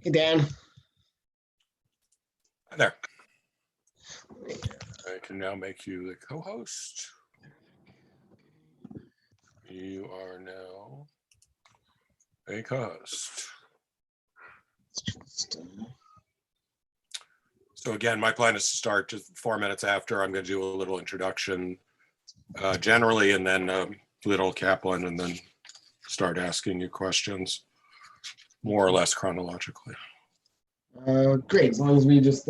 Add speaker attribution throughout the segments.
Speaker 1: Hey, Dan.
Speaker 2: Hi there. I can now make you the co-host. You are now a co-host. So again, my plan is to start just 4 minutes after. I'm going to do a little introduction generally, and then little Kaplan, and then start asking you questions more or less chronologically.
Speaker 1: Great, as long as we just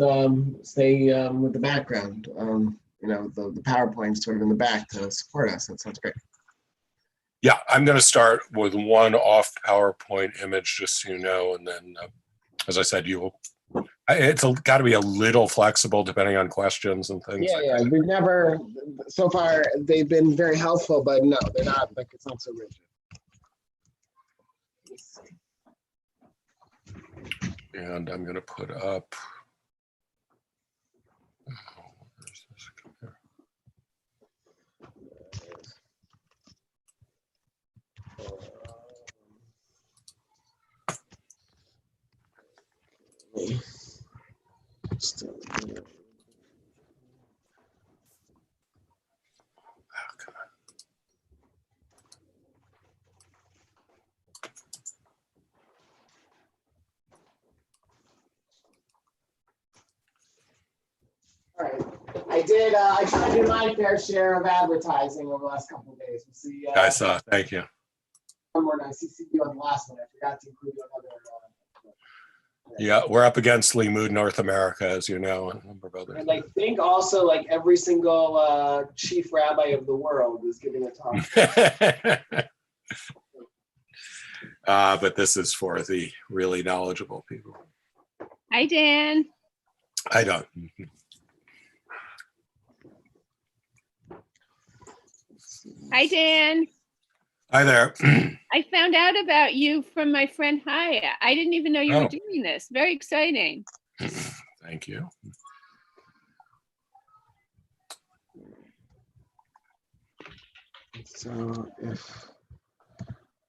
Speaker 1: stay with the background. The PowerPoint's sort of in the back to support us. That sounds great.
Speaker 2: Yeah, I'm going to start with one off PowerPoint image, just so you know, and then, as I said, it's got to be a little flexible depending on questions and things.
Speaker 1: Yeah. We've never, so far, they've been very helpful, but no, they're not. Like, it's not so rigid.
Speaker 2: And I'm going to put up. Where's this?
Speaker 1: All right. I tried to do my fair share of advertising over the last couple of days. We'll see.
Speaker 2: I saw. Thank you.
Speaker 1: One more nice CC you on the last one. I forgot to include you on other.
Speaker 2: Yeah, we're up against Lee Mood North America, as you know, and a number of others.
Speaker 1: And I think also like every single chief rabbi of the world is giving a talk.
Speaker 2: But this is for the really knowledgeable people.
Speaker 3: Hi, Dan.
Speaker 2: I don't.
Speaker 3: Hi, Dan.
Speaker 2: Hi there.
Speaker 3: I found out about you from my friend Haya. I didn't even know you were
Speaker 2: Oh.
Speaker 3: doing this. Very exciting.
Speaker 2: Thank you.
Speaker 1: So if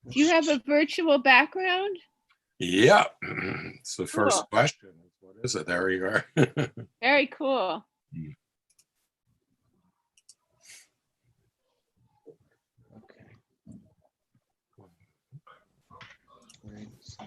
Speaker 3: Do you have a virtual background?
Speaker 2: Yeah, it's the first
Speaker 3: Cool.
Speaker 2: question. What is it? There you are.
Speaker 3: Very cool.
Speaker 1: okay. Right, so.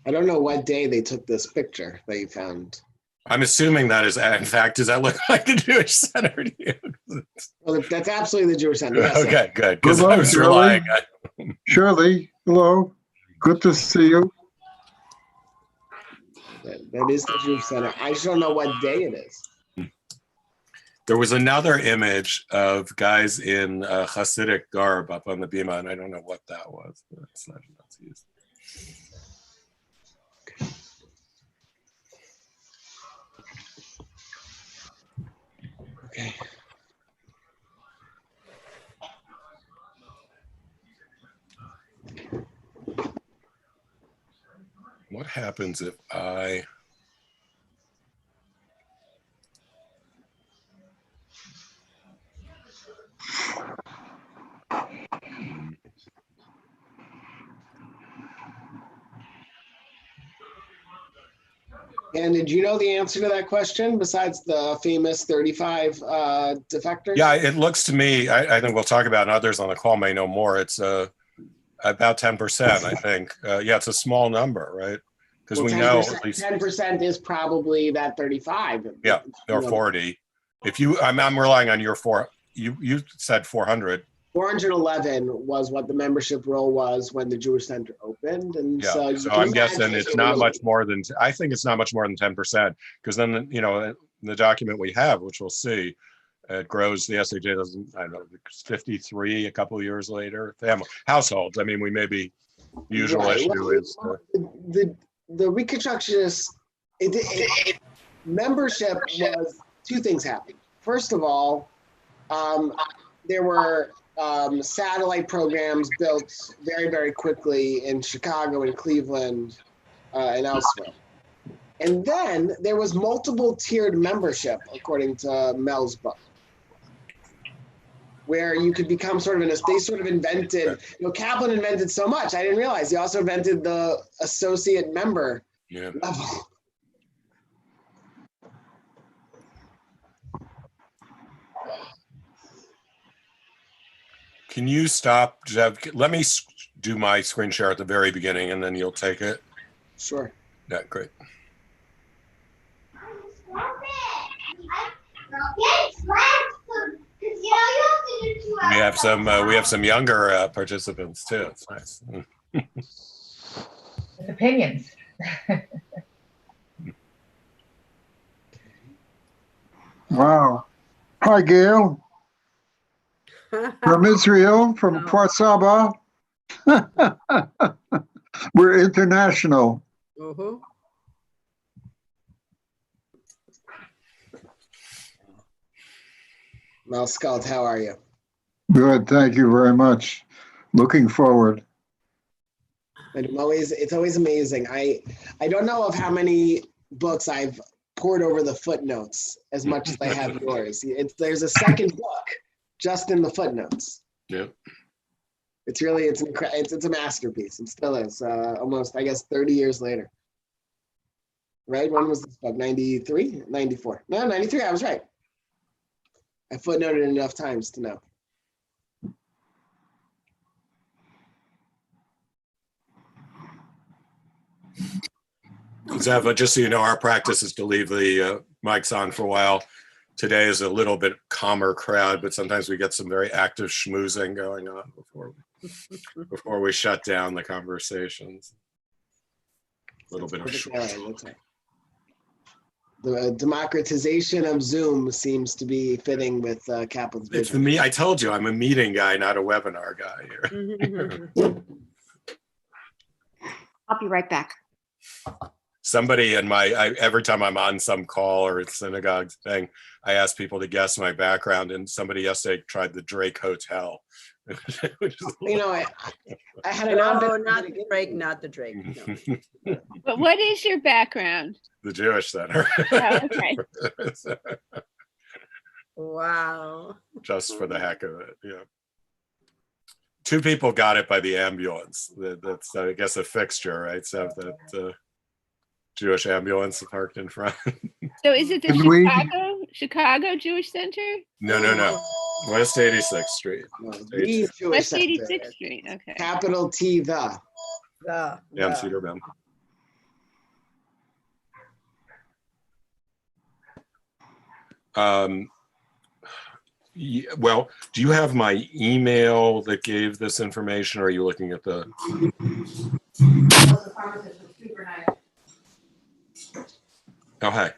Speaker 1: I don't know what day they took this picture that you found.
Speaker 2: I'm assuming that is, in fact, does that look like the Jewish Center to you?
Speaker 1: Well, that's absolutely the Jewish Center. Yes, sir.
Speaker 2: Okay, good, because I
Speaker 4: Hello,
Speaker 2: was
Speaker 4: Shirley.
Speaker 2: relying on.
Speaker 4: Shirley, hello. Good to see you.
Speaker 1: That is the Jewish Center. I just don't know what day it is.
Speaker 2: There was another image of guys in Hasidic garb up on the bima, and I don't know what that was. But it's not used.
Speaker 1: Okay.
Speaker 2: What happens if I?
Speaker 1: And did you know the answer to that question besides the famous 35 defectors?
Speaker 2: Yeah, it looks to me, I think we'll talk about, and others on the call may know more. It's about 10%, I think. Yeah, it's a small number, right? Because
Speaker 1: Well,
Speaker 2: we know
Speaker 1: 10%,
Speaker 2: at least
Speaker 1: 10% is probably that 35.
Speaker 2: Yeah, or 40. If you, I'm relying on your you said 400.
Speaker 1: 411 was what the membership roll was when the Jewish Center opened, and
Speaker 2: Yeah,
Speaker 1: so, you
Speaker 2: so
Speaker 1: can
Speaker 2: I'm
Speaker 1: imagine
Speaker 2: guessing it's not much more than, I think it's not much more than 10%, because then, you know, the document we have, which we'll see, it grows, the SAJ doesn't, I don't know, 53 a couple of years later. Family, households, I mean, we may be, the usual
Speaker 1: Right.
Speaker 2: issue
Speaker 1: Well,
Speaker 2: is.
Speaker 1: the Reconstructionists, membership was, two things happened. First of all, there were satellite programs built very, very quickly in Chicago and Cleveland and elsewhere. And then there was multiple tiered membership, according to Mel's book, where you could become sort of they sort of invented, Kaplan invented so much. I didn't realize he also invented the associate member level.
Speaker 2: Can you stop, Zev? Let me do my screen share at the very beginning and then you'll take it.
Speaker 1: Sure.
Speaker 2: Yeah, great. We have some younger participants too. It's nice.
Speaker 5: With opinions.
Speaker 4: Wow. Hi, Gail. From Israel, from Port Saba. We're international.
Speaker 1: Malskalt, how are you?
Speaker 4: Good, thank you very much. Looking forward.
Speaker 1: It's always amazing. I don't know of how many books I've poured over the footnotes as much as I have yours. There's a second book just in the footnotes.
Speaker 2: Yeah.
Speaker 1: It's a masterpiece. It still is. Almost, I guess, 30 years later. Right? When was this book? 93? 94? No, 93. I was right. I footnoted enough times to know.
Speaker 2: Zev, just so you know, our practice is to leave the mics on for a while. Today is a little bit calmer crowd, but sometimes we get some very active schmoozing going on before we shut down the conversations. A little bit of
Speaker 1: the democratization of Zoom seems to be fitting with Kaplan's vision.
Speaker 2: It's me. I told you, I'm a meeting guy, not a webinar guy here.
Speaker 6: I'll be right back.
Speaker 2: Somebody in every time I'm on some call or synagogue thing, I ask people to guess my background, and somebody yesterday tried the Drake Hotel.
Speaker 1: I had an
Speaker 7: not the Drake, not the Drake. No.
Speaker 3: But what is your background?
Speaker 2: The Jewish Center.
Speaker 3: Oh, okay.
Speaker 7: Wow.
Speaker 2: Just for the heck of it, yeah. 2 people got it by the ambulance. That's, I guess, a fixture, right? So that Jewish ambulance parked in front.
Speaker 3: So is it the Chicago Jewish Center?
Speaker 2: No. West 86th Street.
Speaker 3: West 86th Street, okay.
Speaker 1: Capital T, the.
Speaker 2: Dan Cedarbaum. Well, do you have my email that gave this information, or are you looking at the? Oh, hi.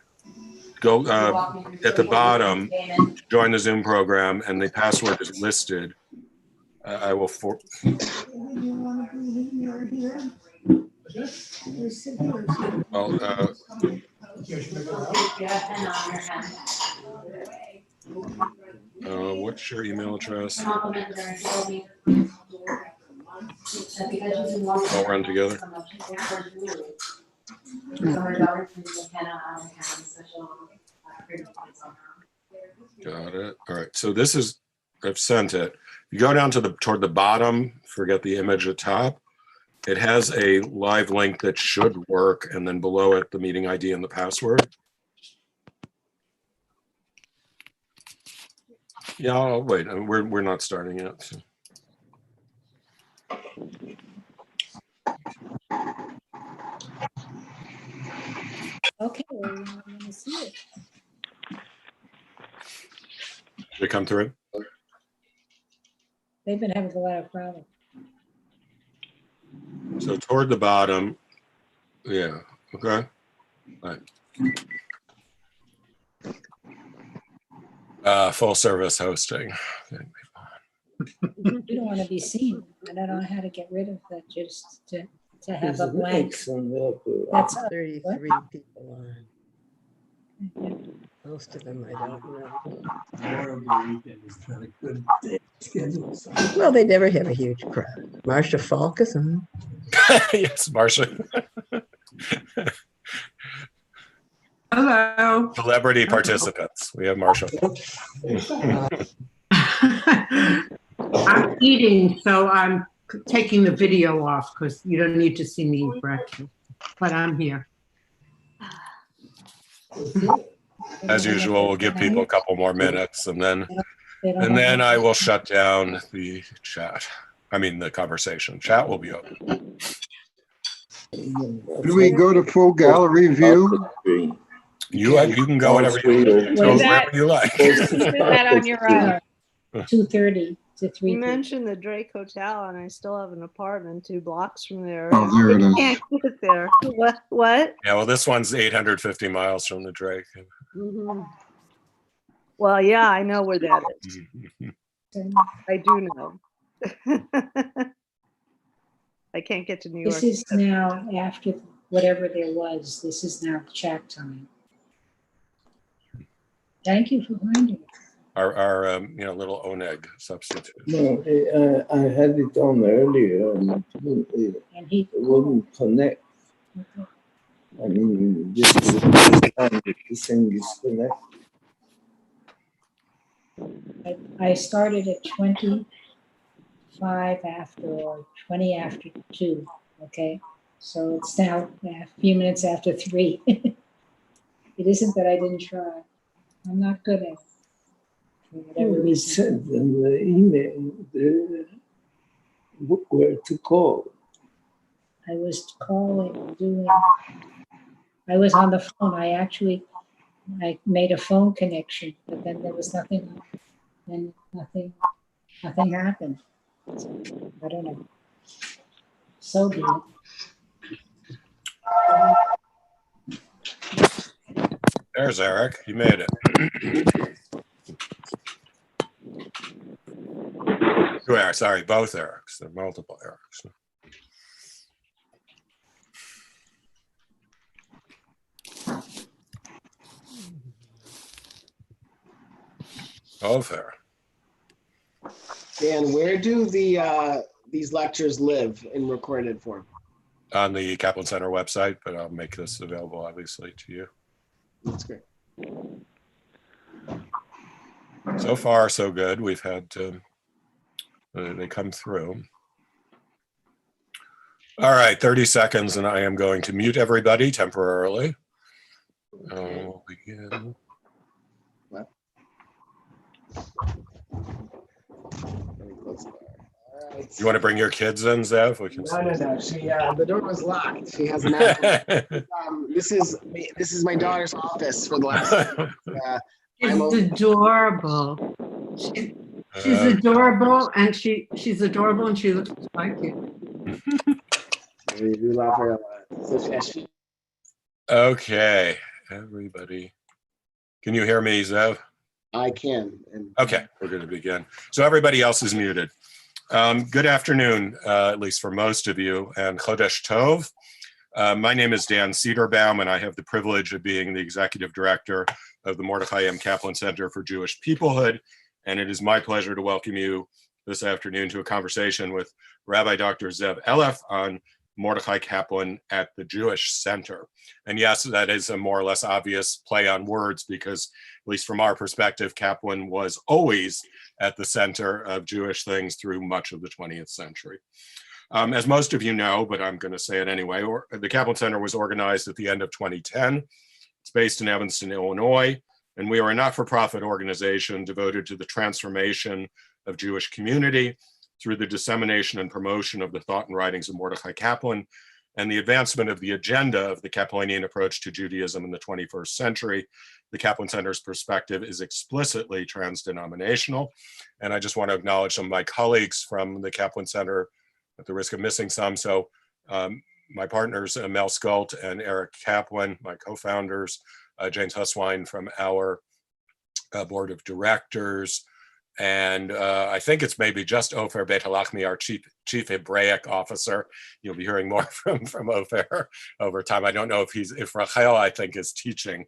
Speaker 2: Go at the bottom, join the Zoom program, and the password is listed. I will what's your email address? I'll run together. Got it. All right. So this is, I've sent it. You go down to toward the bottom, forget the image at top. It has a live link that should work, and then below it, the meeting ID and the password. Yeah, I'll wait. We're not starting yet. So.
Speaker 8: Okay, well, I'm gonna see it.
Speaker 2: Did it come through?
Speaker 8: They've been having a lot of problems.
Speaker 2: So toward the bottom, yeah, okay. All right. Full service hosting.
Speaker 8: You don't want to be seen. I don't know how to get rid of that, just to have a blank. That's
Speaker 7: 33 people on. Most of them I don't know. Well, they never have a huge crowd. Marcia Falk is on.
Speaker 2: Yes, Marcia.
Speaker 9: Hello.
Speaker 2: Celebrity participants. We have Marcia.
Speaker 5: I'm eating, so I'm taking the video off because you don't need to see me eat breakfast, but I'm here.
Speaker 2: As usual, we'll give people a couple more minutes and then I will shut down the chat. I mean, the conversation. Chat will be open.
Speaker 4: Do we go to full gallery view?
Speaker 2: You can go whatever you like.
Speaker 3: Do that on your own.
Speaker 8: 2:30 to 3:30.
Speaker 6: You mentioned the Drake Hotel, and I still have an apartment 2 blocks from there.
Speaker 4: Oh, there it is.
Speaker 6: Can't get there. What?
Speaker 2: Yeah, well, this one's 850 miles from the Drake.
Speaker 6: Well, yeah, I know where that is. I do know. I can't get to New York.
Speaker 8: This is now after whatever there was. This is now chat time. Thank you for finding it.
Speaker 2: Our little Oneg substitute.
Speaker 9: No, I had it on earlier and it wouldn't connect. I mean, this is the first time that this thing is connected.
Speaker 8: I started at 25 after or 20 after 2. Okay, so it's now a few minutes after 3. It isn't that I didn't try. I'm not good at it.
Speaker 9: We sent them the email where to call.
Speaker 8: I was calling, I was on the phone. I made a phone connection, but then there was nothing, and nothing happened. So, I don't know. So be it.
Speaker 2: There's Eric. He made it. Two Erics, sorry, both Erics. There are multiple Erics. Both Eric.
Speaker 1: Dan, where do these lectures live in recorded form?
Speaker 2: On the Kaplan Center website, but I'll make this available, obviously, to you.
Speaker 1: That's great.
Speaker 2: So far, so good. We've had they come through. All right, 30 seconds, and I am going to mute everybody temporarily. We'll begin.
Speaker 1: What?
Speaker 2: You want to bring your kids in, Zev? We can
Speaker 1: No. She the door was locked. She has an apple. This is my daughter's office for the last.
Speaker 5: She's adorable. She's adorable, and she's adorable, and she looks like you.
Speaker 1: We love her a lot. So
Speaker 2: Okay, everybody. Can you hear me, Zev?
Speaker 1: I can.
Speaker 2: Okay, we're going to begin. So everybody else is muted. Good afternoon, at least for most of you, and Chodesh Tov. My name is Dan Cedarbaum, and I have the privilege of being the executive director of the Mordecai Kaplan Center for Jewish Peoplehood. And it is my pleasure to welcome you this afternoon to a conversation with Rabbi Dr. Zev Eleff on Mordecai Kaplan at the Jewish Center. And yes, that is a more or less obvious play on words because, at least from our perspective, Kaplan was always at the center of Jewish things through much of the 20th century. As most of you know, but I'm going to say it anyway, the Kaplan Center was organized at the end of 2010. It's based in Evanston, Illinois, and we are a not-for-profit organization devoted to the transformation of Jewish community through the dissemination and promotion of the thought and writings of Mordecai Kaplan and the advancement of the agenda of the Kaplanian approach to Judaism in the 21st century. The Kaplan Center's perspective is explicitly trans-denominational, and I just want to acknowledge some of my colleagues from the Kaplan Center at the risk of missing some. So my partners, Mel Skult and Eric Kaplan, my co-founders, James Huswine from our board of directors, and I think it's maybe just Ofer Beit Halachmi, our chief Hebraic officer. You'll be hearing more from Ofer over time. I don't know if Rachel, I think, is teaching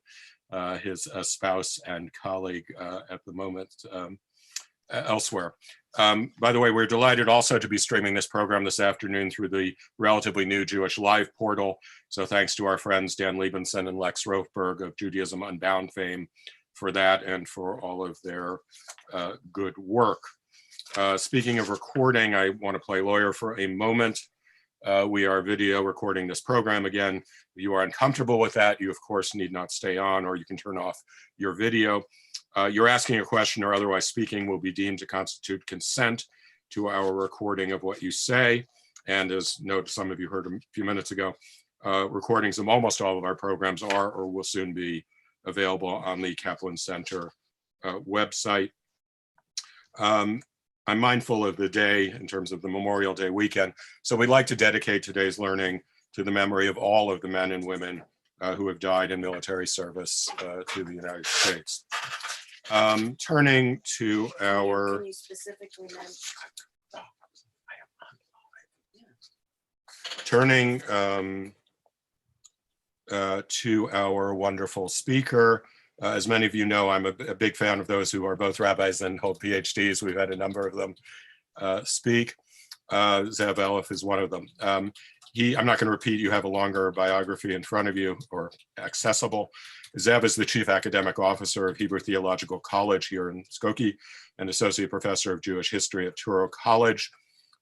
Speaker 2: his spouse and colleague at the moment elsewhere. By the way, we're delighted also to be streaming this program this afternoon through the relatively new Jewish Live portal. So thanks to our friends Dan Liebenson and Lex Rothberg of Judaism Unbound fame for that and for all of their good work. Speaking of recording, I want to play lawyer for a moment. We are video recording this program again. If you are uncomfortable with that, you of course need not stay on, or you can turn off your video. You're asking a question or otherwise speaking will be deemed to constitute consent to our recording of what you say. And as some of you heard a few minutes ago, recordings of almost all of our programs are or will soon be available on the Kaplan Center website. I'm mindful of the day in terms of the Memorial Day weekend, so we'd like to dedicate today's learning to the memory of all of the men and women who have died in military service to the United States. Turning to our to our wonderful speaker. As many of you know, I'm a big fan of those who are both rabbis and hold PhDs. We've had a number of them speak. Zev Eleff is one of them. I'm not going to repeat, you have a longer biography in front of you, or accessible. Zev is the Chief Academic Officer of Hebrew Theological College here in Skokie and Associate Professor of Jewish History at Touro College.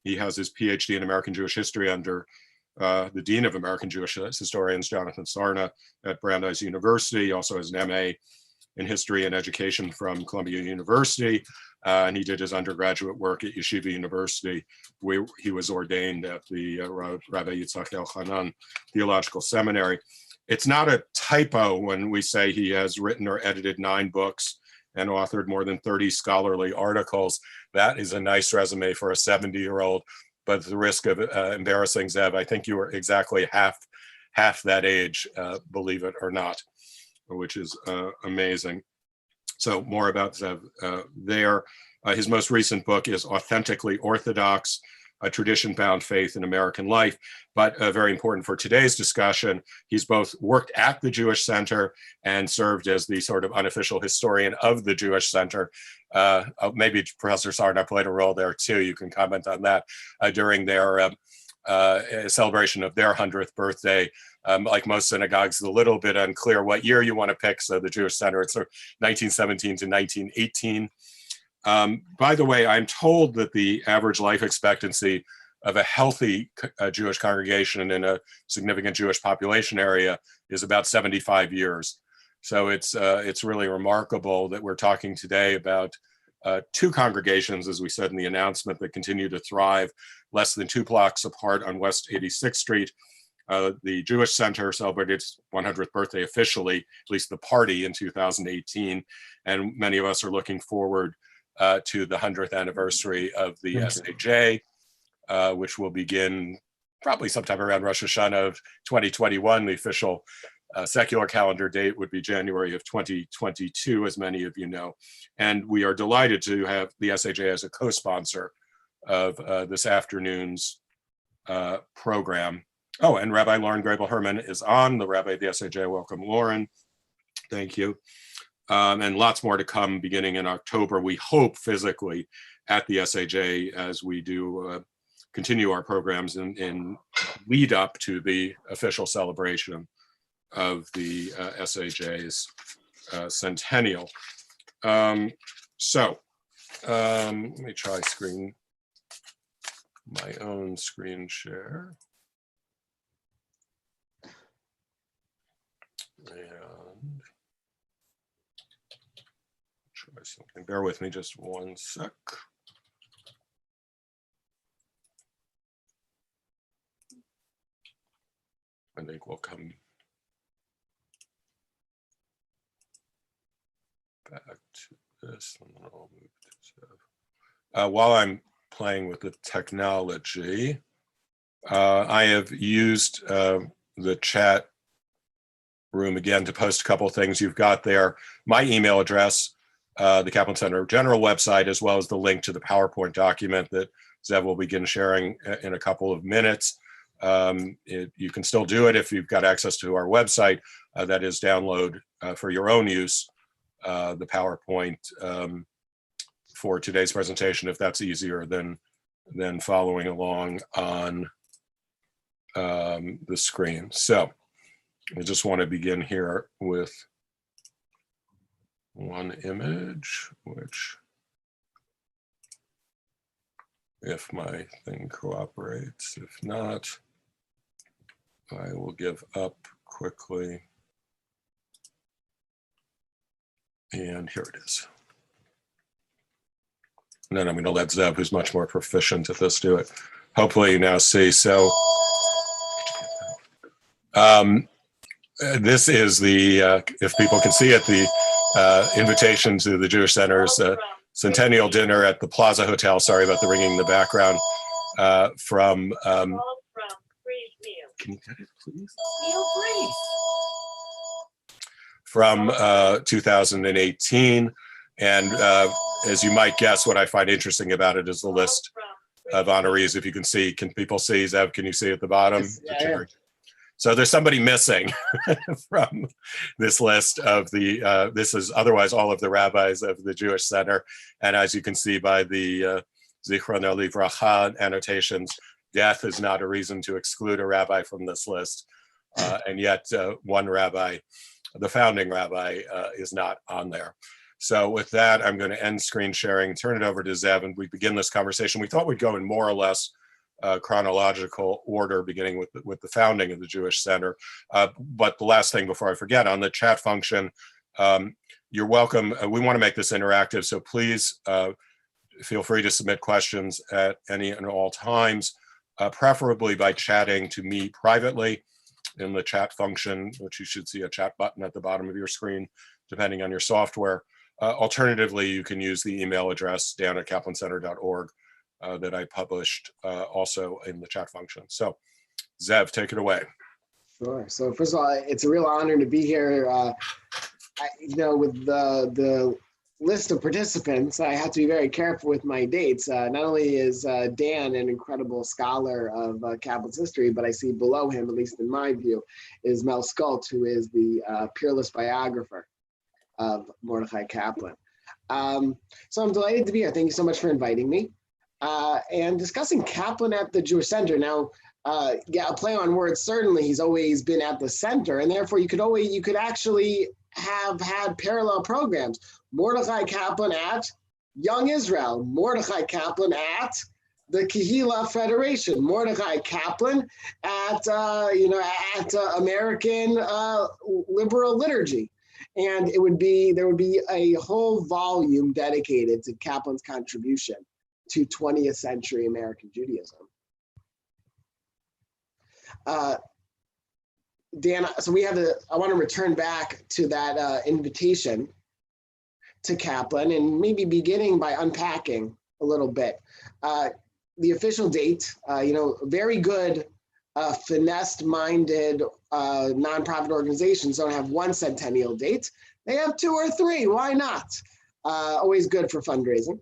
Speaker 2: He has his PhD in American Jewish History under the Dean of American Jewish Historians, Jonathan Sarna, at Brandeis University. He also has an MA in History and Education from Columbia University. And he did his undergraduate work at Yeshiva University, where he was ordained at the Rabbi Yitzhak Elchanan Theological Seminary. It's not a typo when we say he has written or edited 9 books and authored more than 30 scholarly articles. That is a nice resume for a 70-year-old. But at the risk of embarrassing Zev, I think you were exactly half that age, believe it or not, which is amazing. So more about Zev there. His most recent book is Authentically Orthodox, A Tradition-Bound Faith in American Life. But very important for today's discussion, he's both worked at the Jewish Center and served as the sort of unofficial historian of the Jewish Center. Maybe Professor Sarna played a role there too. You can comment on that during their celebration of their 100th birthday. Like most synagogues, it's a little bit unclear what year you want to pick. So the Jewish Center, it's 1917 to 1918. By the way, I'm told that the average life expectancy of a healthy Jewish congregation in a significant Jewish population area is about 75 years. So it's really remarkable that we're talking today about 2 congregations, as we said in the announcement, that continue to thrive less than 2 blocks apart on West 86th Street. The Jewish Center celebrated its 100th birthday officially, at least the party, in 2018. And many of us are looking forward to the 100th anniversary of the SAJ, which will begin probably sometime around Rosh Hashanah of 2021. The official secular calendar date would be January of 2022, as many of you know. And we are delighted to have the SAJ as a co-sponsor of this afternoon's program. Oh, and Rabbi Lauren Grable-Herman is on, the Rabbi of the SAJ. Welcome, Lauren. Thank you. And lots more to come beginning in October, we hope, physically at the SAJ as we do continue our programs in lead up to the official celebration of the SAJ's centennial. Let me try my own screen share. And try something. Bear with me just one sec. I think we'll come back to this, and then I'll move to Zev. While I'm playing with the technology, I have used the chat room again to post a couple of things you've got there. My email address, the Kaplan Center general website, as well as the link to the PowerPoint document that Zev will begin sharing in a couple of minutes. You can still do it if you've got access to our website. That is, download for your own use the PowerPoint for today's presentation, if that's easier than following along on the screen. So I just want to begin here with one image, which if my thing cooperates. If not, I will give up quickly. And here it is. And then I'm going to let Zev, who's much more proficient at this, do it. Hopefully you now see. So this is the, if people can see it, the invitation to the Jewish Center's centennial dinner at the Plaza Hotel. Sorry about the ringing in the background. From, can you get it, please? From 2018. And as you might guess, what I find interesting about it is the list of honorees. If you can see, can people see, Zev, can you see at the bottom?
Speaker 1: Yes, yeah.
Speaker 2: So there's somebody missing from this list of the, this is otherwise all of the rabbis of the Jewish Center. And as you can see by the Zichrono Livracha annotations, death is not a reason to exclude a rabbi from this list. And yet one rabbi, the founding rabbi, is not on there. So with that, I'm going to end screen sharing, turn it over to Zev, and we begin this conversation. We thought we'd go in more or less chronological order, beginning with the founding of the Jewish Center. But the last thing before I forget, on the chat function, you're welcome. We want to make this interactive, so please feel free to submit questions at any and all times, preferably by chatting to me privately in the chat function, which you should see a chat button at the bottom of your screen, depending on your software. Alternatively, you can use the email address dan@kaplancenter.org that I published also in the chat function. So, Zev, take it away.
Speaker 1: Sure. So first of all, it's a real honor to be here. With the list of participants, I have to be very careful with my dates. Not only is Dan an incredible scholar of Kaplan's history, but I see below him, at least in my view, is Mel Skult, who is the peerless biographer of Mordecai Kaplan. So I'm delighted to be here. Thank you so much for inviting me. And discussing Kaplan at the Jewish Center. Now, yeah, a play on words, certainly he's always been at the center, and therefore you could actually have had parallel programs. Mordecai Kaplan at Young Israel, Mordecai Kaplan at the Kehillah Federation, Mordecai Kaplan at American Liberal Liturgy. And there would be a whole volume dedicated to Kaplan's contribution to 20th century American Judaism. Dan, so I want to return back to that invitation to Kaplan, and maybe beginning by unpacking a little bit. The official date, very good finessed-minded nonprofit organizations don't have one centennial date. They have 2 or 3. Why not? Always good for fundraising.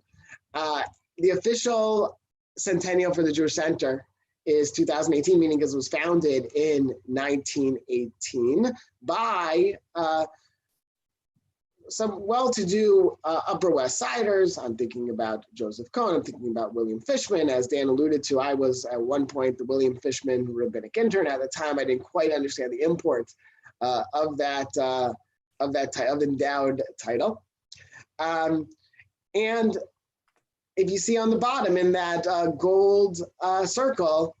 Speaker 1: The official centennial for the Jewish Center is 2018, meaning because it was founded in 1918 by some well-to-do Upper West Siders. I'm thinking about Joseph Cohen. I'm thinking about William Fishman. As Dan alluded to, I was at one point the William Fishman rabbinic intern. At the time, I didn't quite understand the import of that endowed title. And if you see on the bottom in that gold circle,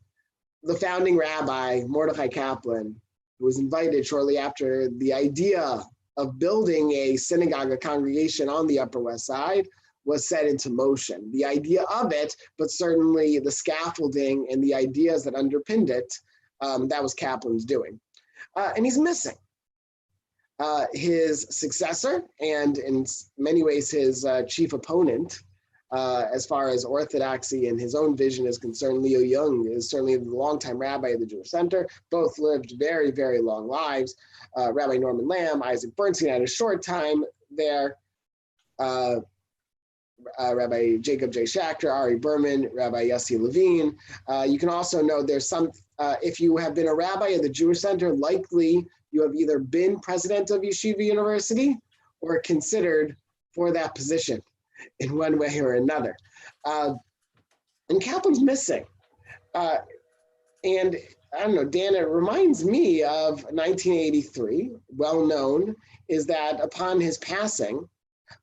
Speaker 1: the founding rabbi, Mordecai Kaplan, who was invited shortly after the idea of building a synagogue, a congregation on the Upper West Side, was set into motion. The idea of it, but certainly the scaffolding and the ideas that underpinned it, that was Kaplan's doing. And he's missing. His successor, and in many ways his chief opponent, as far as orthodoxy and his own vision is concerned, Leo Young is certainly the longtime rabbi of the Jewish Center. Both lived very, very long lives. Rabbi Norman Lamb, Isaac Bernstein had a short time there. Rabbi Jacob J. Schachter, Ari Berman, Rabbi Yossi Levine. You can also know there's some, if you have been a rabbi of the Jewish Center, likely you have either been president of Yeshiva University or considered for that position in one way or another. And Kaplan's missing. And I don't know, Dan, it reminds me of 1983, well known, is that upon his passing,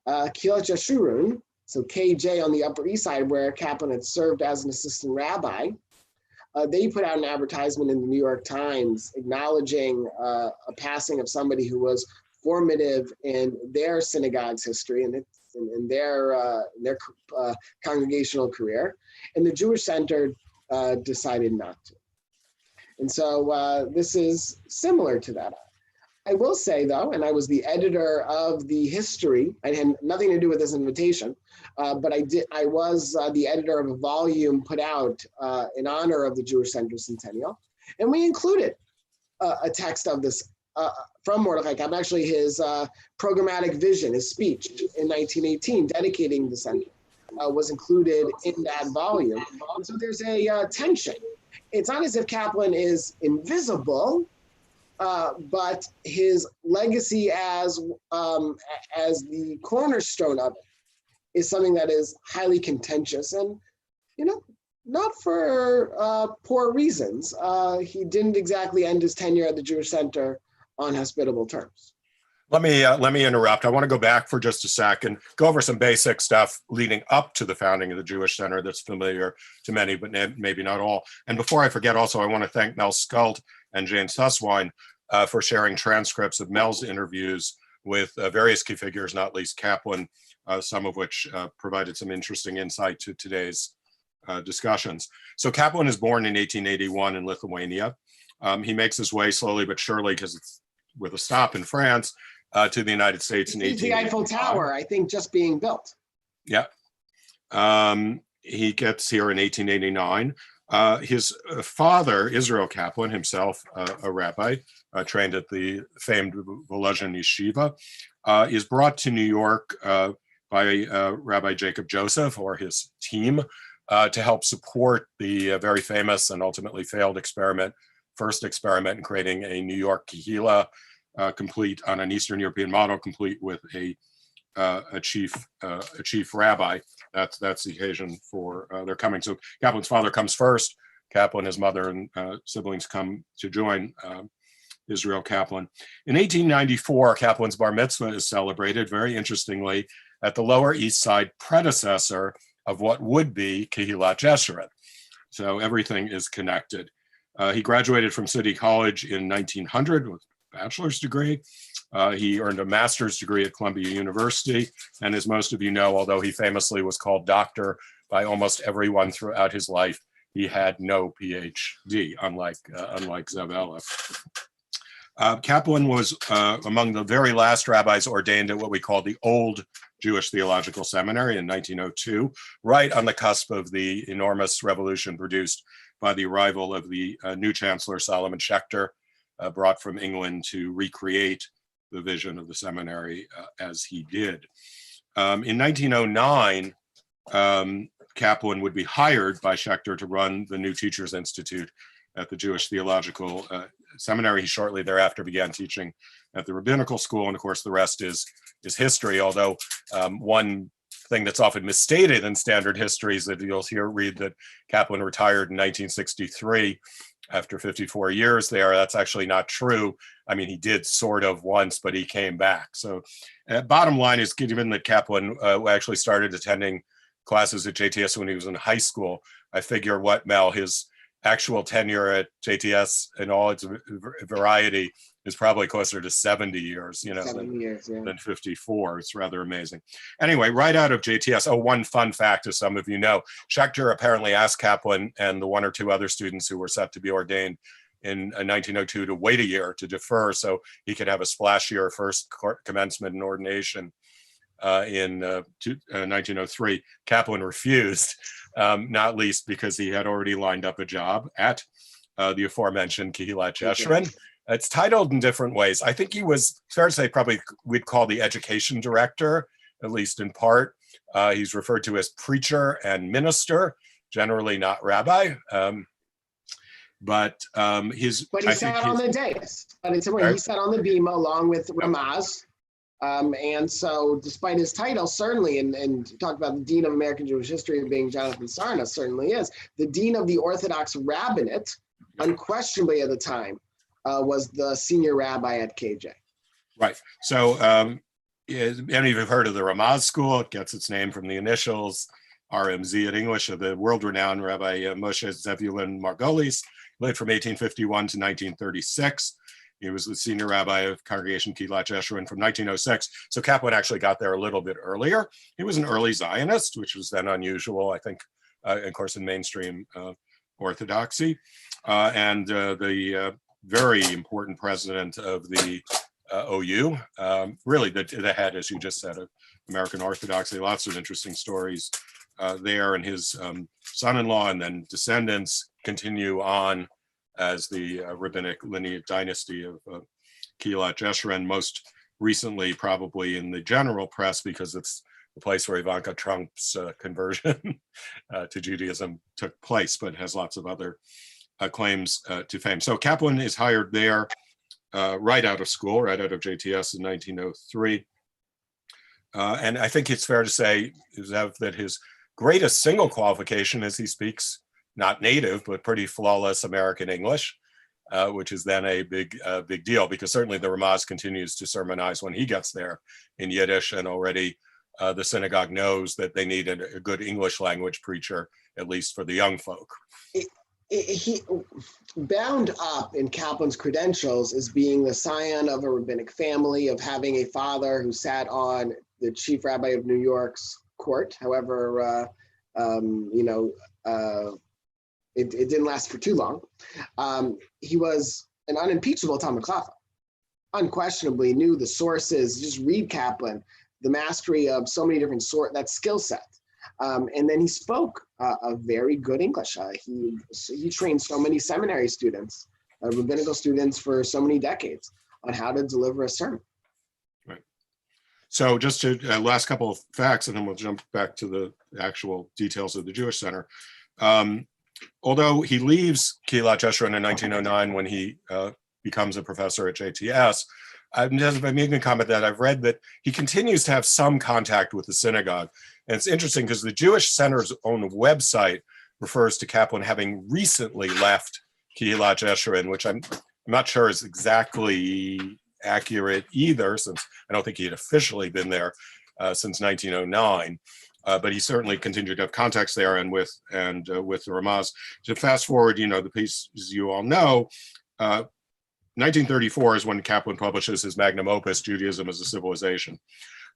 Speaker 1: Kilat Yeshurun So KJ on the Upper East Side, where Kaplan had served as an assistant rabbi, they put out an advertisement in the New York Times acknowledging a passing of somebody who was formative in their synagogue's history and in their congregational career. And the Jewish Center decided not to. And so this is similar to that. I will say though, and I was the editor of the history, I had nothing to do with this invitation, but I was the editor of a volume put out in honor of the Jewish Center Centennial. And we included a text of this from Mordecai Kaplan, actually his programmatic vision, his speech in 1918, dedicating the center, was included in that volume. And so there's a tension. It's not as if Kaplan is invisible, but his legacy as the cornerstone of it is something that is highly contentious and, not for poor reasons. He didn't exactly end his tenure at the Jewish Center on hospitable terms.
Speaker 2: Let me interrupt. I want to go back for just a second, go over some basic stuff leading up to the founding of the Jewish Center that's familiar to many, but maybe not all. And before I forget, also, I want to thank Mel Skult and Jane Susswine for sharing transcripts of Mel's interviews with various key figures, not least Kaplan, some of which provided some interesting insight to today's discussions. So Kaplan is born in 1881 in Lithuania. He makes his way slowly but surely, because it's with a stop in France, to the United States in 1885.
Speaker 1: The Eiffel Tower, I think, just being built.
Speaker 2: Yeah. He gets here in 1889. His father, Israel Kaplan, himself a rabbi, trained at the famed Volozhin Yeshiva, is brought to New York by Rabbi Jacob Joseph or his team to help support the very famous and ultimately failed first experiment in creating a New York Kehillah, complete on an Eastern European model, complete with a chief rabbi. That's the occasion for their coming. So Kaplan's father comes first. Kaplan, his mother, and siblings come to join Israel Kaplan. In 1894, Kaplan's bar mitzvah is celebrated, very interestingly, at the Lower East Side predecessor of what would be Kehillat Jeshurun. So everything is connected. He graduated from City College in 1900 with a bachelor's degree. He earned a master's degree at Columbia University. And as most of you know, although he famously was called doctor by almost everyone throughout his life, he had no PhD, unlike Zev Eleff. Kaplan was among the very last rabbis ordained at what we call the Old Jewish Theological Seminary in 1902, right on the cusp of the enormous revolution produced by the arrival of the new chancellor, Solomon Schechter, brought from England to recreate the vision of the seminary as he did. In 1909, Kaplan would be hired by Schechter to run the New Teachers Institute at the Jewish Theological Seminary. He shortly thereafter began teaching at the rabbinical school, and of course the rest is history, although one thing that's often misstated in standard history is that you'll read that Kaplan retired in 1963 after 54 years there. That's actually not true. I mean, he did sort of once, but he came back. So bottom line is, given that Kaplan actually started attending classes at JTS when he was in high school, I figure Mel, his actual tenure at JTS in all its variety is probably closer to 70 years,
Speaker 1: 7 years,
Speaker 2: than 54. It's rather amazing. Anyway, right out of JTS, one fun fact, as some of you know, Schechter apparently asked Kaplan and the one or two other students who were set to be ordained in 1902 to wait a year, to defer, so he could have a splashier first commencement and ordination in 1903. Kaplan refused, not least because he had already lined up a job at the aforementioned Kehillat Jeshurun. It's titled in different ways. I think he was, fair to say, probably we'd call the education director, at least in part. He's referred to as preacher and minister, generally not rabbi. But he sat
Speaker 1: on the dais. But he sat on the bima along with Ramaz. And so despite his title, certainly, and talk about the Dean of American Jewish History being Jonathan Sarna, certainly is, the Dean of the Orthodox Rabbinate, unquestionably at the time, was the senior rabbi at KJ.
Speaker 2: Right. So Any of you have heard of the Ramaz School? It gets its name from the initials RMZ in English of the world-renowned Rabbi Moshe Zebulun Margolis, lived from 1851 to 1936. He was the senior rabbi of Congregation Kilat Jeshurun from 1906. So Kaplan actually got there a little bit earlier. He was an early Zionist, which was then unusual, I think, of course, in mainstream Orthodoxy. And the very important president of the OU, really the head, as you just said, of American Orthodoxy. Lots of interesting stories there, and his son-in-law and then descendants continue on as the rabbinic lineage dynasty of Kilat Jeshurun, most recently probably in the general press because it's the place where Ivanka Trump's conversion to Judaism took place, but has lots of other claims to fame. So Kaplan is hired there right out of school, right out of JTS in 1903. And I think it's fair to say, Zev, that his greatest single qualification is he speaks not native, but pretty flawless American English, which is then a big deal, because certainly the Ramaz continues to sermonize when he gets there in Yiddish, and already the synagogue knows that they need a good English language preacher, at least for the young folk.
Speaker 1: He bound up in Kaplan's credentials as being the scion of a rabbinic family, of having a father who sat on the chief rabbi of New York's court. However, it didn't last for too long. He was an unimpeachable Talmud Chacham, unquestionably knew the sources. Just read Kaplan, the mastery of so many different that skill set. And then he spoke a very good English. He trained so many seminary students, rabbinical students for so many decades on how to deliver a sermon.
Speaker 2: Right. So just to last couple of facts, and then we'll jump back to the actual details of the Jewish Center. Although he leaves Kilat Jeshurun in 1909 when he becomes a professor at JTS, I'm making a comment that I've read that he continues to have some contact with the synagogue. And it's interesting because the Jewish Center's own website refers to Kaplan having recently left Kilat Jeshurun, which I'm not sure is exactly accurate either, since I don't think he had officially been there since 1909. But he certainly continued to have contacts there and with the Ramaz. To fast forward, the piece, as you all know, 1934 is when Kaplan publishes his magnum opus, Judaism as a Civilization.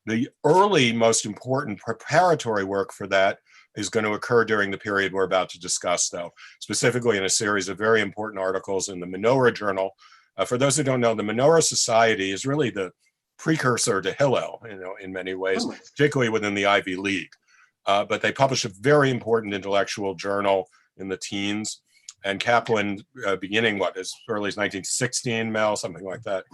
Speaker 2: The early, most important preparatory work for that is going to occur during the period we're about to discuss, though, specifically in a series of very important articles in the Menorah Journal. For those who don't know, the Menorah Society is really the precursor to Hillel, in many ways, particularly within the Ivy League. But they published a very important intellectual journal in the teens. And Kaplan, beginning as early as 1916, Mel, something like that,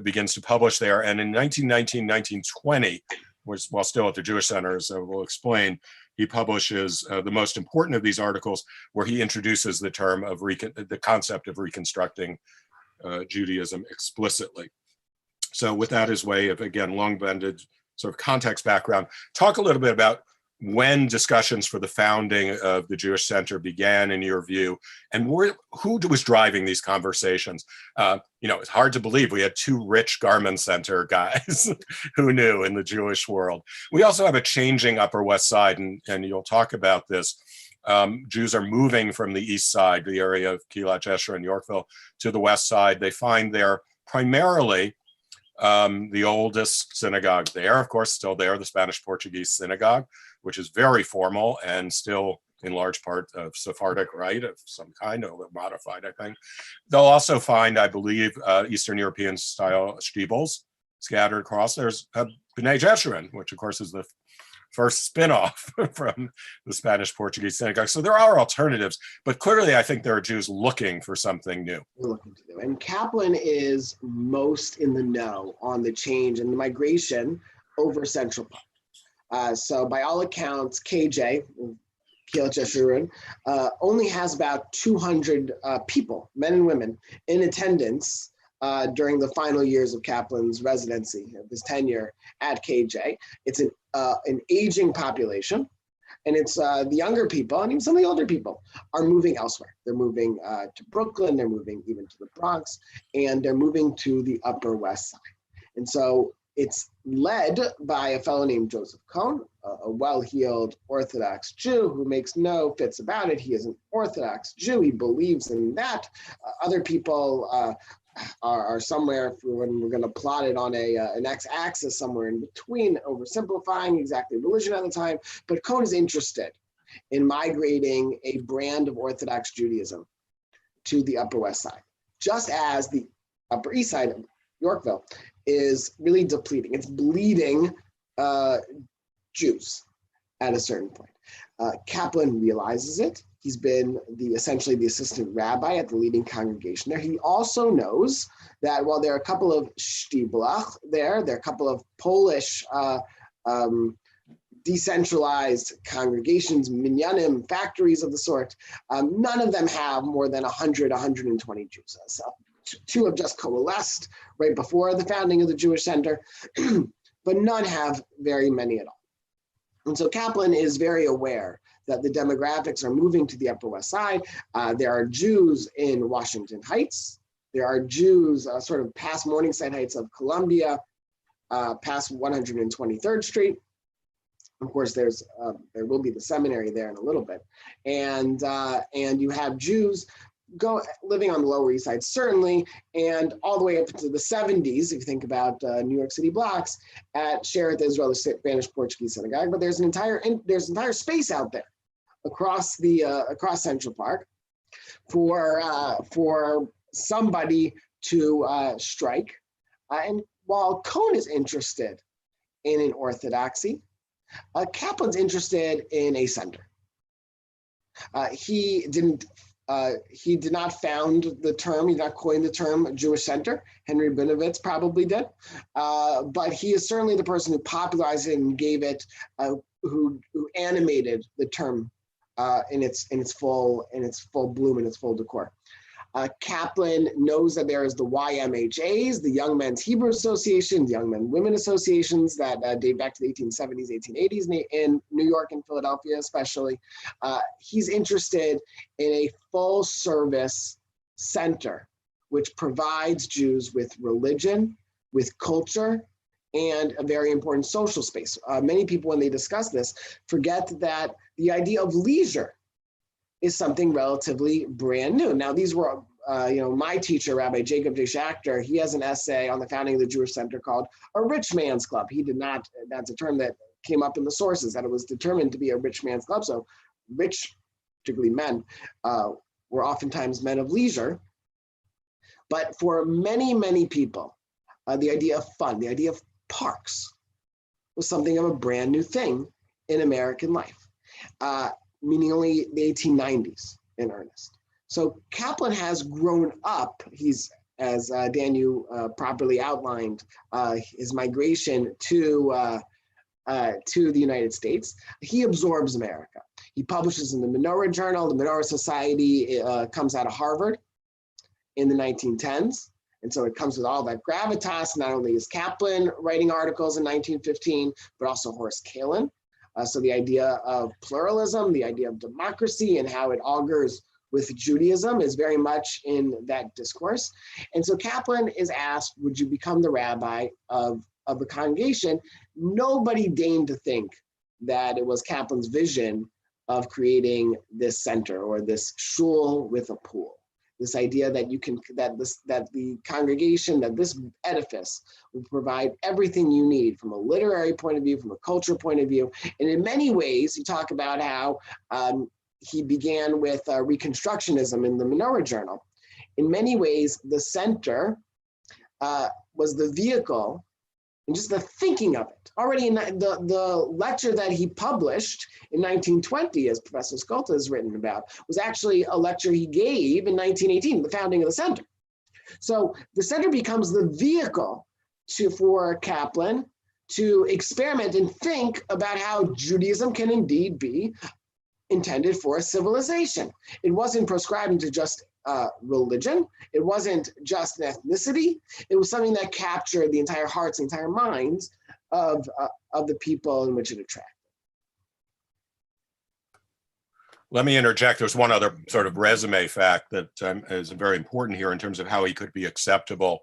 Speaker 2: begins to publish there. And in 1919, 1920, while still at the Jewish Center, as we'll explain, he publishes the most important of these articles, where he introduces the term of the concept of reconstructing Judaism explicitly. So with that as way of, again, long-bended sort of context background, talk a little bit about when discussions for the founding of the Jewish Center began, in your view, and who was driving these conversations. It's hard to believe we had two rich garment center guys who knew in the Jewish world. We also have a changing Upper West Side, and you'll talk about this. Jews are moving from the east side, the area of Kilat Jeshurun and Yorkville, to the west side. They find there primarily the oldest synagogue there, of course, still there, the Spanish-Portuguese synagogue, which is very formal and still in large part of Sephardic rite of some kind, a little modified, I think. They'll also find, I believe, Eastern European style stiebels scattered across. There's B'nai Jeshurun, which of course is the first spin-off from the Spanish-Portuguese synagogue. So there are alternatives, but clearly I think there are Jews looking for something new.
Speaker 1: And Kaplan is most in the know on the change and the migration over Central Park. So by all accounts, KJ, Kilat Jeshurun, only has about 200 people, men and women, in attendance during the final years of Kaplan's residency, of his tenure at KJ. It's an aging population, and it's the younger people, and even some of the older people are moving elsewhere. They're moving to Brooklyn, they're moving even to the Bronx, and they're moving to the Upper West Side. And so It's led by a fellow named Joseph Cohn, a well-heeled Orthodox Jew who makes no fits about it. He is an Orthodox Jew. He believes in that. Other people are somewhere, when we're going to plot it on an x-axis, somewhere in between, oversimplifying exactly religion at the time. But Cohn is interested in migrating a brand of Orthodox Judaism to the Upper West Side, just as the Upper East Side of Yorkville is really depleting. It's bleeding Jews at a certain point. Kaplan realizes it. He's been essentially the assistant rabbi at the leading congregation there. He also knows that while there are a couple of shtiblach there are a couple of Polish decentralized congregations, minyanim, factories of the sort, none of them have more than 100, 120 Jews. So two have just coalesced right before the founding of the Jewish Center, but none have very many at all. And so Kaplan is very aware that the demographics are moving to the Upper West Side. There are Jews in Washington Heights. There are Jews sort of past Morningside Heights of Columbia, past 123rd Street. Of course, there will be the seminary there in a little bit. And you have Jews living on the Lower East Side, certainly, and all the way up to the 70s, if you think about New York City blocks, at Shereth Israel, the Spanish-Portuguese synagogue. But there's entire space out there across Central Park for somebody to strike. And while Cohn is interested in an orthodoxy, Kaplan's interested in a center. He did not found the term, he did not coin the term Jewish center. Henry Binovitz probably did. But he is certainly the person who popularized it and gave it, who animated the term in its full bloom, in its full decor. Kaplan knows that there is the YMHAs, the Young Men's Hebrew Association, the Young Men Women Associations that date back to the 1870s, 1880s in New York and Philadelphia especially. He's interested in a full service center which provides Jews with religion, with culture, and a very important social space. Many people, when they discuss this, forget that the idea of leisure is something relatively brand new. Now, these were, my teacher, Rabbi Jacob J. Schachter, he has an essay on the founding of the Jewish Center called A Rich Man's Club. He did not, that's a term that came up in the sources, that it was determined to be a rich man's club. So rich, particularly men, were oftentimes men of leisure. But for many, many people, the idea of fun, the idea of parks was something of a brand new thing in American life. Meaning only the 1890s in earnest. So Kaplan has grown up. He's, as Dan, you properly outlined, his migration to the United States. He absorbs America. He publishes in the Menorah Journal. The Menorah Society comes out of Harvard in the 1910s. And so it comes with all that gravitas. Not only is Kaplan writing articles in 1915, but also Horace Kalin. So the idea of pluralism, the idea of democracy, and how it augurs with Judaism is very much in that discourse. And so Kaplan is asked, would you become the rabbi of the congregation? Nobody deigned to think that it was Kaplan's vision of creating this center or this shul with a pool. This idea that the congregation, that this edifice will provide everything you need from a literary point of view, from a cultural point of view. And in many ways, you talk about how he began with Reconstructionism in the Menorah Journal. In many ways, the center was the vehicle, and just the thinking of it. Already in the lecture that he published in 1920, as Professor Skolta has written about, was actually a lecture he gave in 1918, the founding of the center. So the center becomes the vehicle for Kaplan to experiment and think about how Judaism can indeed be intended for a civilization. It wasn't prescribing to just religion. It wasn't just an ethnicity. It was something that captured the entire hearts, the entire minds of the people in which it attracted.
Speaker 2: Let me interject. There's one other sort of resume fact that is very important here in terms of how he could be acceptable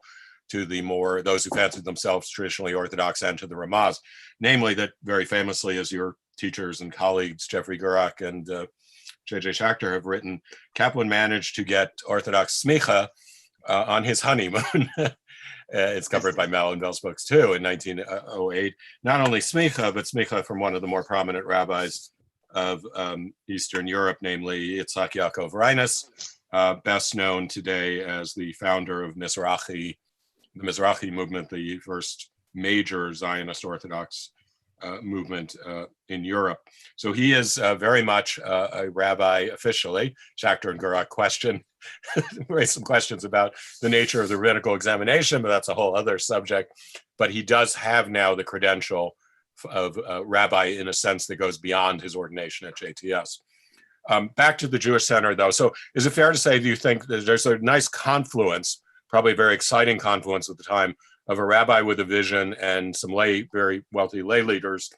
Speaker 2: to those who fancied themselves traditionally Orthodox and to the Ramaz, namely that very famously, as your teachers and colleagues, Jeffrey Gurak and J.J. Schachter have written, Kaplan managed to get Orthodox smicha on his honeymoon. It's covered by Mal and Bell's books too in 1908. Not only smicha, but smicha from one of the more prominent rabbis of Eastern Europe, namely Yitzhak Yaakov Reines, best known today as the founder of the Mizrahi movement, the first major Zionist Orthodox movement in Europe. So he is very much a rabbi officially. Schachter and Gurak raised some questions about the nature of the rabbinical examination, but that's a whole other subject. But he does have now the credential of rabbi in a sense that goes beyond his ordination at JTS. Back to the Jewish Center, though. So is it fair to say, do you think there's a nice confluence, probably a very exciting confluence at the time, of a rabbi with a vision and some very wealthy lay leaders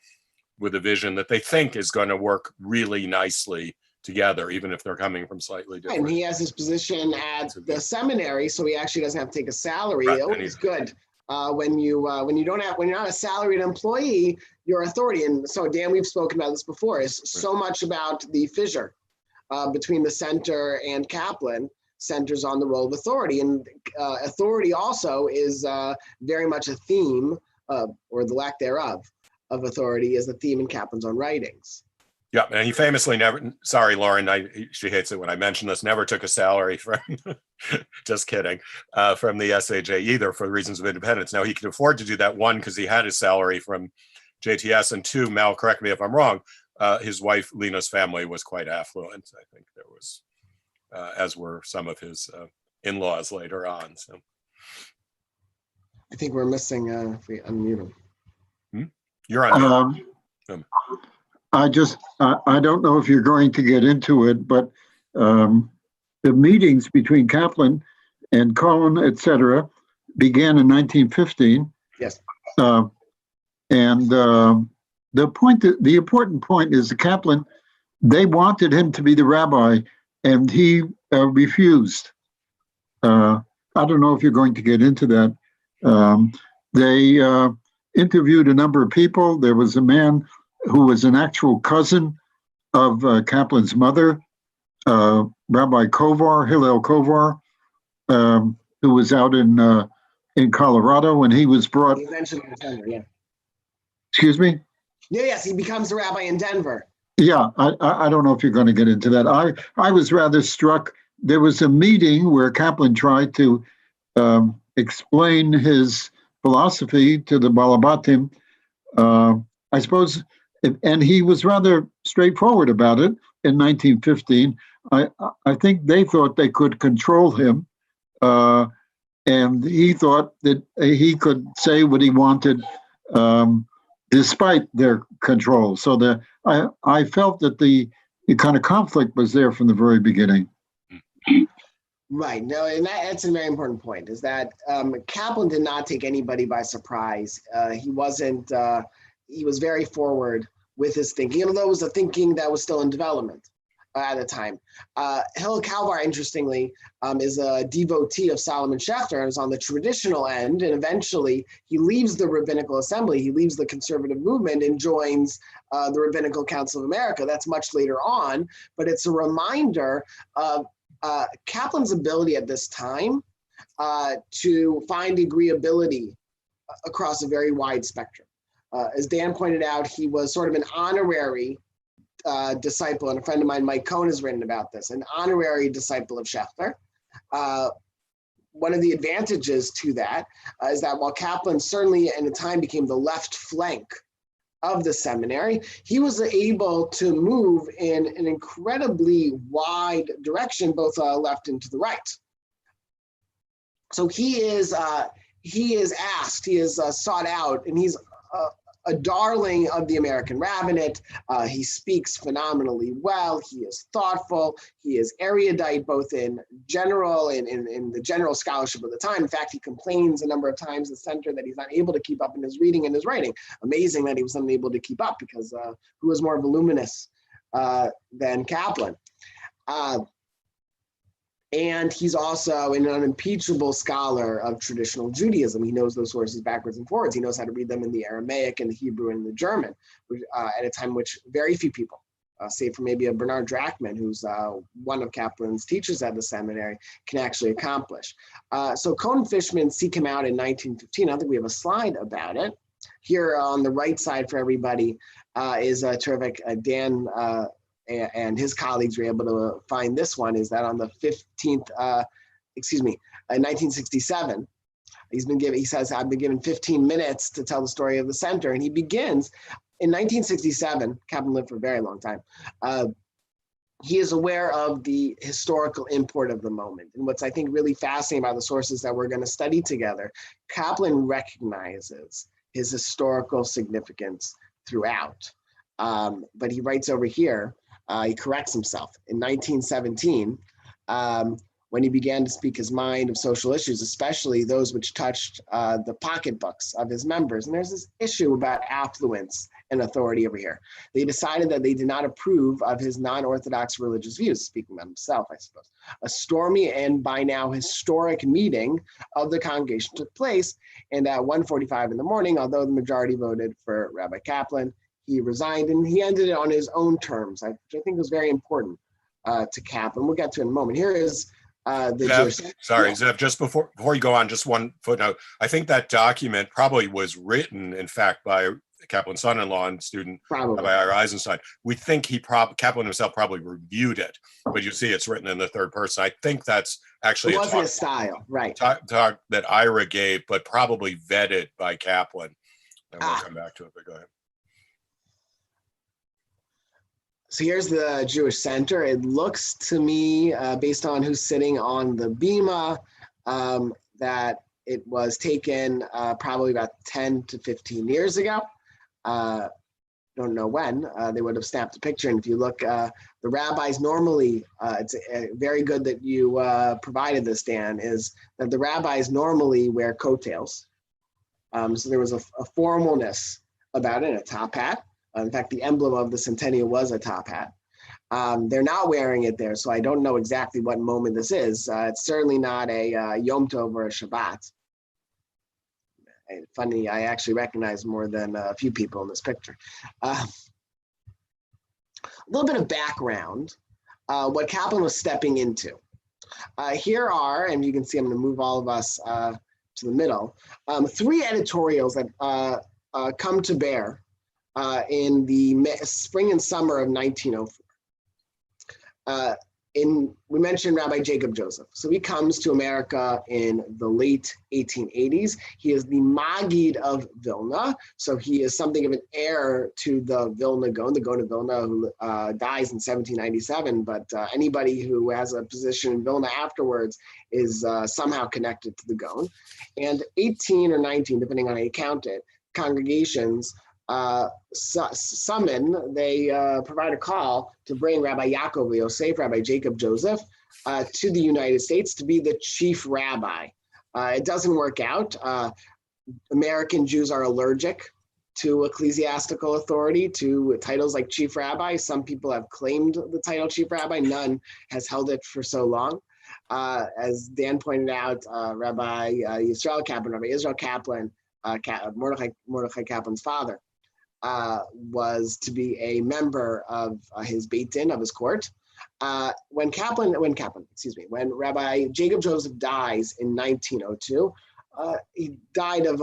Speaker 2: with a vision that they think is going to work really nicely together, even if they're coming from slightly different.
Speaker 1: And he has his position at the seminary, so he actually doesn't have to take a salary.
Speaker 2: Right,
Speaker 1: It's good when you're not a salaried employee, your authority. And so, Dan, we've spoken about this before. Is so much about the fissure between the center and Kaplan. Centers on the role of authority, and authority also is very much a theme, or the lack thereof of authority is a theme in Kaplan's own writings.
Speaker 2: Yeah, and he famously never, sorry, Lauren, she hates it when I mention this, never took a salary from, just kidding, from the SAJ either for reasons of independence. Now he could afford to do that, one, because he had his salary from JTS, and two, Mal, correct me if I'm wrong, his wife Lena's family was quite affluent. I think there was, as were some of his in-laws later on. So
Speaker 1: I think we're missing, if we unmute him.
Speaker 2: You're on.
Speaker 4: I don't know if you're going to get into it, but the meetings between Kaplan and Cohen, et cetera, began in 1915.
Speaker 1: Yes.
Speaker 4: And the important point is the Kaplan, they wanted him to be the rabbi, and he refused. I don't know if you're going to get into that. They interviewed a number of people. There was a man who was an actual cousin of Kaplan's mother, Rabbi Kovar, Hillel Kovar, who was out in Colorado, and he was brought.
Speaker 1: He mentioned in Denver, yeah.
Speaker 4: Excuse me?
Speaker 1: Yes, he becomes a rabbi in Denver.
Speaker 4: Yeah, I don't know if you're going to get into that. I was rather struck. There was a meeting where Kaplan tried to explain his philosophy to the Balabatim, I suppose, and he was rather straightforward about it in 1915. I think they thought they could control him, and he thought that he could say what he wanted despite their control. So I felt that the kind of conflict was there from the very beginning.
Speaker 1: Right. No, and that's a very important point, is that Kaplan did not take anybody by surprise. He wasn't, he was very forward with his thinking, although it was a thinking that was still in development at the time. Hillel Kovar, interestingly, is a devotee of Solomon Schechter and is on the traditional end, and eventually he leaves the Rabbinical Assembly, he leaves the conservative movement and joins the Rabbinical Council of America. That's much later on, but it's a reminder of Kaplan's ability at this time to find agreeability across a very wide spectrum. As Dan pointed out, he was sort of an honorary disciple, and a friend of mine, Mike Cohn, has written about this, an honorary disciple of Schechter. One of the advantages to that is that while Kaplan certainly in a time became the left flank of the seminary, he was able to move in an incredibly wide direction, both left and to the right. So he is asked, he is sought out, and he's a darling of the American rabbinate. He speaks phenomenally well. He is thoughtful. He is erudite, both in general and in the general scholarship of the time. In fact, he complains a number of times at the center that he's not able to keep up in his reading and his writing. Amazing that he was unable to keep up, because who was more voluminous than Kaplan? And he's also an unimpeachable scholar of traditional Judaism. He knows those sources backwards and forwards. He knows how to read them in the Aramaic and the Hebrew and the German, at a time which very few people, save for maybe a Bernard Drachman, who's one of Kaplan's teachers at the seminary, can actually accomplish. So Cohn and Fishman seek him out in 1915. I think we have a slide about it. Here on the right side for everybody is a terrific Dan and his colleagues were able to find this one, is that on the 15th, 1967, he says, I've been given 15 minutes to tell the story of the center. And he begins in 1967, Kaplan lived for a very long time. He is aware of the historical import of the moment. And what's I think really fascinating about the sources that we're going to study together, Kaplan recognizes his historical significance throughout. But he writes over here, he corrects himself. In 1917, when he began to speak his mind of social issues, especially those which touched the pocketbooks of his members. And there's this issue about affluence and authority over here. They decided that they did not approve of his non-Orthodox religious views, speaking about himself, I suppose. A stormy and by now historic meeting of the congregation took place, and at 1:45 in the morning, although the majority voted for Rabbi Kaplan, he resigned, and he ended it on his own terms, which I think was very important to Kaplan. We'll get to it in a moment. Here is the Jewish.
Speaker 2: Sorry, Zev, just before you go on, just one footnote. I think that document probably was written, in fact, by Kaplan's son-in-law and student, Rabbi Ira Eisenstein. We think Kaplan himself probably reviewed it, but you see it's written in the third person. I think that's actually
Speaker 1: it wasn't a style, right?
Speaker 2: Talk that Ira gave, but probably vetted by Kaplan. And we'll come back to it, but go ahead.
Speaker 1: So here's the Jewish Center. It looks to me, based on who's sitting on the bima, that it was taken probably about 10 to 15 years ago. Don't know when. They would have snapped a picture. And if you look, the rabbis normally, it's very good that you provided this, Dan, is that the rabbis normally wear coattails. So there was a formalness about it, a top hat. In fact, the emblem of the centennial was a top hat. They're not wearing it there, so I don't know exactly what moment this is. It's certainly not a Yom Tov or a Shabbat. Funny, I actually recognize more than a few people in this picture. A little bit of background, what Kaplan was stepping into. Here are, and you can see I'm going to move all of us to the middle, 3 editorials that come to bear in the spring and summer of 1904. We mentioned Rabbi Jacob Joseph. So he comes to America in the late 1880s. He is the Maggid of Vilna. So he is something of an heir to the Vilna Gaon, the Gaon of Vilna, who dies in 1797. But anybody who has a position in Vilna afterwards is somehow connected to the Gaon. And 18 or 19, depending on how you count it, congregations they provide a call to bring Rabbi Yaakov Yosef, Rabbi Jacob Joseph, to the United States to be the chief rabbi. It doesn't work out. American Jews are allergic to ecclesiastical authority, to titles like chief rabbi. Some people have claimed the title chief rabbi. None has held it for so long. As Dan pointed out, Rabbi Israel Kaplan, Mordecai Kaplan's father, was to be a member of his Beit Din, of his court. When Rabbi Jacob Joseph dies in 1902, he died of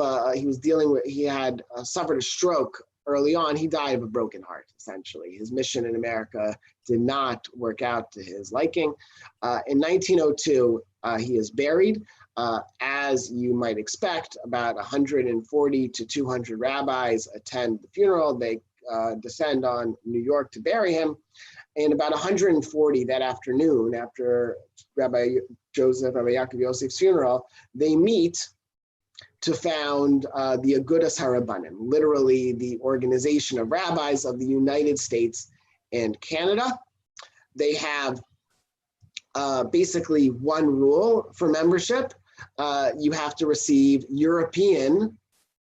Speaker 1: he had suffered a stroke early on. He died of a broken heart, essentially. His mission in America did not work out to his liking. In 1902, he is buried. As you might expect, about 140 to 200 rabbis attend the funeral. They descend on New York to bury him. And about 140 that afternoon, after Rabbi Yaakov Yosef's funeral, they meet to found the Agudas Harabanim, literally the organization of rabbis of the United States and Canada. They have basically one rule for membership. You have to receive European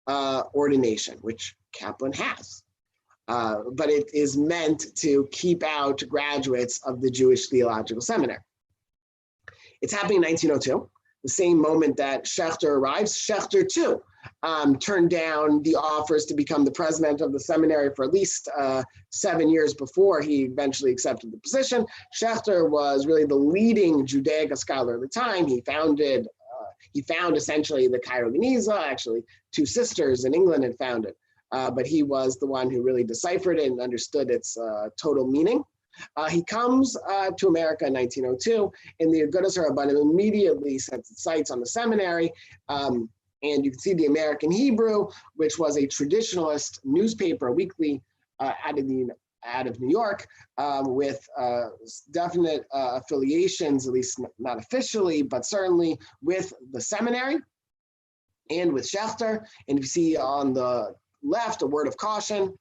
Speaker 1: ordination, which Kaplan has. But it is meant to keep out graduates of the Jewish Theological Seminary. It's happening in 1902, the same moment that Schechter arrives. Schechter, too, turned down the offers to become the president of the seminary for at least 7 years before he eventually accepted the position. Schechter was really the leading Judaica scholar of the time. He found essentially the Cairo Geniza. Actually, two sisters in England had found it, but he was the one who really deciphered it and understood its total meaning. He comes to America in 1902, and the Agudas HaRabbanim immediately sets its sights on the seminary. And you can see the American Hebrew, which was a traditionalist newspaper, weekly out of New York, with definite affiliations, at least not officially, but certainly with the seminary and with Schechter. And you see on the left a word of caution.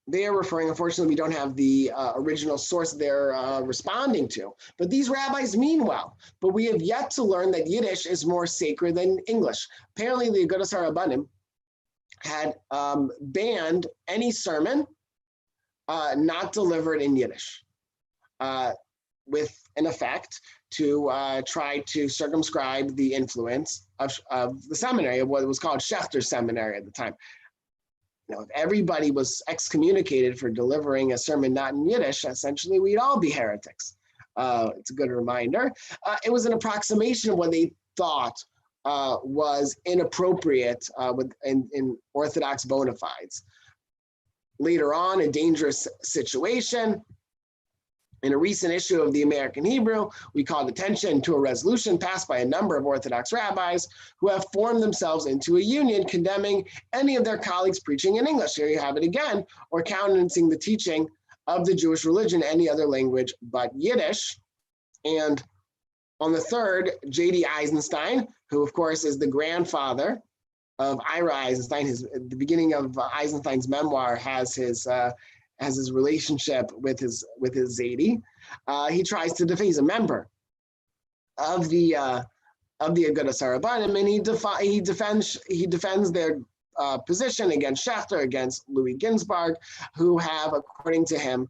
Speaker 1: They are referring, unfortunately, we don't have the original source they're responding to, but these rabbis mean well. But we have yet to learn that Yiddish is more sacred than English. Apparently, the Agudas HaRabbanim had banned any sermon not delivered in Yiddish, with an effect to try to circumscribe the influence of the seminary, of what was called Schechter Seminary at the time. If everybody was excommunicated for delivering a sermon not in Yiddish, essentially we'd all be heretics. It's a good reminder. It was an approximation of what they thought was inappropriate in Orthodox bona fides. Later on, a dangerous situation. In a recent issue of the American Hebrew, we called attention to a resolution passed by a number of Orthodox rabbis who have formed themselves into a union condemning any of their colleagues preaching in English. Here you have it again, or countenancing the teaching of the Jewish religion in any other language but Yiddish. And on the third, J.D. Eisenstein, who of course is the grandfather of Ira Eisenstein, the beginning of Eisenstein's memoir has his relationship with his Zadie. He tries to defend. He's a member of the Agudas HaRabbanim, and he defends their position against Schechter, against Louis Ginsburg, who have, according to him,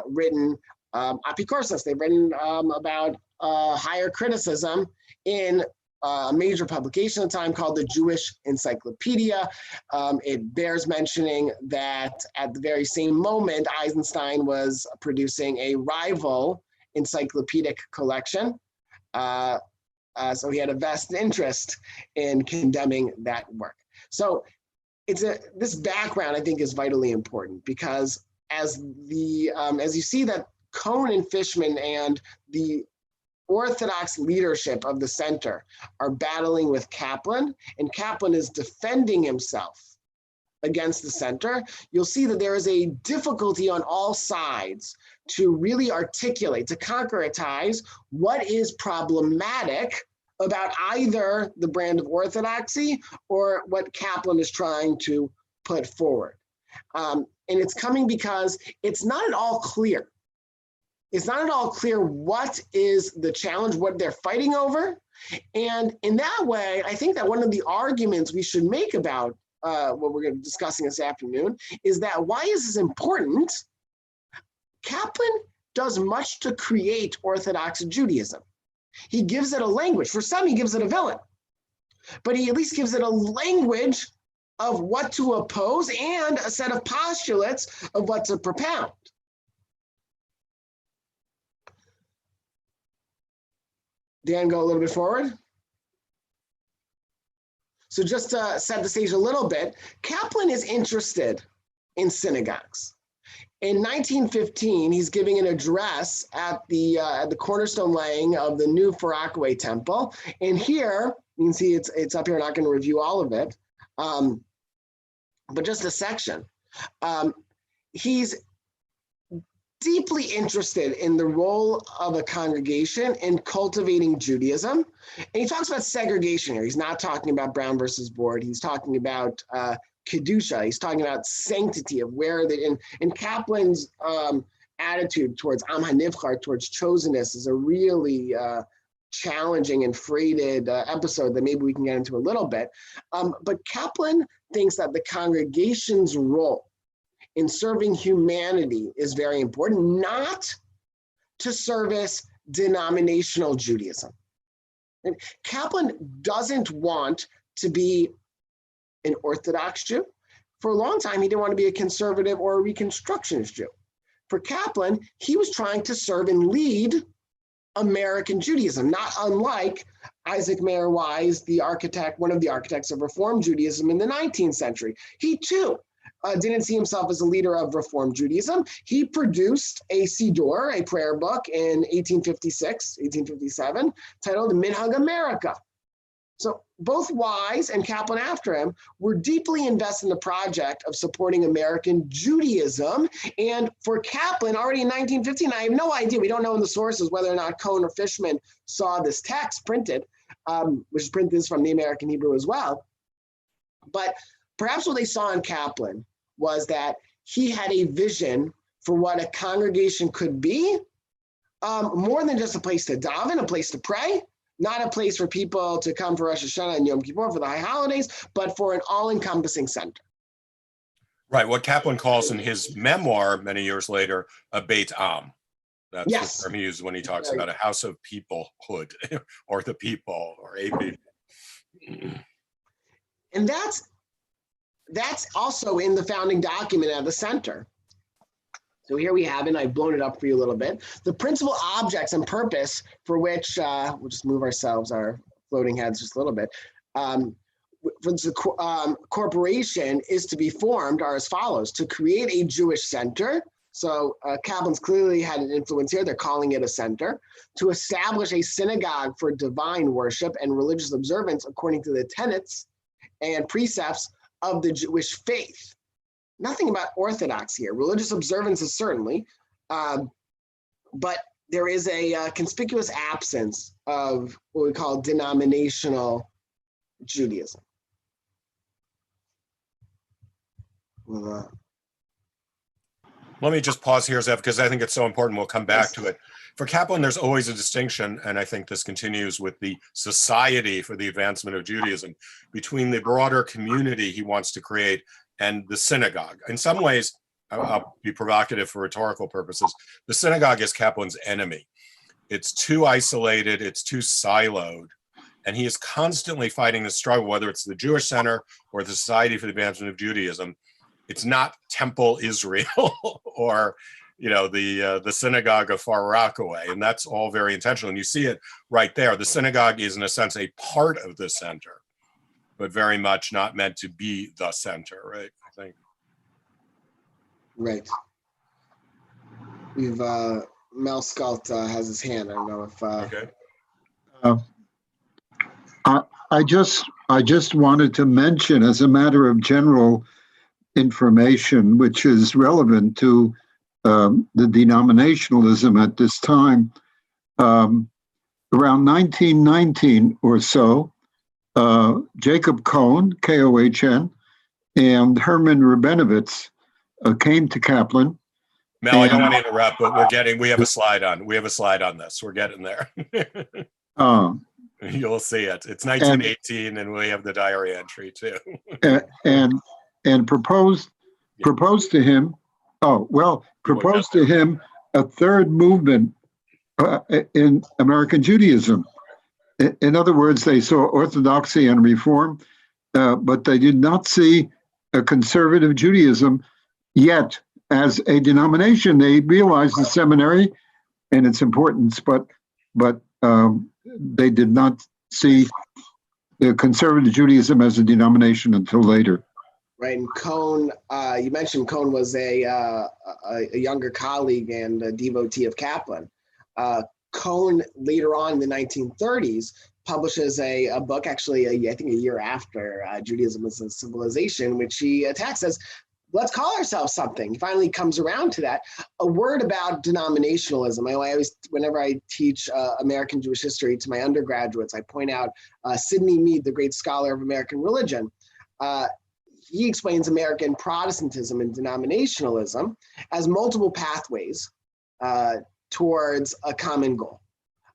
Speaker 1: written apikorsis. They've written about higher criticism in a major publication at the time called the Jewish Encyclopedia. It bears mentioning that at the very same moment, Eisenstein was producing a rival encyclopedic collection. So he had a vested interest in condemning that work. So this background, I think, is vitally important, because as you see that Cohn and Fishman and the Orthodox leadership of the center are battling with Kaplan, and Kaplan is defending himself against the center, you'll see that there is a difficulty on all sides to really articulate, to concretize what is problematic about either the brand of orthodoxy or what Kaplan is trying to put forward. And it's coming because it's not at all clear. It's not at all clear what is the challenge, what they're fighting over. And in that way, I think that one of the arguments we should make about what we're going to be discussing this afternoon is that why is this important? Kaplan does much to create Orthodox Judaism. He gives it a language. For some, he gives it a villain. But he at least gives it a language of what to oppose and a set of postulates of what to propound. Dan, go a little bit forward. So just to set the stage a little bit, Kaplan is interested in synagogues. In 1915, he's giving an address at the cornerstone laying of the new Far Rockaway Temple. And here, you can see it's up here, I'm not going to review all of it, but just a section. He's deeply interested in the role of a congregation in cultivating Judaism. And he talks about segregation here. He's not talking about Brown versus Board. He's talking about Kedusha. He's talking about sanctity of where and Kaplan's attitude towards Am HaNivchar, towards chosenness, is a really challenging and freighted episode that maybe we can get into a little bit. But Kaplan thinks that the congregation's role in serving humanity is very important, not to service denominational Judaism. And Kaplan doesn't want to be an Orthodox Jew. For a long time, he didn't want to be a conservative or a Reconstructionist Jew. For Kaplan, he was trying to serve and lead American Judaism, not unlike Isaac Mayer Wise, the architect, one of the architects of Reform Judaism in the 19th century. He too didn't see himself as a leader of Reform Judaism. He produced a Siddur, a prayer book in 1856, 1857, titled Minhag America. So both Wise and Kaplan after him were deeply invested in the project of supporting American Judaism. And for Kaplan, already in 1915, I have no idea, we don't know in the sources whether or not Cohn or Fishman saw this text printed, which is printed from the American Hebrew as well. But perhaps what they saw in Kaplan was that he had a vision for what a congregation could be, more than just a place to daven, a place to pray, not a place for people to come for Rosh Hashanah and Yom Kippur for the high holidays, but for an all-encompassing center.
Speaker 2: Right, what Kaplan calls in his memoir many years later, a Beit Am. That's
Speaker 1: Yes.
Speaker 2: the term he uses when he talks about a house of peoplehood, or the people, or a people.
Speaker 1: And that's also in the founding document at the center. So here we have it, and I've blown it up for you a little bit. The principal objects and purpose for which, we'll just move our floating heads just a little bit, for the corporation is to be formed are as follows: to create a Jewish center. So Kaplan's clearly had an influence here. They're calling it a center. To establish a synagogue for divine worship and religious observance according to the tenets and precepts of the Jewish faith. Nothing about Orthodox here. Religious observances certainly, but there is a conspicuous absence of what we call denominational Judaism.
Speaker 2: Let me just pause here, Zev, because I think it's so important. We'll come back to it. For Kaplan, there's always a distinction, and I think this continues with the Society for the Advancement of Judaism, between the broader community he wants to create and the synagogue. In some ways, I'll be provocative for rhetorical purposes, the synagogue is Kaplan's enemy. It's too isolated, it's too siloed, and he is constantly fighting the struggle, whether it's the Jewish Center or the Society for the Advancement of Judaism. It's not Temple Israel or the synagogue of Far Rockaway, and that's all very intentional. And you see it right there. The synagogue is, in a sense, a part of the center, but very much not meant to be the center, right? I think.
Speaker 1: Right. We've Mel Scalt has his hand. I don't know if.
Speaker 4: Okay. I just wanted to mention, as a matter of general information, which is relevant to the denominationalism at this time, around 1919 or so, Jacob Cohn, K-O-H-N, and Herman Rabinovitz came to Kaplan.
Speaker 2: Mel, I don't want to interrupt, but we have a slide on this. We're getting there. You'll see it. It's 1918, and we have the diary entry too.
Speaker 4: and proposed to him. Proposed to him a third movement in American Judaism. In other words, they saw orthodoxy and reform, but they did not see a conservative Judaism yet as a denomination. They realized the seminary and its importance, but they did not see the conservative Judaism as a denomination until later.
Speaker 1: Right, and Cohn, you mentioned Cohn was a younger colleague and a devotee of Kaplan. Cohn, later on in the 1930s, publishes a book, actually, I think a year after Judaism as a Civilization, which he attacks as, let's call ourselves something. He finally comes around to that. A word about denominationalism. I always, whenever I teach American Jewish history to my undergraduates, I point out Sidney Mead, the great scholar of American religion. He explains American Protestantism and denominationalism as multiple pathways towards a common goal.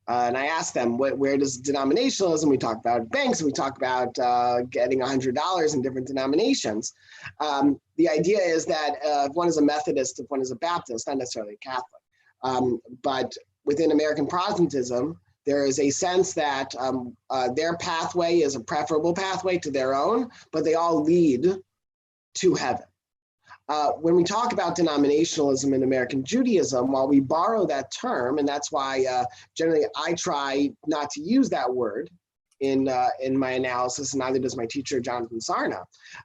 Speaker 1: And I asked them, where does denominationalism? We talk about banks, and we talk about getting $100 in different denominations. The idea is that if one is a Methodist, if one is a Baptist, not necessarily a Catholic, but within American Protestantism, there is a sense that their pathway is a preferable pathway to their own, but they all lead to heaven. When we talk about denominationalism in American Judaism, while we borrow that term, and that's why generally I try not to use that word in my analysis, and neither does my teacher, Jonathan Sarna,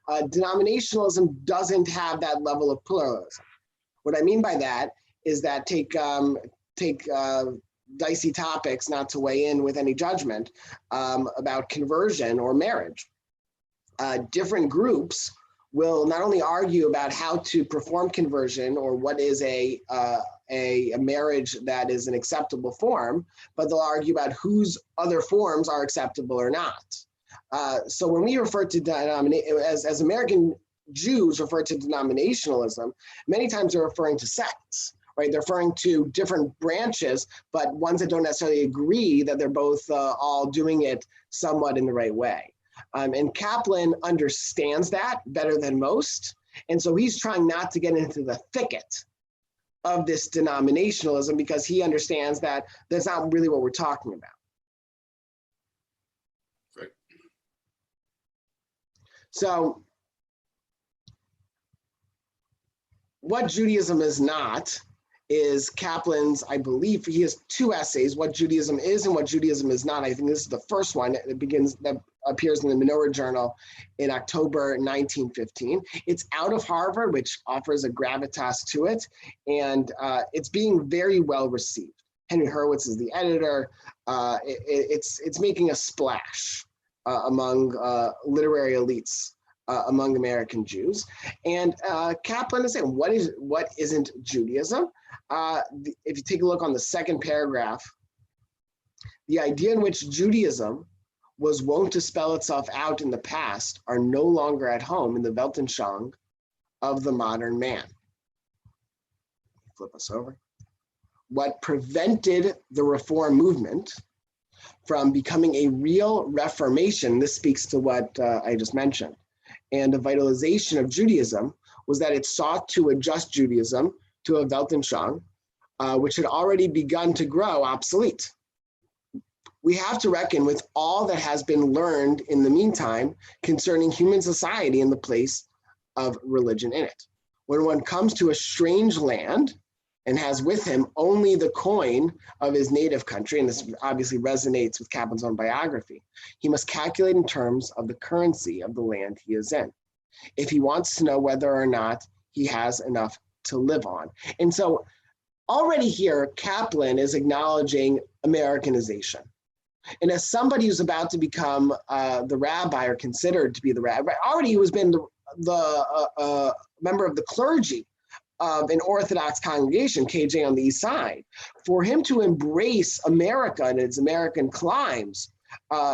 Speaker 1: denominationalism doesn't have that level of pluralism. What I mean by that is that take dicey topics, not to weigh in with any judgment, about conversion or marriage. Different groups will not only argue about how to perform conversion or what is a marriage that is an acceptable form, but they'll argue about whose other forms are acceptable or not. So when we refer to as American Jews refer to denominationalism, many times they're referring to sects. Right, they're referring to different branches, but ones that don't necessarily agree that they're both all doing it somewhat in the right way. And Kaplan understands that better than most. And so he's trying not to get into the thicket of this denominationalism because he understands that that's not really what we're talking about.
Speaker 2: Right.
Speaker 1: So what Judaism is not is Kaplan's, I believe he has 2 essays, What Judaism Is and What Judaism Is Not. I think this is the first one that appears in the Menorah Journal in October 1915. It's out of Harvard, which offers a gravitas to it, and it's being very well received. Henry Hurwitz is the editor. It's making a splash among literary elites among American Jews. And Kaplan is saying, what isn't Judaism? If you take a look on the second paragraph, the idea in which Judaism was wont to spell itself out in the past are no longer at home in the Weltanschauung of the modern man. Flip us over. What prevented the Reform movement from becoming a real reformation, this speaks to what I just mentioned, and the vitalization of Judaism, was that it sought to adjust Judaism to a Weltanschauung, which had already begun to grow obsolete. We have to reckon with all that has been learned in the meantime concerning human society and the place of religion in it. When one comes to a strange land and has with him only the coin of his native country, and this obviously resonates with Kaplan's own biography, he must calculate in terms of the currency of the land he is in, if he wants to know whether or not he has enough to live on. And so already here, Kaplan is acknowledging Americanization. And as somebody who's about to become the rabbi or considered to be the rabbi, already he was been the member of the clergy of an Orthodox congregation, KJ on the East Side. For him to embrace America and its American climes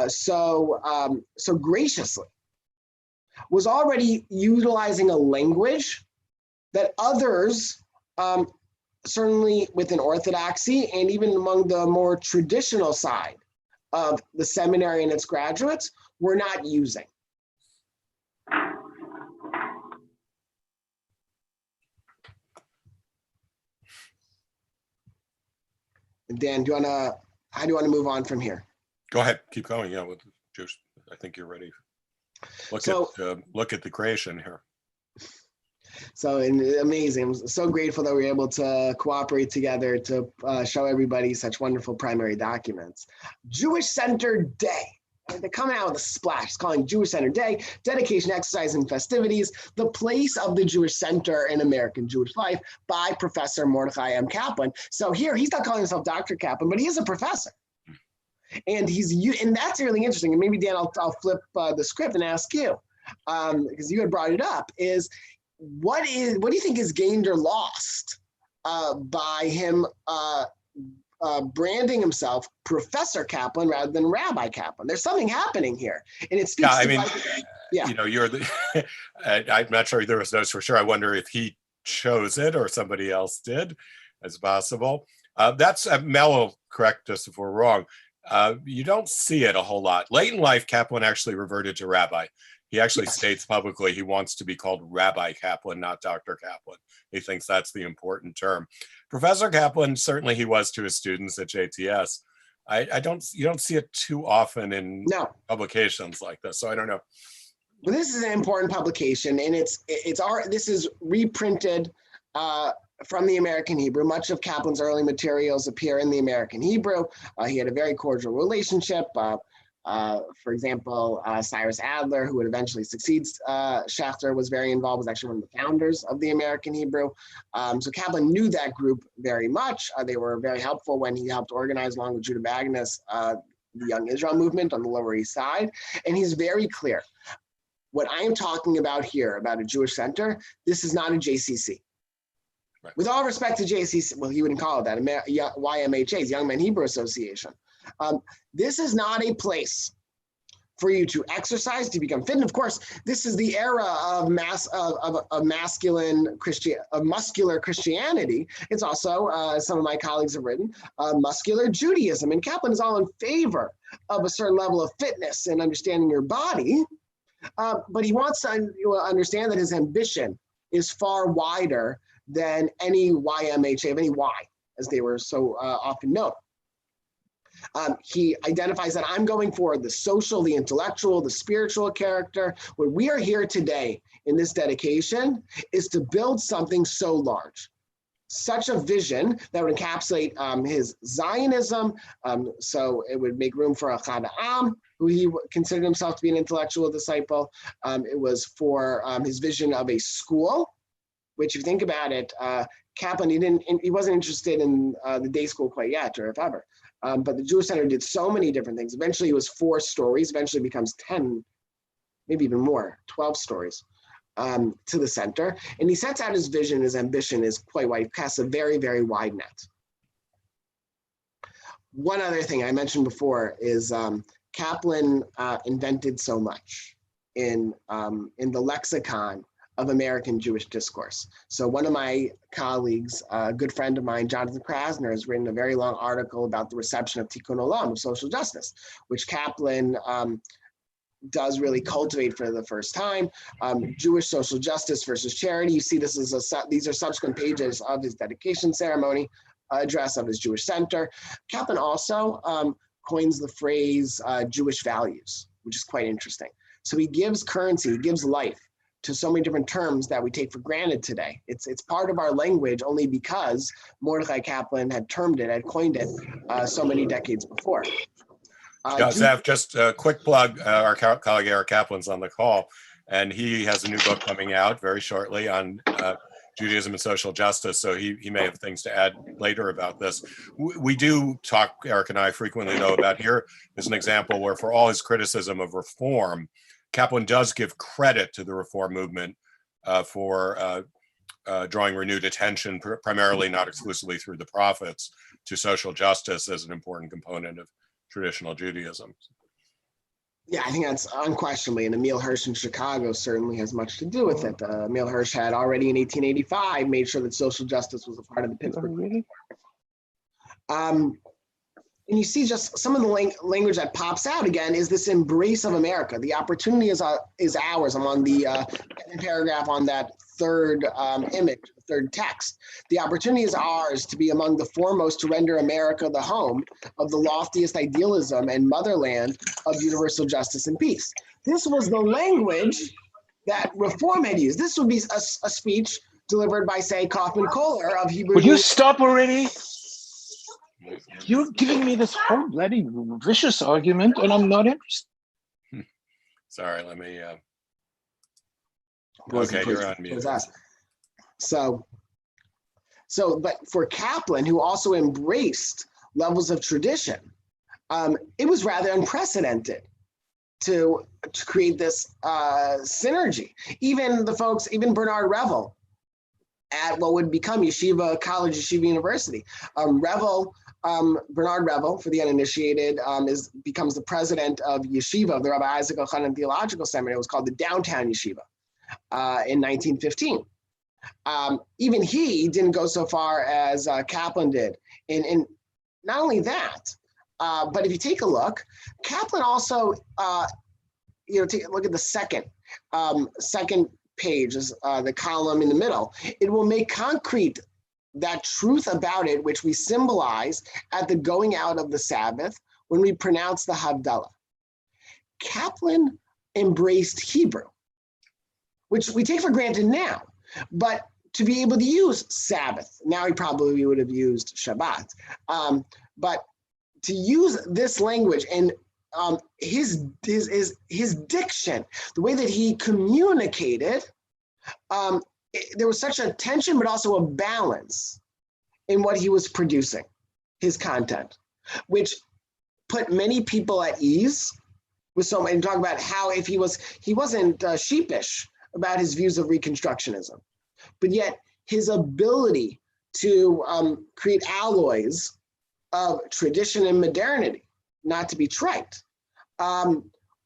Speaker 1: so graciously was already utilizing a language that others, certainly within Orthodoxy and even among the more traditional side of the seminary and its graduates, were not using. Dan, how do you want to move on from here?
Speaker 2: Go ahead, keep going. Yeah, with Jews, I think you're ready. Look at the creation here.
Speaker 1: So amazing. I'm so grateful that we were able to cooperate together to show everybody such wonderful primary documents. Jewish Center Day. They're coming out with a splash. It's calling Jewish Center Day, Dedication, Exercise, and Festivities, the Place of the Jewish Center in American Jewish Life by Professor Mordecai M. Kaplan. So here, he's not calling himself Dr. Kaplan, but he is a professor. And that's really interesting. And maybe, Dan, I'll flip the script and ask you, because you had brought it up, is what do you think is gained or lost by him branding himself Professor Kaplan rather than Rabbi Kaplan? There's something happening here, and it speaks.
Speaker 2: You know, you're the. I'm not sure there was notes for sure. I wonder if he chose it or somebody else did, as possible. That's Mel will correct us if we're wrong. You don't see it a whole lot. Late in life, Kaplan actually reverted to rabbi. He actually
Speaker 1: Yes.
Speaker 2: states publicly he wants to be called Rabbi Kaplan, not Dr. Kaplan. He thinks that's the important term. Professor Kaplan, certainly he was to his students at JTS. You don't see it too often in
Speaker 1: No.
Speaker 2: publications like this, so I don't know.
Speaker 1: Well, this is an important publication, and this is reprinted from the American Hebrew. Much of Kaplan's early materials appear in the American Hebrew. He had a very cordial relationship. For example, Cyrus Adler, who would eventually succeed Schachter, was very involved, was actually one of the founders of the American Hebrew. So Kaplan knew that group very much. They were very helpful when he helped organize, along with Judah Magnus, the Young Israel movement on the Lower East Side. And he's very clear. What I am talking about here, about a Jewish center, this is not a JCC. Right. With all respect to JCC, well, he wouldn't call it that, YMHA's, Young Men Hebrew Association. This is not a place for you to exercise, to become fit. And of course, this is the era of muscular Christianity. It's also, some of my colleagues have written, muscular Judaism. And Kaplan is all in favor of a certain level of fitness and understanding your body. But he wants to understand that his ambition is far wider than any YMHA, of any Y, as they were so often known. He identifies that I'm going for the social, the intellectual, the spiritual character. What we are here today in this dedication is to build something so large, such a vision that would encapsulate his Zionism. So it would make room for Echad Ha'am, who he considered himself to be an intellectual disciple. It was for his vision of a school, which if you think about it, Kaplan, he wasn't interested in the day school quite yet, or if ever. But the Jewish Center did so many different things. Eventually it was 4 stories, eventually it becomes 10, maybe even more, 12 stories to the center. And he sets out his vision, his ambition is quite wide, he casts a very, very wide net. One other thing I mentioned before is Kaplan invented so much in the lexicon of American Jewish discourse. So one of my colleagues, a good friend of mine, Jonathan Krasner, has written a very long article about the reception of Tikkun Olam, of social justice, which Kaplan does really cultivate for the first time. Jewish social justice versus charity. You see this is these are subsequent pages of his dedication ceremony address of his Jewish center. Kaplan also coins the phrase Jewish values, which is quite interesting. So he gives currency, he gives life to so many different terms that we take for granted today. It's part of our language only because Mordecai Kaplan had termed it, had coined it so many decades before.
Speaker 2: Zev, just a quick plug. Our colleague Eric Kaplan's on the call, and he has a new book coming out very shortly on Judaism and social justice. So he may have things to add later about this. We do talk, Eric and I, frequently, though, about here is an example where, for all his criticism of reform, Kaplan does give credit to the reform movement for drawing renewed attention, primarily, not exclusively through the prophets, to social justice as an important component of traditional Judaism.
Speaker 1: Yeah, I think that's unquestionably, and Emil Hirsch in Chicago certainly has much to do with it. Emil Hirsch had already in 1885 made sure that social justice was a part of the Pittsburgh. And you see just some of the language that pops out again is this embrace of America. The opportunity is ours. I'm on the paragraph on that third image, third text. The opportunity is ours to be among the foremost to render America the home of the loftiest idealism and motherland of universal justice and peace. This was the language that Reform had used. This would be a speech delivered by, say, Kaufman Kohler of Hebrew.
Speaker 10: Would you stop already? You're giving me this whole bloody vicious argument, and I'm not interested.
Speaker 2: Sorry, let me. Okay, you're on mute.
Speaker 1: So, but for Kaplan, who also embraced levels of tradition, it was rather unprecedented to create this synergy. Even the folks, even Bernard Revel at what would become Yeshiva College, Yeshiva University. Bernard Revel, for the uninitiated, becomes the president of Yeshiva, of the Rabbi Isaac Elchanan Theological Seminary. It was called the Downtown Yeshiva in 1915. Even he didn't go so far as Kaplan did. And not only that, but if you take a look, Kaplan also, take a look at the second. second page is the column in the middle. It will make concrete that truth about it, which we symbolize at the going out of the Sabbath when we pronounce the Havdalah. Kaplan embraced Hebrew, which we take for granted now, but to be able to use Sabbath, now he probably would have used Shabbat, but to use this language and his diction, the way that he communicated, there was such a tension, but also a balance in what he was producing, his content, which put many people at ease with so, and talk about how if he wasn't sheepish about his views of Reconstructionism, but yet his ability to create alloys of tradition and modernity, not to be trite,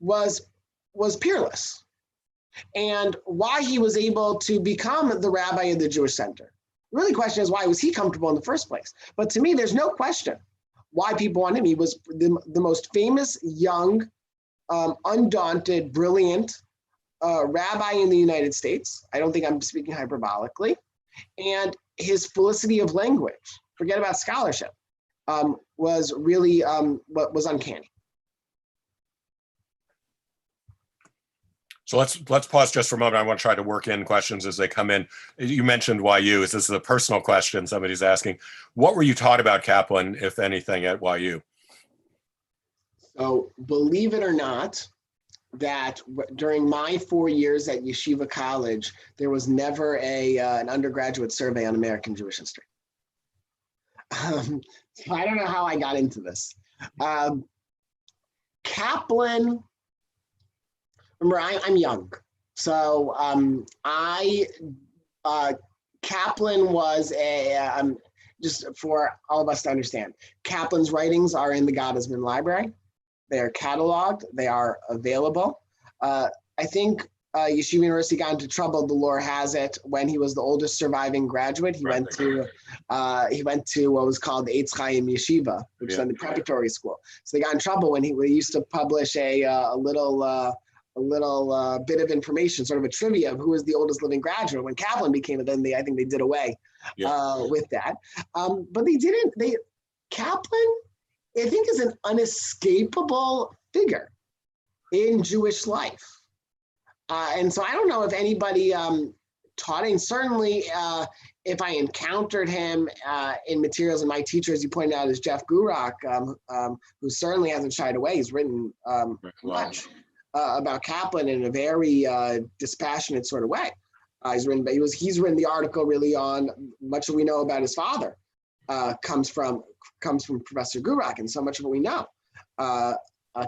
Speaker 1: was peerless. And why he was able to become the rabbi of the Jewish Center. The really question is, why was he comfortable in the first place? But to me, there's no question why people want him. He was the most famous, young, undaunted, brilliant rabbi in the United States. I don't think I'm speaking hyperbolically. And his felicity of language, forget about scholarship, was really what was uncanny.
Speaker 2: So let's pause just for a moment. I want to try to work in questions as they come in. You mentioned YU. This is a personal question somebody's asking. What were you taught about Kaplan, if anything, at YU?
Speaker 1: So believe it or not, that during my 4 years at Yeshiva College, there was never an undergraduate survey on American Jewish history. So I don't know how I got into this. Kaplan, remember, I'm young. So Kaplan was just for all of us to understand, Kaplan's writings are in the Gottesman Library. They are cataloged, they are available. I think Yeshiva University got into trouble, the lore has it, when he was the oldest surviving graduate. He went to what was called the Eitz Chaim Yeshiva, which is the preparatory school. So they got in trouble when he used to publish a little bit of information, sort of a trivia of who was the oldest living graduate. When Kaplan became it, then I think they did away with that. But Kaplan, I think, is an unescapable figure in Jewish life. And so I don't know if anybody taught him. Certainly, if I encountered him in materials, and my teacher, as you pointed out, is Jeff Gurak, who certainly hasn't shied away. He's written much about Kaplan in a very dispassionate sort of way. He's written the article really on much that we know about his father comes from Professor Gurak, and so much of what we know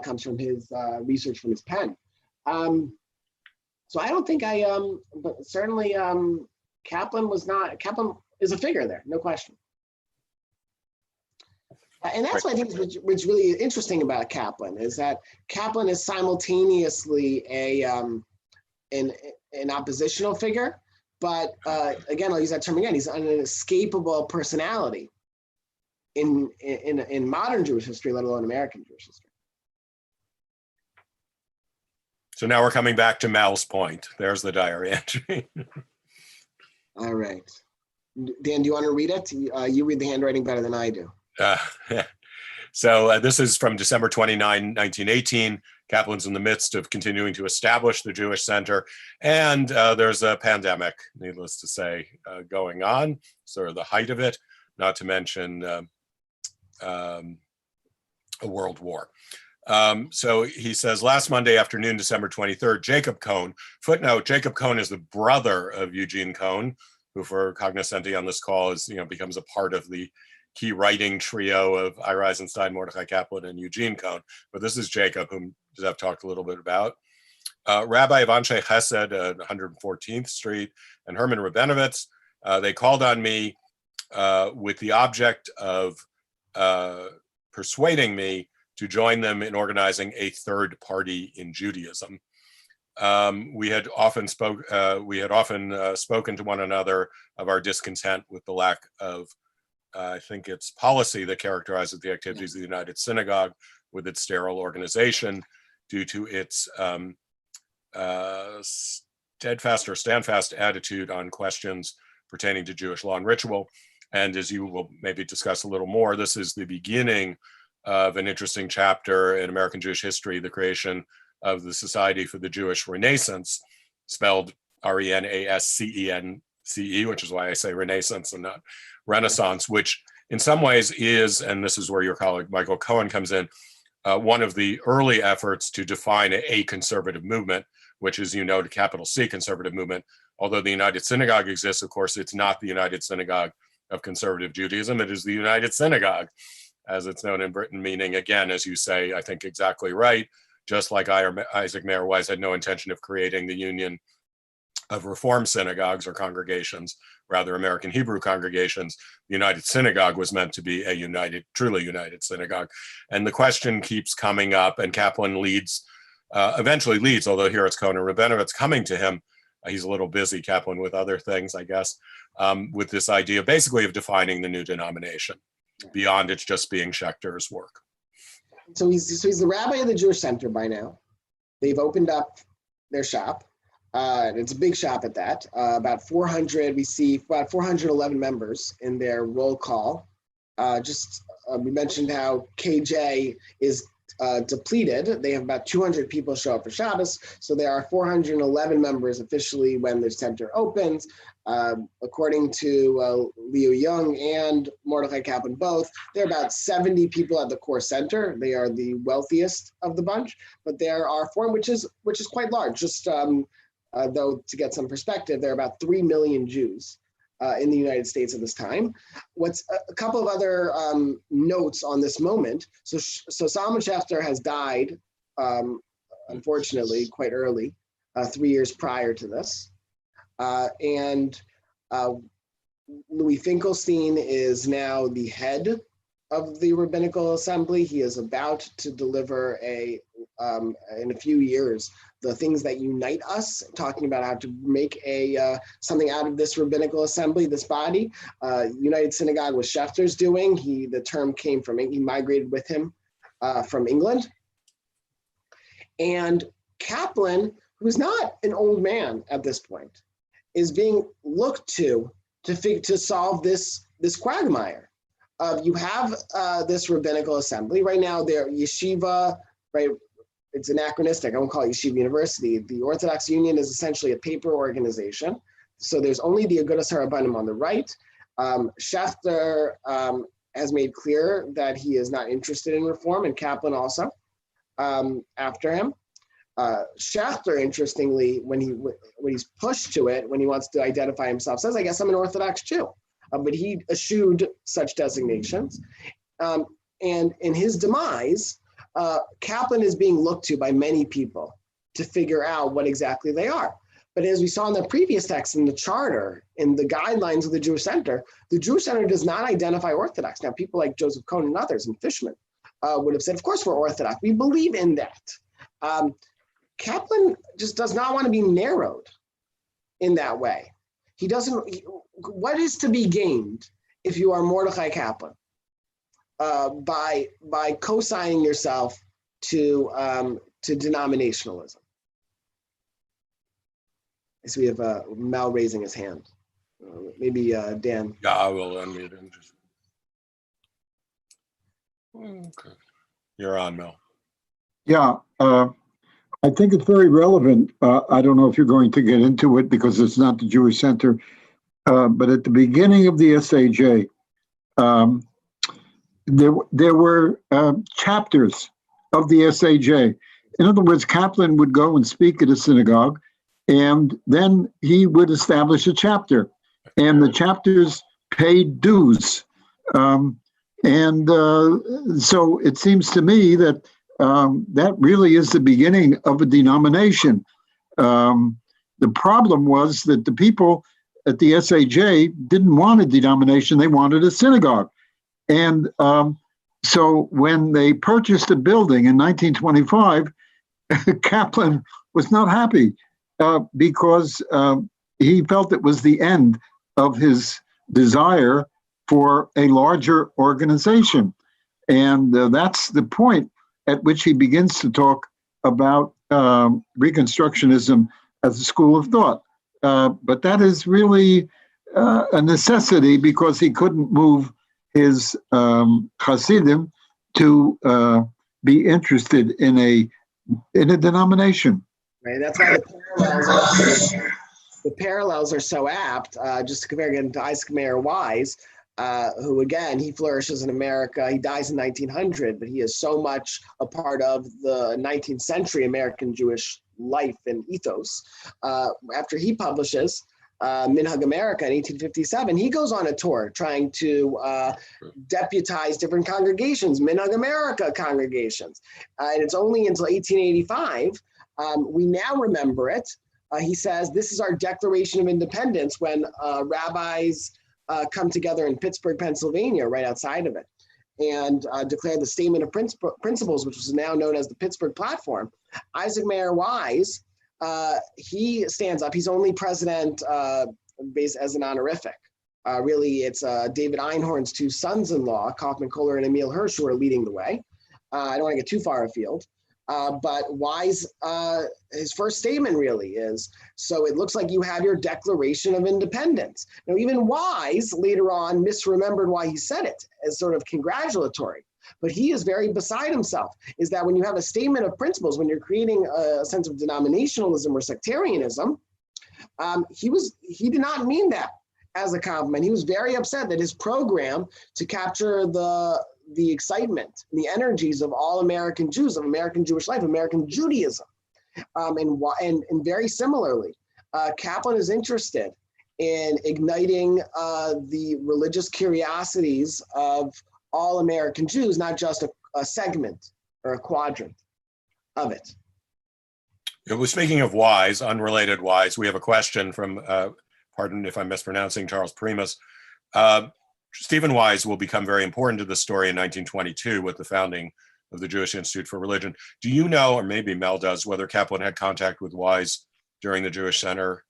Speaker 1: comes from his research from his pen. So I don't think but certainly Kaplan is a figure there, no question. And that's what I think is what's really interesting about Kaplan, is that Kaplan is simultaneously an oppositional figure, but again, I'll use that term again, he's an inescapable personality in modern Jewish history, let alone American Jewish history.
Speaker 2: So now we're coming back to Mal's point. There's the diary entry.
Speaker 1: All right. Dan, do you want to read it? You read the handwriting better than I do.
Speaker 2: So this is from December 29, 1918. Kaplan's in the midst of continuing to establish the Jewish Center, and there's a pandemic, needless to say, going on, sort of the height of it, not to mention a world war. So he says, last Monday afternoon, December 23rd, Jacob Cohn, footnote, Jacob Cohn is the brother of Eugene Cohn, who for cognoscenti on this call is, becomes a part of the key writing trio of Ira Eisenstein, Mordecai Kaplan, and Eugene Cohn. But this is Jacob, whom Zev talked a little bit about. Rabbi of Anshe Chesed at 114th Street and Herman Rabinovitz, they called on me with the object of persuading me to join them in organizing a third party in Judaism. We had often spoken to one another of our discontent with the lack of, I think it's policy that characterizes the activities of the United Synagogue with its sterile organization due to its steadfast or standfast attitude on questions pertaining to Jewish law and ritual. And as you will maybe discuss a little more, this is the beginning of an interesting chapter in American Jewish history, the creation of the Society for the Jewish Renaissance, spelled RENASCENCE, which is why I say Renaissance and not Renaissance, which in some ways is, and this is where your colleague Michael Cohen comes in, one of the early efforts to define a conservative movement, which is, you know, the capital C conservative movement. Although the United Synagogue exists, of course, it's not the United Synagogue of Conservative Judaism. It is the United Synagogue, as it's known in Britain, meaning, again, as you say, I think exactly right, just like Isaac Mayer Wise had no intention of creating the Union of Reform synagogues or congregations, rather American Hebrew congregations, the United Synagogue was meant to be a united, truly united synagogue. And the question keeps coming up, and Kaplan eventually leads, although here it's Cohen and Rabinowitz coming to him. He's a little busy, Kaplan, with other things, I guess, with this idea basically of defining the new denomination beyond it's just being Schechter's work.
Speaker 1: So he's the rabbi of the Jewish Center by now. They've opened up their shop. It's a big shop at that. About 400, we see about 411 members in their roll call. We mentioned how KJ is depleted. They have about 200 people show up for Shabbos. So there are 411 members officially when the center opens. According to Leo Young and Mordecai Kaplan both, there are about 70 people at the core center. They are the wealthiest of the bunch, but there are four, which is quite large. Just though, to get some perspective, there are about 3 million Jews in the United States at this time. What's a couple of other notes on this moment. So Solomon Schechter has died, unfortunately, quite early, 3 years prior to this. And Louis Finkelstein is now the head of the Rabbinical Assembly. He is about to deliver in a few years, the things that unite us, talking about how to make something out of this Rabbinical Assembly, this body. United Synagogue was Schechter's doing. The term came from, he migrated with him from England. And Kaplan, who's not an old man at this point, is being looked to solve this quagmire. You have this Rabbinical Assembly. Right now, they're yeshiva, right? It's anachronistic. I won't call it Yeshiva University. The Orthodox Union is essentially a paper organization. So there's only the Agudas HaRabbanim on the right. Schechter has made clear that he is not interested in reform, and Kaplan also after him. Schechter, interestingly, when he's pushed to it, when he wants to identify himself, says, I guess I'm an Orthodox Jew. But he eschewed such designations. And in his demise, Kaplan is being looked to by many people to figure out what exactly they are. But as we saw in the previous text, in the charter, in the guidelines of the Jewish Center does not identify Orthodox. Now, people like Joseph Cohn and others, and Fishman, would have said, of course we're Orthodox. We believe in that. Kaplan just does not want to be narrowed in that way. He doesn't. What is to be gained if you are Mordecai Kaplan by co-signing yourself to denominationalism? So we have Mel raising his hand. Maybe Dan.
Speaker 2: Yeah, I will unmute him. Okay. You're on, Mel.
Speaker 4: Yeah, I think it's very relevant. I don't know if you're going to get into it because it's not the Jewish Center, but at the beginning of the SAJ, there were chapters of the SAJ. In other words, Kaplan would go and speak at a synagogue, and then he would establish a chapter, and the chapters paid dues. So it seems to me that that really is the beginning of a denomination. The problem was that the people at the SAJ didn't want a denomination, they wanted a synagogue. And so when they purchased a building in 1925, Kaplan was not happy because he felt it was the end of his desire for a larger organization. And that's the point at which he begins to talk about Reconstructionism as a school of thought. But that is really a necessity because he couldn't move his Hasidim to be interested in a denomination.
Speaker 1: Right. That's why the parallels are so apt. Just to compare again to Isaac Mayer Wise, who again, he flourishes in America. He dies in 1900, but he is so much a part of the 19th century American Jewish life and ethos. After he publishes Minhag America in 1857, he goes on a tour trying to deputize different congregations, Minhag America congregations. And it's only until 1885, we now remember it. He says, this is our Declaration of Independence when rabbis come together in Pittsburgh, Pennsylvania, right outside of it, and declare the Statement of Principles, which is now known as the Pittsburgh Platform. Isaac Mayer Wise, he stands up. He's only president based as an honorific. Really, it's David Einhorn's two sons-in-law, Kaufman Kohler and Emil Hirsch, who are leading the way. I don't want to get too far afield. But Wise, his first statement really is, so it looks like you have your Declaration of Independence. Now, even Wise later on misremembered why he said it as sort of congratulatory, but he is very beside himself, is that when you have a statement of principles, when you're creating a sense of denominationalism or sectarianism, he did not mean that as a compliment. He was very upset that his program to capture the excitement, the energies of all American Jews, of American Jewish life, American Judaism. And very similarly, Kaplan is interested in igniting the religious curiosities of all American Jews, not just a segment or a quadrant of it.
Speaker 2: Speaking of Wise, unrelated Wise, we have a question from, pardon if I'm mispronouncing, Charles Primus. Stephen Wise will become very important to the story in 1922 with the founding of the Jewish Institute for Religion. Do you know, or maybe Mel does, whether Kaplan had contact with Wise during the Jewish Center,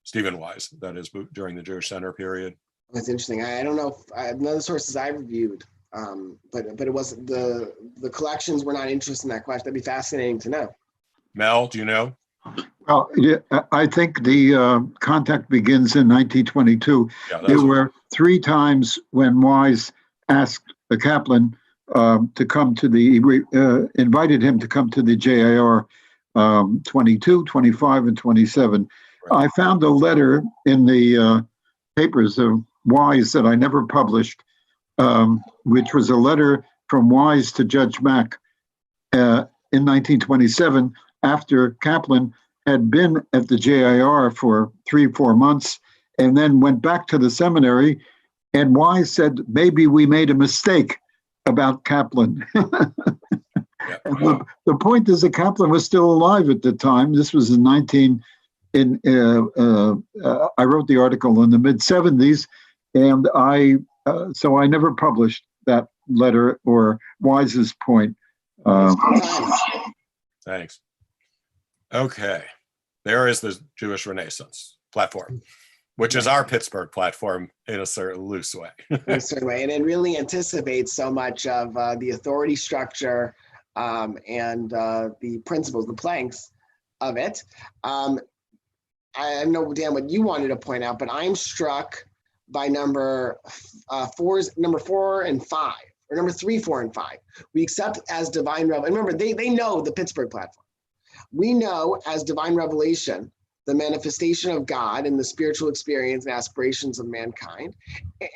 Speaker 2: Stephen Wise, that is, during the Jewish Center period?
Speaker 1: That's interesting. I don't know if none of the sources I've reviewed, but it wasn't the collections were not interested in that question. That'd be fascinating to know.
Speaker 2: Mel, do you know?
Speaker 4: Well, yeah, I think the contact begins in 1922. Yeah, there were 3 times when Wise asked the Kaplan to come to invited him to come to the JIR 22, 25, and 27. Right. I found a letter in the papers of Wise that I never published, which was a letter from Wise to Judge Mack in 1927 after Kaplan had been at the JIR for 3-4 months and then went back to the seminary, and Wise said, maybe we made a mistake about Kaplan. And the point is that Kaplan was still alive at the time. This was in I wrote the article in the mid-70s, and so I never published that letter or Wise's point.
Speaker 2: Thanks. Okay, there is the Jewish Renaissance platform, which is our Pittsburgh platform in a certain loose way.
Speaker 1: In a certain way, and it really anticipates so much of the authority structure and the principles, the planks of it. I know, Dan, what you wanted to point out, but I'm struck by number 4 and 5, or number 3, 4, and 5. We accept as divine revelation. Remember, they know the Pittsburgh platform. We know as divine revelation the manifestation of God in the spiritual experience and aspirations of mankind.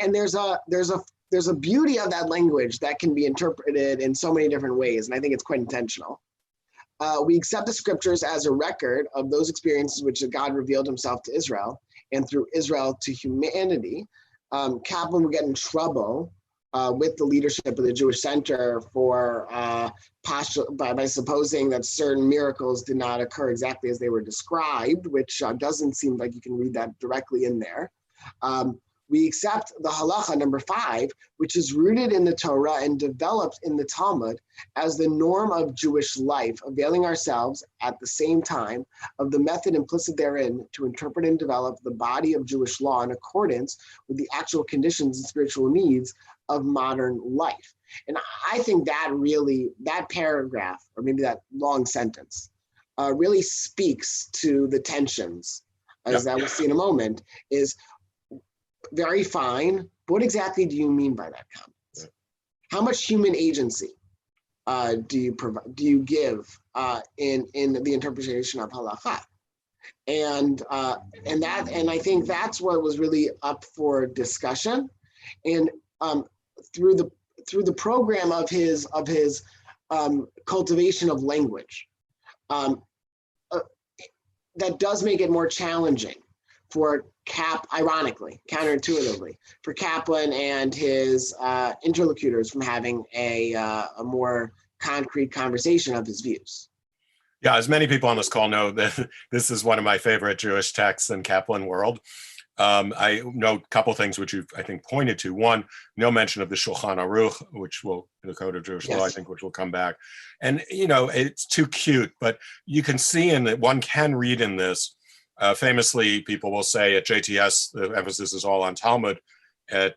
Speaker 1: And there's a beauty of that language that can be interpreted in so many different ways, and I think it's quite intentional. We accept the scriptures as a record of those experiences which God revealed himself to Israel, and through Israel to humanity. Kaplan would get in trouble with the leadership of the Jewish Center for by supposing that certain miracles did not occur exactly as they were described, which doesn't seem like you can read that directly in there. We accept the halacha number 5, which is rooted in the Torah and developed in the Talmud as the norm of Jewish life, availing ourselves at the same time of the method implicit therein to interpret and develop the body of Jewish law in accordance with the actual conditions and spiritual needs of modern life. And I think that paragraph, or maybe that long sentence, really speaks to the tensions, as that we'll see in a moment, is very fine. What exactly do you mean by that comment? How much human agency do you give in the interpretation of halakha? And I think that's what was really up for discussion, and through the program of his cultivation of language, that does make it more challenging for ironically, counterintuitively, for Kaplan and his interlocutors from having a more concrete conversation of his views.
Speaker 2: Yeah, as many people on this call know, that this is one of my favorite Jewish texts in Kaplan world. I know a couple things which you've, I think, pointed to. One, no mention of the Shulchan Aruch, which will, the Code of Jewish Law, I think, which will come back. And, you know, it's too cute, but you can see in that one can read in this. Famously, people will say at JTS, the emphasis is all on Talmud. At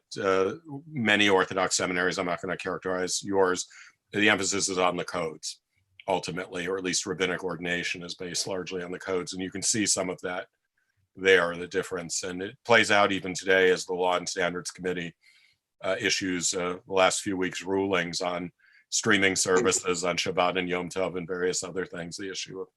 Speaker 2: many Orthodox seminaries, I'm not going to characterize yours, the emphasis is on the codes, ultimately, or at least rabbinic ordination is based largely on the codes. And you can see some of that there, the difference. And it plays out even today as the Law and Standards Committee issues the last few weeks rulings on streaming services on Shabbat and Yom Tov and various other things. The issue of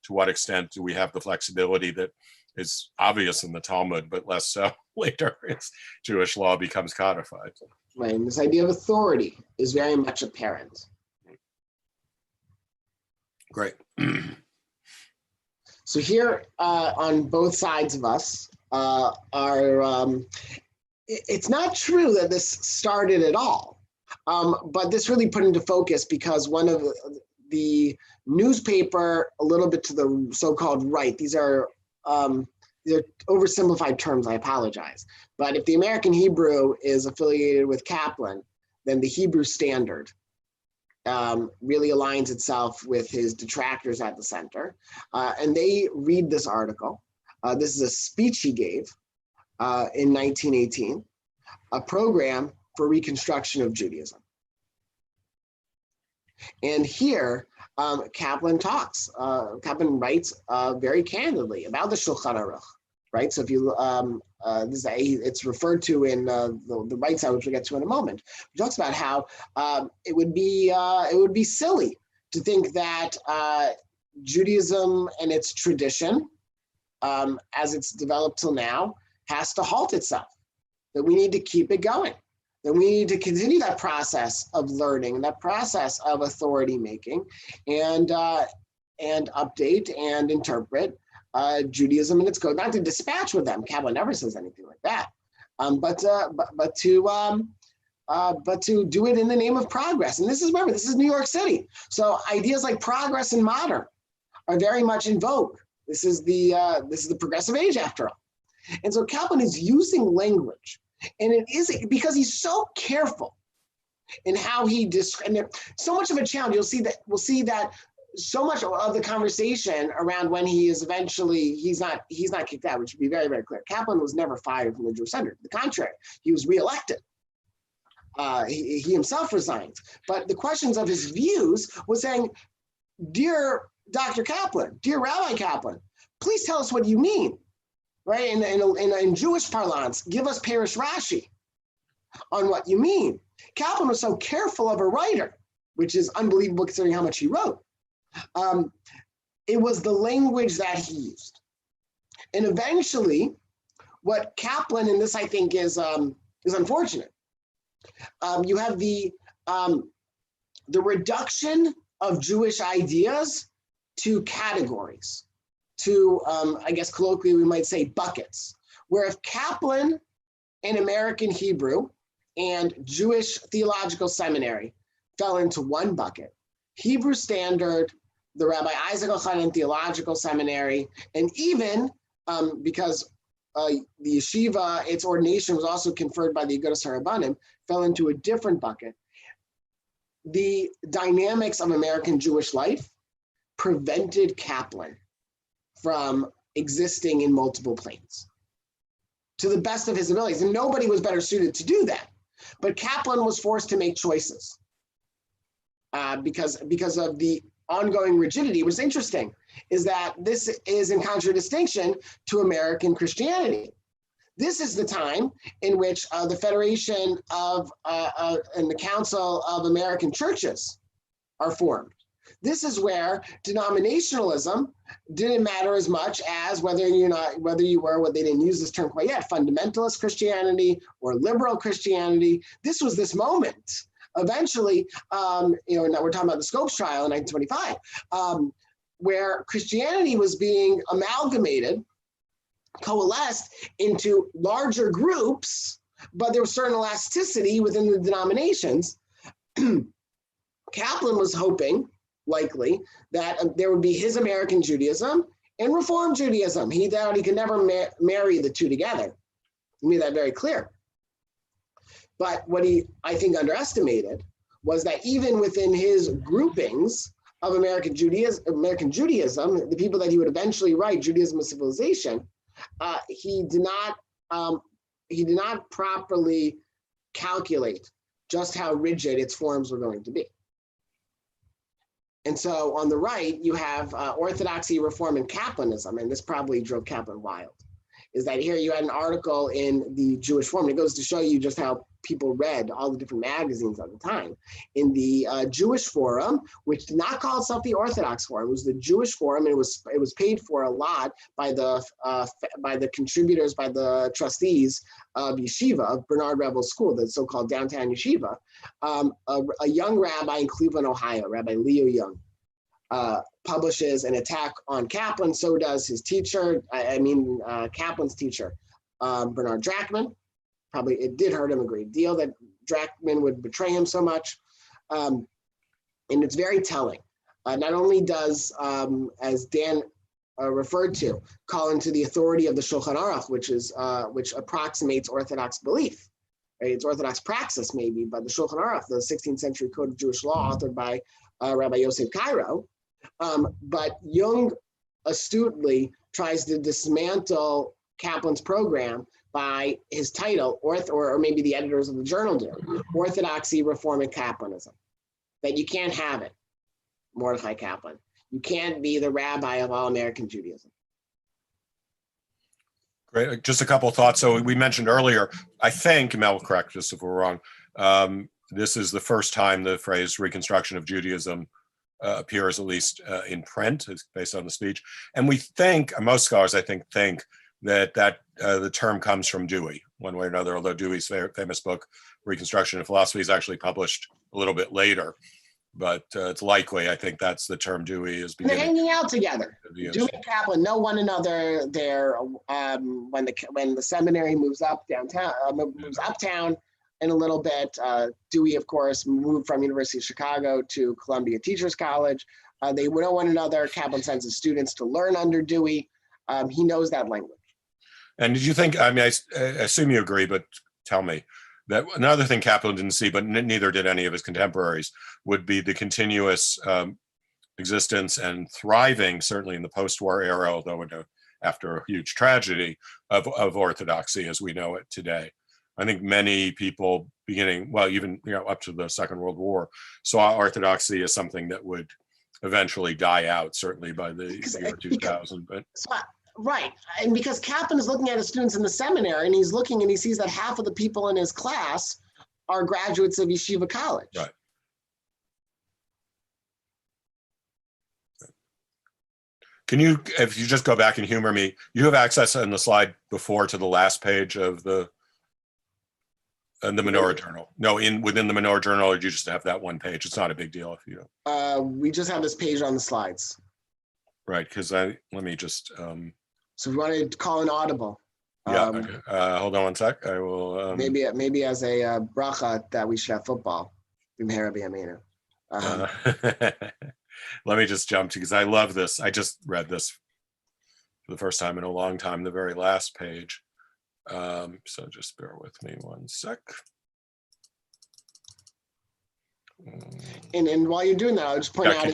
Speaker 2: to what extent do we have the flexibility that is obvious in the Talmud, but less so later as Jewish law becomes codified.
Speaker 1: Right, and this idea of authority is very much apparent.
Speaker 2: Great.
Speaker 1: So here on both sides of us it's not true that this started at all, but this really put into focus because one of the newspaper, a little bit to the so-called right, these are oversimplified terms, I apologize. But if the American Hebrew is affiliated with Kaplan, then the Hebrew Standard really aligns itself with his detractors at the center. And they read this article. This is a speech he gave in 1918, a program for reconstruction of Judaism. And here, Kaplan talks, Kaplan writes very candidly about the Shulchan Aruch, right? So if you, it's referred to in the right side, which we'll get to in a moment. He talks about how it would be silly to think that Judaism and its tradition, as it's developed till now, has to halt itself, that we need to keep it going. That we need to continue that process of learning, that process of authority making, and update and interpret Judaism and its code. Not to dispatch with them. Kaplan never says anything like that. But to do it in the name of progress. And this is, remember, this is New York City. So ideas like progress and modern are very much in vogue. This is the progressive age, after all. And so Kaplan is using language. And it is because he's so careful in how he describes. So much of a challenge. We'll see that so much of the conversation around when he is eventually he's not kicked out, which would be very, very clear. Kaplan was never fired from the Jewish Center. To the contrary, he was reelected. He himself resigned. But the questions of his views was saying, "Dear Dr. Kaplan, dear Rabbi Kaplan, please tell us what you mean." Right, in Jewish parlance, give us Parish Rashi on what you mean. Kaplan was so careful of a writer, which is unbelievable considering how much he wrote. It was the language that he used. And eventually, what Kaplan, and this I think is unfortunate, you have the reduction of Jewish ideas to categories. To, I guess colloquially we might say buckets, where if Kaplan and American Hebrew and Jewish Theological Seminary fell into one bucket, Hebrew Standard, the Rabbi Isaac Elchanan Theological Seminary, and even because the yeshiva, its ordination was also conferred by the Agudas HaRabbanim, fell into a different bucket. The dynamics of American Jewish life prevented Kaplan from existing in multiple planes to the best of his abilities. And nobody was better suited to do that. But Kaplan was forced to make choices because of the ongoing rigidity. What's interesting is that this is in contradistinction to American Christianity. This is the time in which the Federation of and the Council of American Churches are formed. This is where denominationalism didn't matter as much as whether you were what they didn't use this term quite yet, fundamentalist Christianity or liberal Christianity. This was this moment. Eventually, now we're talking about the Scopes trial in 1925, where Christianity was being amalgamated, coalesced into larger groups, but there was certain elasticity within the denominations. Kaplan was hoping, likely, that there would be his American Judaism and Reform Judaism. He thought he could never marry the two together. He made that very clear. But what he, I think, underestimated was that even within his groupings of American Judaism, the people that he would eventually write Judaism of Civilization, he did not properly calculate just how rigid its forms were going to be. And so on the right, you have Orthodoxy, Reform, and Kaplanism, and this probably drove Kaplan wild, is that here you had an article in the Jewish Forum, and it goes to show you just how people read all the different magazines at the time. In the Jewish Forum, which did not call itself the Orthodox Forum, it was the Jewish Forum, and it was paid for a lot by the contributors, by the trustees of Yeshiva, of Bernard Revel's school, the so-called downtown Yeshiva. A young rabbi in Cleveland, Ohio, Rabbi Leo Young, publishes an attack on Kaplan. So does his teacher, Kaplan's teacher, Bernard Drachman. Probably it did hurt him a great deal that Drachman would betray him so much. And it's very telling. Not only does, as Dan referred to, call into the authority of the Shulchan Aruch, which approximates Orthodox belief. Right? It's Orthodox praxis maybe, but the Shulchan Aruch, the 16th century code of Jewish law authored by Rabbi Yosef Cairo. But Jung astutely tries to dismantle Kaplan's program by his title, or maybe the editors of the journal do, Orthodoxy, Reform, and Kaplanism. That you can't have it, Mordecai Kaplan. You can't be the rabbi of all American Judaism.
Speaker 2: Great. Just a couple of thoughts. So we mentioned earlier, I think, Mel, correct us if we're wrong, this is the first time the phrase Reconstruction of Judaism appears, at least in print, based on the speech. And we think, most scholars, I think that the term comes from Dewey, one way or another, although Dewey's famous book, Reconstruction of Philosophy, is actually published a little bit later. But it's likely, I think that's the term Dewey is beginning.
Speaker 1: They're hanging out together. Dewey and Kaplan know one another. They're when the seminary moves up downtown, moves uptown in a little bit. Dewey, of course, moved from University of Chicago to Columbia Teachers College. They know one another. Kaplan sends his students to learn under Dewey. He knows that language.
Speaker 2: And did you think, I assume you agree, but tell me, that another thing Kaplan didn't see, but neither did any of his contemporaries, would be the continuous existence and thriving, certainly in the post-war era, although after a huge tragedy, of Orthodoxy as we know it today. I think many people beginning, well, even up to the Second World War, saw Orthodoxy as something that would eventually die out, certainly by the year 2000.
Speaker 1: Right, and because Kaplan is looking at his students in the seminary, and he's looking and he sees that half of the people in his class are graduates of Yeshiva College.
Speaker 2: Right. Can you, if you just go back and humor me, you have access in the slide before to the last page of the Menorah Journal. No, within the Menorah Journal, or do you just have that one page? It's not a big deal if you don't.
Speaker 1: We just have this page on the slides.
Speaker 2: Right, because let me just.
Speaker 1: So if you want to call an audible.
Speaker 2: Yeah, okay. Hold on one sec. I will.
Speaker 1: Maybe as a bracha that we should have football.
Speaker 2: Let me just jump to, because I love this. I just read this for the first time in a long time, the very last page. So just bear with me one sec.
Speaker 1: And while you're doing that, I'll just point out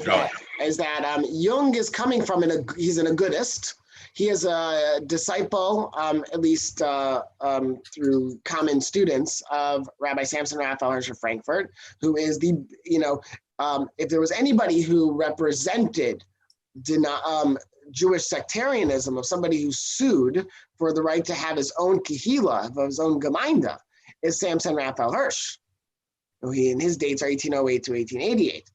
Speaker 1: is that Jung is coming from he's an agudist. He is a disciple, at least through common students, of Rabbi Samson Raphael Herscher Frankfurt, who is the, if there was anybody who represented Jewish sectarianism, of somebody who sued for the right to have his own kehila, of his own gemeinde, is Samson Raphael Hirsch. And his dates are 1808 to 1888.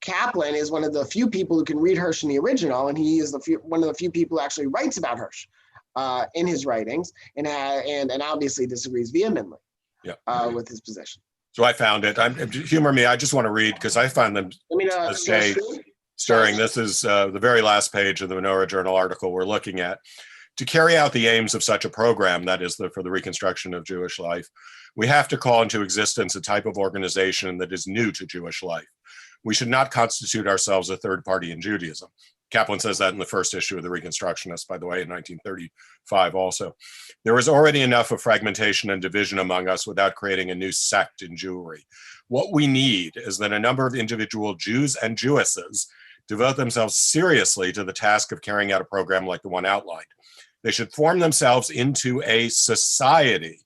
Speaker 1: Kaplan is one of the few people who can read Hirsch in the original, and he is one of the few people who actually writes about Hirsch in his writings, and obviously disagrees vehemently with his position.
Speaker 2: So I found it. Humor me. I just want to read because I find them stirring. This is the very last page of the Menorah Journal article we're looking at. To carry out the aims of such a program, that is for the reconstruction of Jewish life, we have to call into existence a type of organization that is new to Jewish life. We should not constitute ourselves a third party in Judaism. Kaplan says that in the first issue of the Reconstructionists, by the way, in 1935 also. There is already enough of fragmentation and division among us without creating a new sect in Jewry. What we need is that a number of individual Jews and Jewesses devote themselves seriously to the task of carrying out a program like the one outlined. They should form themselves into a society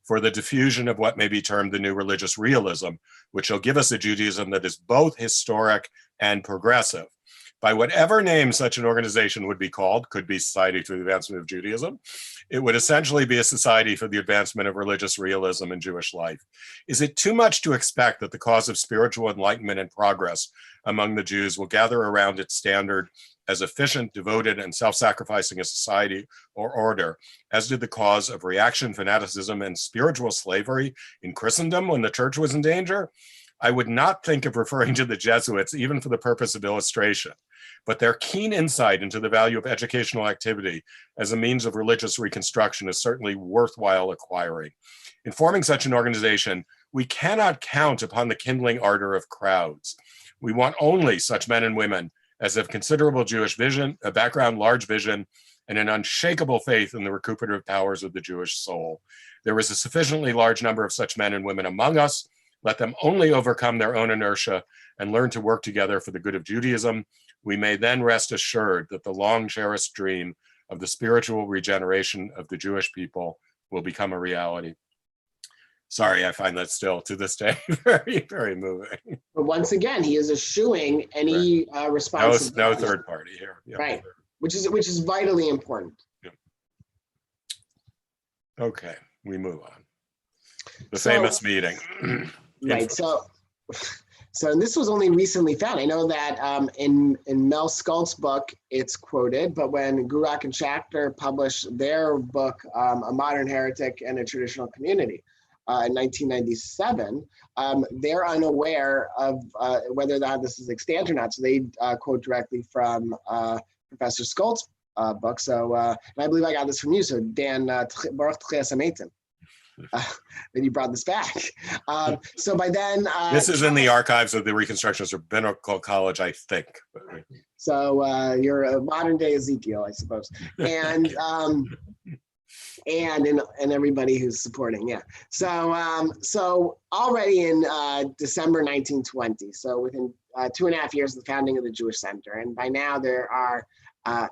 Speaker 2: for the diffusion of what may be termed the new religious realism, which shall give us a Judaism that is both historic and progressive. By whatever name such an organization would be called, could be Society for the Advancement of Judaism, it would essentially be a society for the advancement of religious realism in Jewish life. Is it too much to expect that the cause of spiritual enlightenment and progress among the Jews will gather around its standard as efficient, devoted, and self-sacrificing a society or order, as did the cause of reaction, fanaticism, and spiritual slavery in Christendom when the church was in danger? I would not think of referring to the Jesuits even for the purpose of illustration, but their keen insight into the value of educational activity as a means of religious reconstruction is certainly worthwhile acquiring. In forming such an organization, we cannot count upon the kindling ardor of crowds. We want only such men and women as have considerable Jewish vision, a background, large vision, and an unshakable faith in the recuperative powers of the Jewish soul. There is a sufficiently large number of such men and women among us. Let them only overcome their own inertia and learn to work together for the good of Judaism. We may then rest assured that the long-cherished dream of the spiritual regeneration of the Jewish people will become a reality. Sorry, I find that still to this day very, very moving.
Speaker 1: But once again, he is eschewing any responsibility.
Speaker 2: No third party here.
Speaker 1: Yeah. Right, which is vitally important.
Speaker 2: Yeah. Okay, we move on. The famous meeting.
Speaker 1: Right. So this was only recently found. I know that in Mel Skult's book, it's quoted, but when Gurak and Schachter published their book, A Modern Heretic and a Traditional Community, in 1997, they're unaware of whether or not this is extant or not. So they quote directly from Professor Skult's book. So, and I believe I got this from you. So Dan, Baruch Tchias HaMetim. Then you brought this back. So by then,
Speaker 2: this is in the archives of the Reconstructionist Rabbinical College, I think.
Speaker 1: So you're a modern day Ezekiel, I suppose, and everybody who's supporting, yeah. So already in December 1920, so within 2.5 years of the founding of the Jewish Center, and by now there are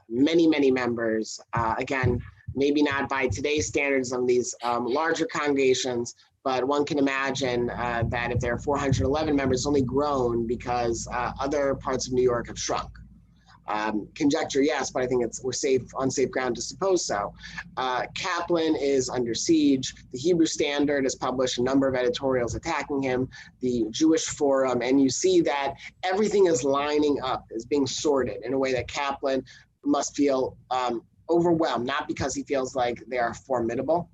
Speaker 1: many members. Again, maybe not by today's standards of these larger congregations, but one can imagine that if there are 411 members, it's only grown because other parts of New York have shrunk. Conjecture, yes, but I think we're on safe ground to suppose so. Kaplan is under siege. The Hebrew Standard has published a number of editorials attacking him, the Jewish Forum, and you see that everything is lining up, is being sorted in a way that Kaplan must feel overwhelmed, not because he feels like they are formidable,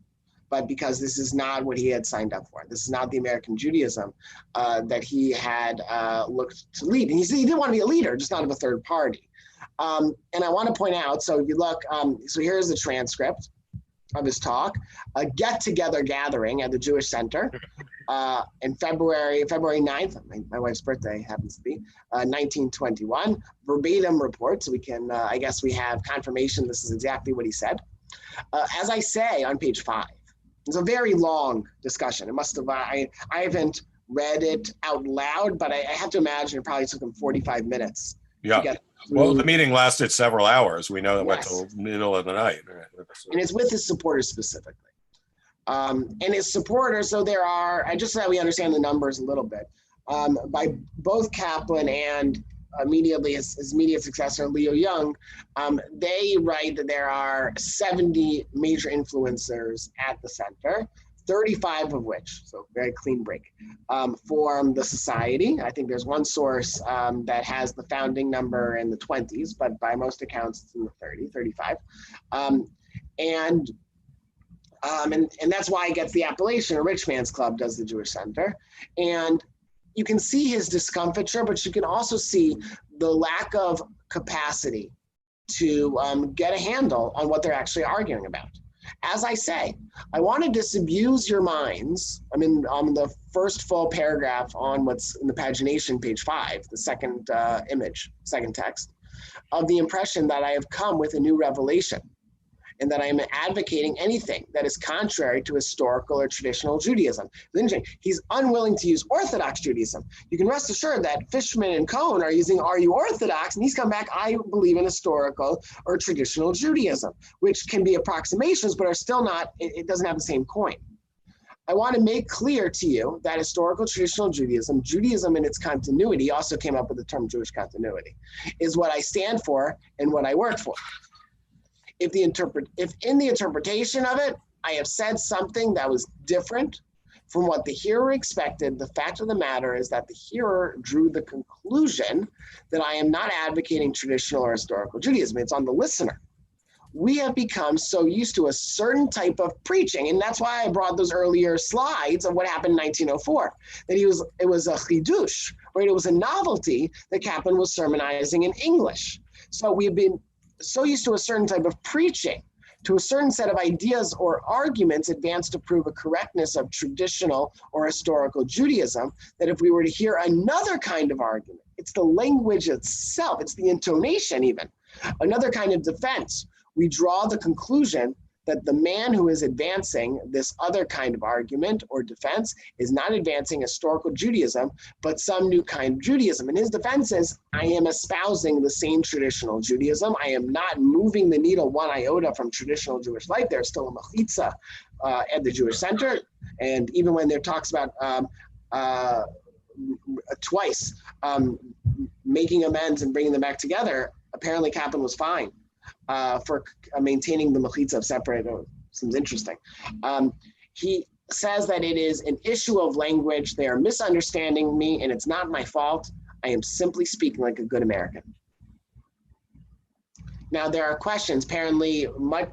Speaker 1: but because this is not what he had signed up for. This is not the American Judaism that he had looked to lead. And he said he didn't want to be a leader, just not of a third party. And I want to point out, so if you look, so here's the transcript of his talk, a get-together gathering at the Jewish Center in February 9th, my wife's birthday happens to be, 1921, verbatim report, so we can, I guess we have confirmation this is exactly what he said. As I say on page 5, it's a very long discussion. It must have, I haven't read it out loud, but I have to imagine it probably took him 45 minutes.
Speaker 2: Yeah. Well, the meeting lasted several hours. We know that went till middle of the night.
Speaker 1: And it's with his supporters specifically. And his supporters, so there are, just so that we understand the numbers a little bit, by both Kaplan and immediately his immediate successor, Leo Young. They write that there are 70 major influencers at the center, 35 of which, so very clean break, form the society. I think there's one source that has the founding number in the 20s, but by most accounts it's in the 35. And that's why it gets the appellation, a rich man's club does the Jewish Center. And you can see his discomfiture, but you can also see the lack of capacity to get a handle on what they're actually arguing about. As I say, I want to disabuse your minds. I'm in the first full paragraph on what's in the pagination, page 5, the second image, second text, of the impression that I have come with a new revelation, and that I am advocating anything that is contrary to historical or traditional Judaism. He's unwilling to use Orthodox Judaism. You can rest assured that Fishman and Cohn are using "Are you Orthodox?" and he's come back, "I believe in historical or traditional Judaism," which can be approximations, but are still not, it doesn't have the same coin. I want to make clear to you that historical traditional Judaism in its continuity, also came up with the term Jewish continuity, is what I stand for and what I work for. If in the interpretation of it, I have said something that was different from what the hearer expected, the fact of the matter is that the hearer drew the conclusion that I am not advocating traditional or historical Judaism. It's on the listener. We have become so used to a certain type of preaching, and that's why I brought those earlier slides of what happened in 1904, that it was a chidush, right? It was a novelty that Kaplan was sermonizing in English. So we've been so used to a certain type of preaching, to a certain set of ideas or arguments advanced to prove a correctness of traditional or historical Judaism, that if we were to hear another kind of argument, it's the language itself, it's the intonation even, another kind of defense, we draw the conclusion that the man who is advancing this other kind of argument or defense is not advancing historical Judaism, but some new kind of Judaism. And his defense is, I am espousing the same traditional Judaism. I am not moving the needle one iota from traditional Jewish life. There's still a mechitza at the Jewish Center. And even when there talks about twice making amends and bringing them back together, apparently Kaplan was fine for maintaining the mechitza of separate. Seems interesting. He says that it is an issue of language. They are misunderstanding me, and it's not my fault. I am simply speaking like a good American. Now, there are questions. Apparently,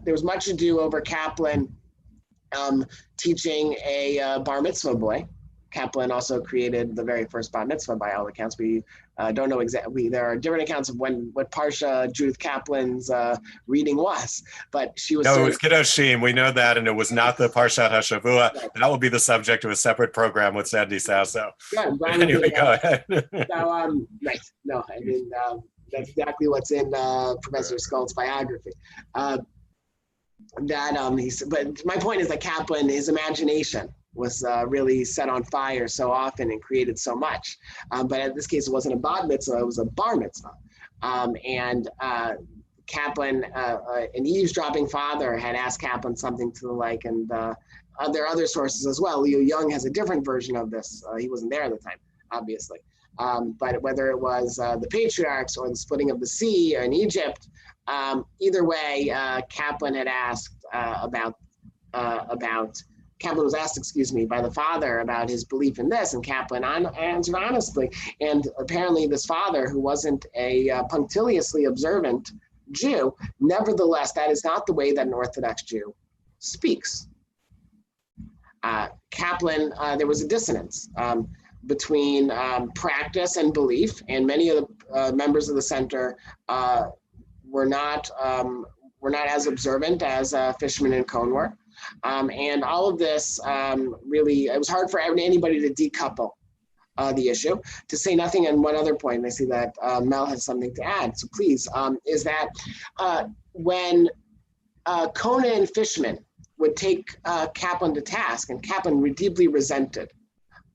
Speaker 1: there was much ado over Kaplan teaching a bar mitzvah boy. Kaplan also created the very first bar mitzvah by all accounts. We don't know exactly. There are different accounts of what Parsha Judith Kaplan's reading was, but she was.
Speaker 2: No, it was Kiddushim. We know that, and it was not the Parshat HaShavua. Right. That will be the subject of a separate program with Sandy Sasso.
Speaker 1: Yeah,
Speaker 2: anyway, go ahead.
Speaker 1: So, right. No, I mean that's exactly what's in Professor Skolt's biography. But my point is that Kaplan, his imagination was really set on fire so often and created so much. But in this case, it wasn't a bat mitzvah, it was a bar mitzvah. Kaplan, an eavesdropping father, had asked Kaplan something to the like, and there are other sources as well. Leo Young has a different version of this. He wasn't there at the time, obviously. But whether it was the patriarchs or the splitting of the sea in Egypt, either way, Kaplan had asked Kaplan was asked, by the father about his belief in this, and Kaplan answered honestly. And apparently this father, who wasn't a punctiliously observant Jew, nevertheless, that is not the way that an Orthodox Jew speaks. Kaplan, there was a dissonance between practice and belief, and many of the members of the center were not as observant as Fishman and Cohn were. And all of this really, it was hard for anybody to decouple the issue. To say nothing on one other point, and I see that Mel has something to add, so please, is that when Cohn and Fishman would take Kaplan to task, and Kaplan deeply resented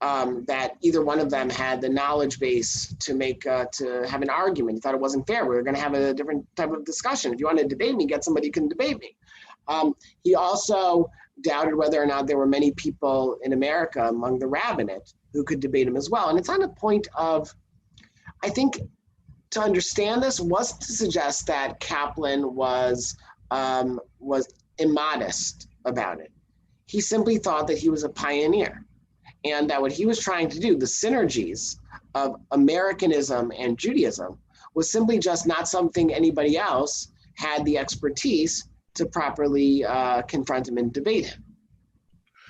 Speaker 1: that either one of them had the knowledge base to have an argument. He thought it wasn't fair. We were going to have a different type of discussion. If you want to debate me, get somebody who can debate me. He also doubted whether or not there were many people in America among the rabbinate who could debate him as well. And it's on a point of, I think, to understand this was to suggest that Kaplan was immodest about it. He simply thought that he was a pioneer, and that what he was trying to do, the synergies of Americanism and Judaism, was simply just not something anybody else had the expertise to properly confront him and debate him.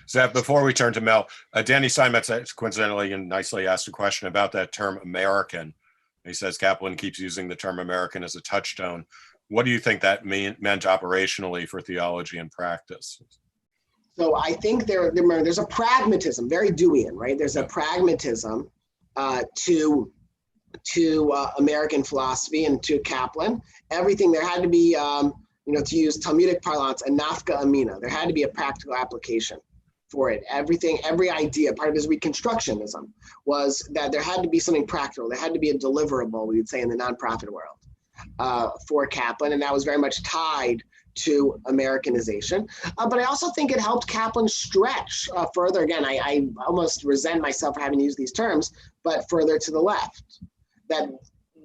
Speaker 2: Zev, before we turn to Mel, Danny Steinmetz coincidentally and nicely asked a question about that term American. He says Kaplan keeps using the term American as a touchstone. What do you think that meant operationally for theology and practice?
Speaker 1: So I think there's a pragmatism, very Deweyan, right? There's a pragmatism to American philosophy and to Kaplan. Everything, there had to be, to use Talmudic parlance, a nafka amina. There had to be a practical application for it. Every idea, part of his reconstructionism, was that there had to be something practical. There had to be a deliverable, we would say, in the nonprofit world for Kaplan, and that was very much tied to Americanization. But I also think it helped Kaplan stretch further. Again, I almost resent myself for having to use these terms, but further to the left. That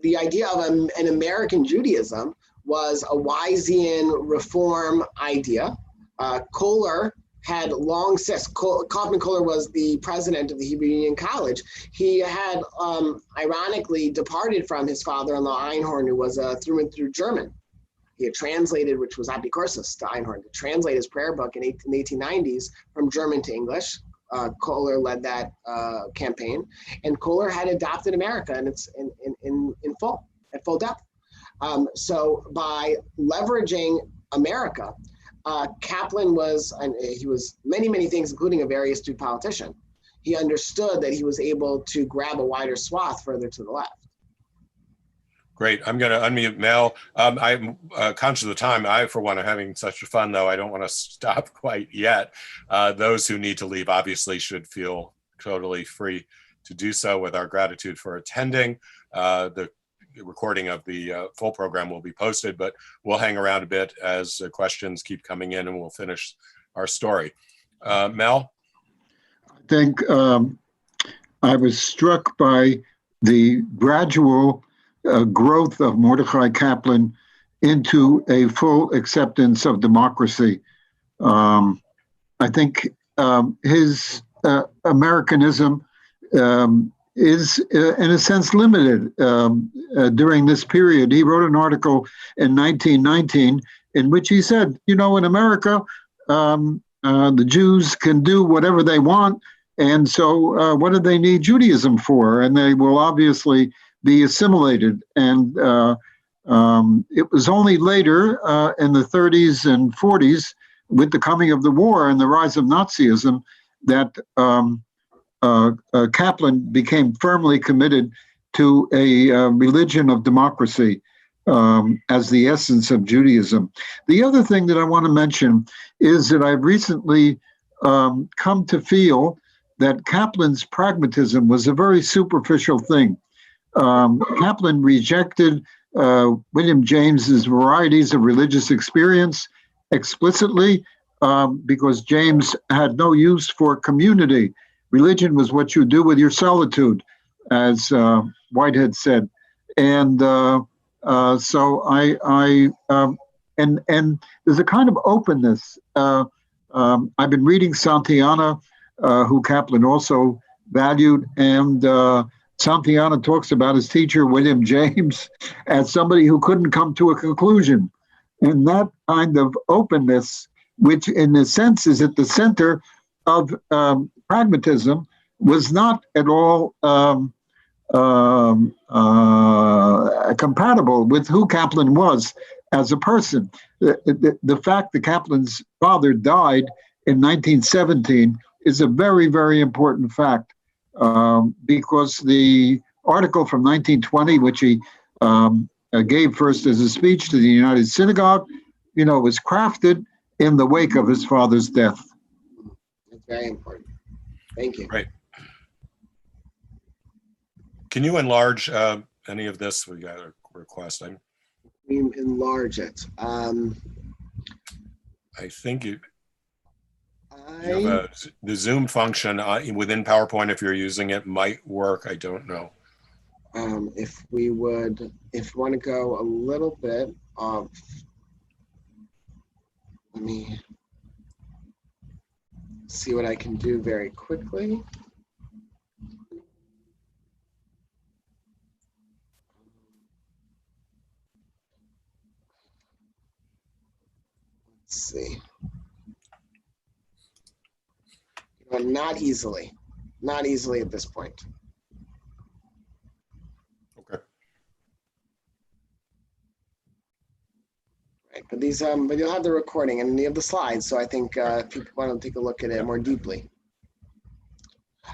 Speaker 1: the idea of an American Judaism was a Weisian reform idea. Kohler had long since, Kaufman Kohler was the president of the Hebrew Union College. He had ironically departed from his father-in-law Einhorn, who was through and through German. He had translated, which was Apicorsus to Einhorn, to translate his prayer book in the 1890s from German to English. Kohler led that campaign, and Kohler had adopted America and it's in full depth. So by leveraging America, Kaplan was many things, including a very astute politician. He understood that he was able to grab a wider swath further to the left.
Speaker 2: Great. I'm going to unmute Mel. I'm conscious of the time. I, for one, am having such fun, though. I don't want to stop quite yet. Those who need to leave obviously should feel totally free to do so, with our gratitude for attending. The recording of the full program will be posted, but we'll hang around a bit as questions keep coming in, and we'll finish our story. Mel?
Speaker 4: I think I was struck by the gradual growth of Mordecai Kaplan into a full acceptance of democracy. I think his Americanism is, in a sense, limited during this period. He wrote an article in 1919 in which he said, in America, the Jews can do whatever they want, and so what do they need Judaism for? And they will obviously be assimilated. And it was only later in the 30s and 40s, with the coming of the war and the rise of Nazism, that Kaplan became firmly committed to a religion of democracy as the essence of Judaism. The other thing that I want to mention is that I've recently come to feel that Kaplan's pragmatism was a very superficial thing. Kaplan rejected William James's varieties of religious experience explicitly because James had no use for community. Religion was what you do with your solitude, as Whitehead said. And so and there's a kind of openness. I've been reading Santayana, who Kaplan also valued, and Santayana talks about his teacher, William James, as somebody who couldn't come to a conclusion. And that kind of openness, which in a sense is at the center of pragmatism, was not at all compatible with who Kaplan was as a person. The fact that Kaplan's father died in 1917 is a very, very important fact. Because the article from 1920, which he gave first as a speech to the United Synagogue, was crafted in the wake of his father's death.
Speaker 1: That's very important. Thank you.
Speaker 2: Right. Can you enlarge any of this? We got a request.
Speaker 1: We enlarge it.
Speaker 2: I I think you have the Zoom function within PowerPoint, if you're using it, might work. I don't know.
Speaker 1: If we want to go a little bit of, let me see what I can do very quickly. Let's see. Not easily at this point.
Speaker 2: Okay.
Speaker 1: Right, but these, but you'll have the recording and you have the slides, so I think if people want to take a look at it more deeply.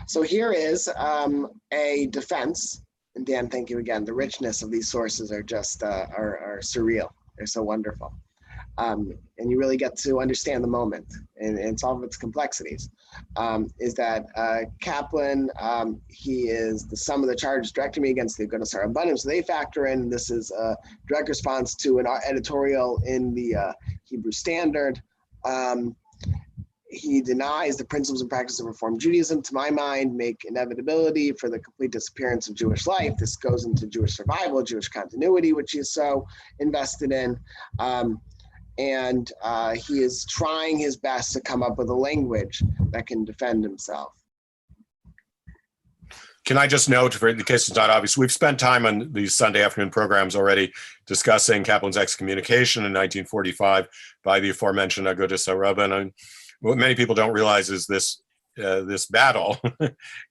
Speaker 1: So here is a defense, and Dan, thank you again. The richness of these sources are just are surreal. They're so wonderful. And you really get to understand the moment and all of its complexities. Is that Kaplan, he is the sum of the charges directed me against the goodness or abundance. So they factor in, this is a direct response to an editorial in the Hebrew Standard. He denies the principles and practices of Reform Judaism, to my mind, make inevitability for the complete disappearance of Jewish life. This goes into Jewish survival, Jewish continuity, which he is so invested in. And he is trying his best to come up with a language that can defend himself.
Speaker 2: Can I just note, for in case it's not obvious, we've spent time on these Sunday afternoon programs already discussing Kaplan's excommunication in 1945 by the aforementioned Agudas HaRabbanim. And what many people don't realize is this battle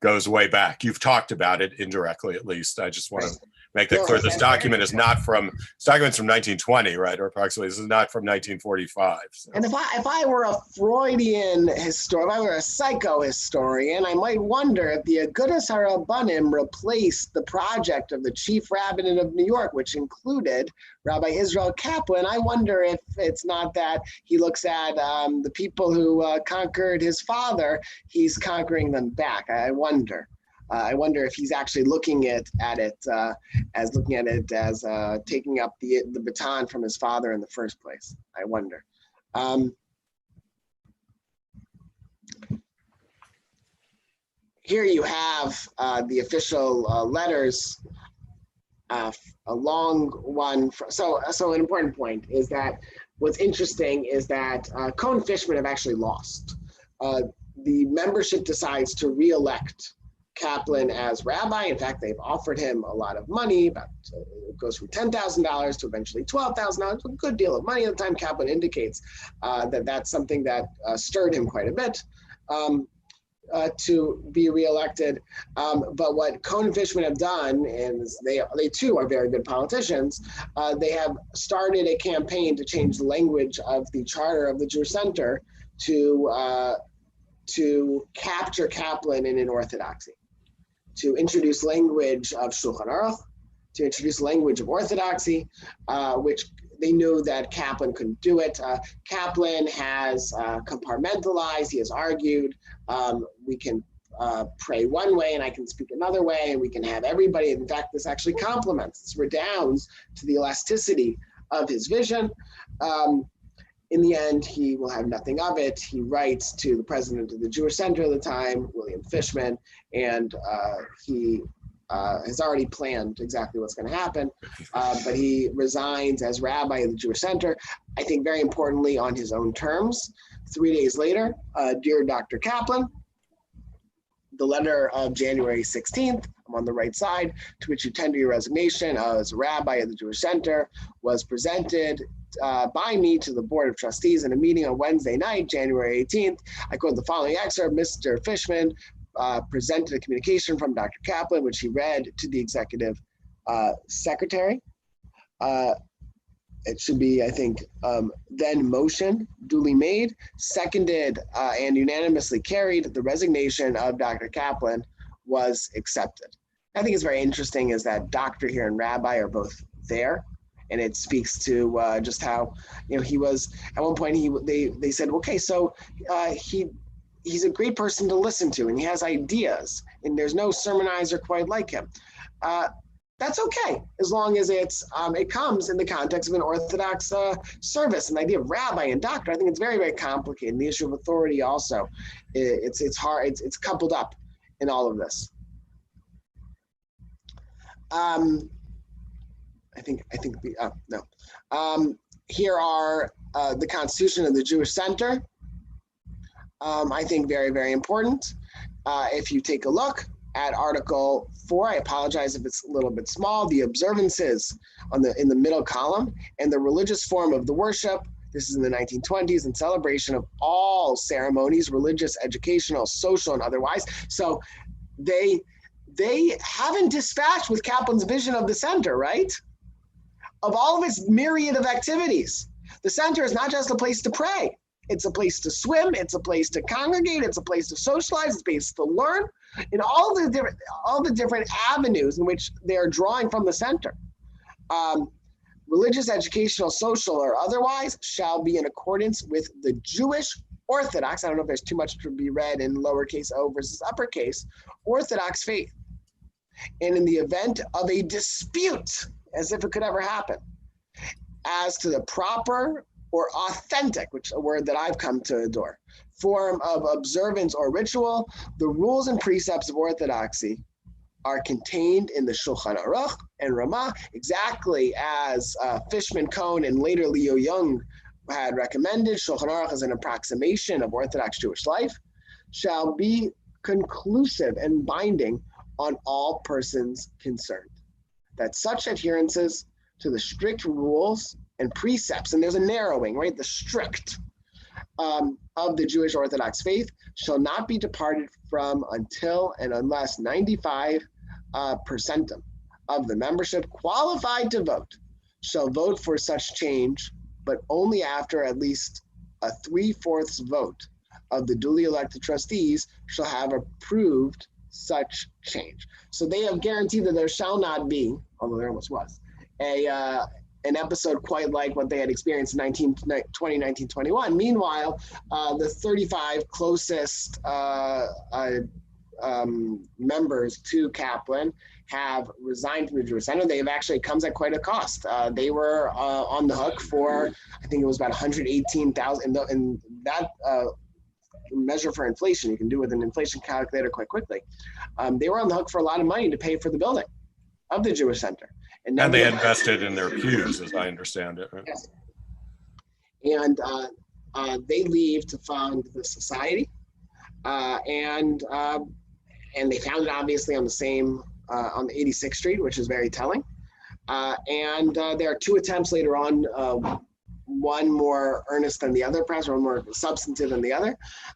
Speaker 2: goes way back. You've talked about it indirectly, at least. I just want to make that clear. This document is not from, this document's from 1920, right? Or approximately, this is not from 1945. So.
Speaker 1: And if I were a Freudian historian, if I were a psychohistorian, I might wonder if the Agudas HaRabbanim replaced the project of the chief rabbinate of New York, which included Rabbi Israel Kaplan. I wonder if it's not that he looks at the people who conquered his father, he's conquering them back. I wonder if he's actually looking at it as taking up the baton from his father in the first place. I wonder. Here you have the official letters. A long one. So an important point is that what's interesting is that Cohen-Fishman have actually lost. The membership decides to re-elect Kaplan as rabbi. In fact, they've offered him a lot of money. It goes from $10,000 to eventually $12,000, a good deal of money at the time. Kaplan indicates that that's something that stirred him quite a bit to be reelected. But what Cohen and Fishman have done, and they too are very good politicians, they have started a campaign to change the language of the charter of the Jewish Center to capture Kaplan in an orthodoxy, to introduce language of Shulchan Aruch, to introduce language of orthodoxy, which they knew that Kaplan couldn't do it. Kaplan has compartmentalized, he has argued, we can pray one way and I can speak another way, and we can have everybody. In fact, this actually complements, this redounds to the elasticity of his vision. In the end, he will have nothing of it. He writes to the president of the Jewish Center at the time, William Fishman, and he has already planned exactly what's going to happen, but he resigns as rabbi of the Jewish Center, I think very importantly on his own terms. 3 days later, dear Dr. Kaplan, the letter of January 16th, I'm on the right side, to which you tender your resignation as rabbi of the Jewish Center, was presented by me to the Board of Trustees in a meeting on Wednesday night, January 18th. I quote the following excerpt. Mr. Fishman presented a communication from Dr. Kaplan, which he read to the executive secretary. It should be, I think, then motion duly made, seconded, and unanimously carried. The resignation of Dr. Kaplan was accepted. I think it's very interesting is that doctor here and rabbi are both there. And it speaks to just how, he was, at one point they said, okay, so he's a great person to listen to and he has ideas and there's no sermonizer quite like him. That that's okay, as long as it comes in the context of an Orthodox service. And the idea of rabbi and doctor, I think it's very, very complicated. And the issue of authority also, it's hard, it's coupled up in all of this. Here are the Constitution of the Jewish Center. I think very, very important. If you take a look at Article 4, I apologize if it's a little bit small, the observances in the middle column, and the religious form of the worship. This is in the 1920s, in celebration of all ceremonies, religious, educational, social, and otherwise. So they haven't dispatched with Kaplan's vision of the center, right? Of all of its myriad of activities. The center is not just a place to pray. It's a place to swim. It's a place to congregate. It's a place to socialize. It's a place to learn. In all the different avenues in which they are drawing from the center, religious, educational, social, or otherwise, shall be in accordance with the Jewish Orthodox. I don't know if there's too much to be read in lowercase o versus uppercase Orthodox faith. And in the event of a dispute, as if it could ever happen, as to the proper or authentic, which is a word that I've come to adore, form of observance or ritual, the rules and precepts of Orthodoxy are contained in the Shulchan Aruch and Ramah, exactly as Fishman Cohn and later Leo Young had recommended. Shulchan Aruch as an approximation of Orthodox Jewish life, shall be conclusive and binding on all persons concerned. That such adherences to the strict rules and precepts, and there's a narrowing, right? The strict of the Jewish Orthodox faith shall not be departed from until and unless 95% of the membership qualified to vote shall vote for such change, but only after at least a 3/4 vote of the duly elected trustees shall have approved such change. So they have guaranteed that there shall not be, although there almost was, an episode quite like what they had experienced in 1921. Meanwhile, the 35 closest members to Kaplan have resigned from the Jewish Center. They've actually, it comes at quite a cost. They were on the hook for, I think it was about 118,000, and that measure for inflation, you can do with an inflation calculator quite quickly. They were on the hook for a lot of money to pay for the building of the Jewish Center.
Speaker 2: And they invested in their pews, as I understand it. Right?
Speaker 1: Yes. And they leave to found the society, and they found it obviously on the same on the 86th Street, which is very telling. And there are two attempts later on, one more earnest than the other, perhaps, or one more substantive than the other,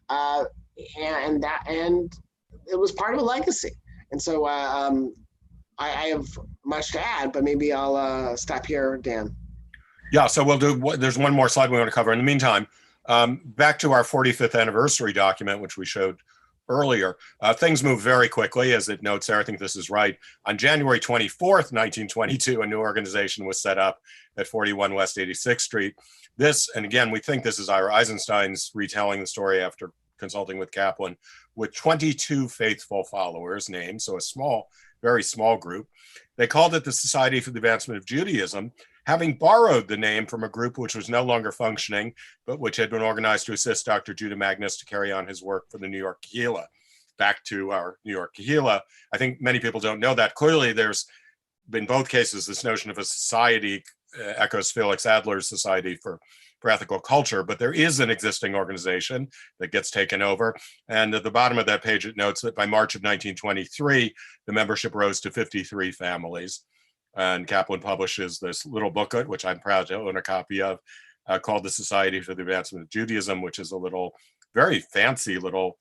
Speaker 1: and it was part of a legacy. And so I have much to add, but maybe I'll stop here, Dan.
Speaker 2: Yeah, so we'll do, there's one more slide we want to cover. In the meantime, back to our 45th anniversary document, which we showed earlier. Things move very quickly, as it notes there. I think this is right. On January 24th, 1922, a new organization was set up at 41 West 86th Street. This, and again, we think this is Ira Eisenstein's retelling the story after consulting with Kaplan, with 22 faithful followers named, so a small, very small group. They called it the Society for the Advancement of Judaism, having borrowed the name from a group which was no longer functioning, but which had been organized to assist Dr. Judah Magnus to carry on his work for the New York Kehillah. Back to our New York Kehillah, I think many people don't know that. Clearly, there's been both cases, this notion of a society echoes Felix Adler's Society for Ethical Culture, but there is an existing organization that gets taken over. And at the bottom of that page, it notes that by March of 1923, the membership rose to 53 families. And Kaplan publishes this little booklet, which I'm proud to own a copy of, called the Society for the Advancement of Judaism, which is a little, very fancy little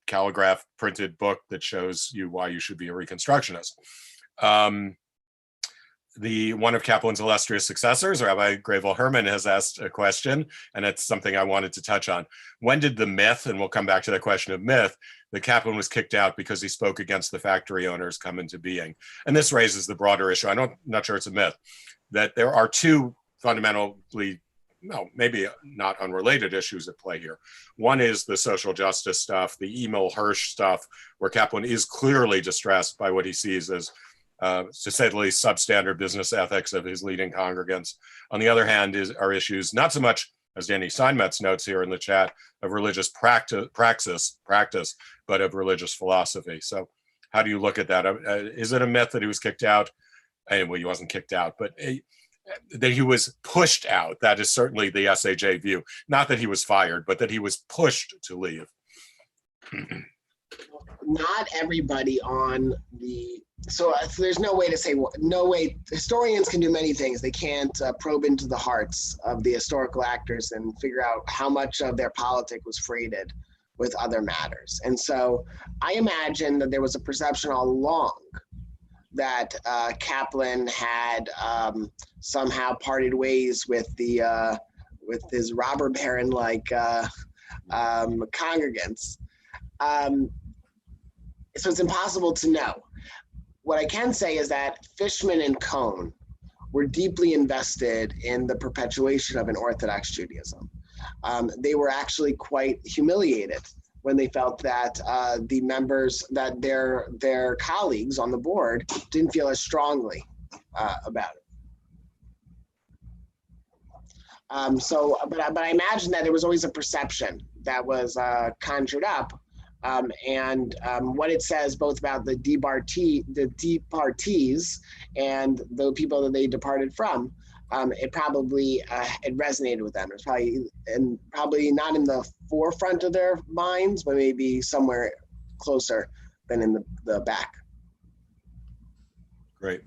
Speaker 2: calligraph printed book that shows you why you should be a Reconstructionist. One of Kaplan's illustrious successors, Rabbi Gravel Herman, has asked a question, and it's something I wanted to touch on. When did the myth, and we'll come back to the question of myth, that Kaplan was kicked out because he spoke against the factory owners come into being? And this raises the broader issue. I'm not sure it's a myth, that there are two fundamentally, no, maybe not unrelated issues at play here. One is the social justice stuff, the Emil Hirsch stuff, where Kaplan is clearly distressed by what he sees as to say the least, substandard business ethics of his leading congregants. On the other hand, are issues not so much, as Danny Steinmetz notes here in the chat, of religious practice, but of religious philosophy. So how do you look at that? Is it a myth that he was kicked out? Well, he wasn't kicked out, but that he was pushed out. That is certainly the SAJ view. Not that he was fired, but that he was pushed to leave.
Speaker 1: Not everybody on the, so there's no way to say, no way, historians can do many things. They can't probe into the hearts of the historical actors and figure out how much of their politic was freighted with other matters. And so I imagine that there was a perception all along that Kaplan had somehow parted ways with his robber baron like congregants. So it's impossible to know. What I can say is that Fishman and Cohn were deeply invested in the perpetuation of an Orthodox Judaism. They were actually quite humiliated when they felt that the members, that their colleagues on the board didn't feel as strongly about it. But I imagine that there was always a perception that was conjured up, and what it says both about the departees and the people that they departed from, it probably it resonated with them. It was probably not in the forefront of their minds, but maybe somewhere closer than in the back.
Speaker 2: Great.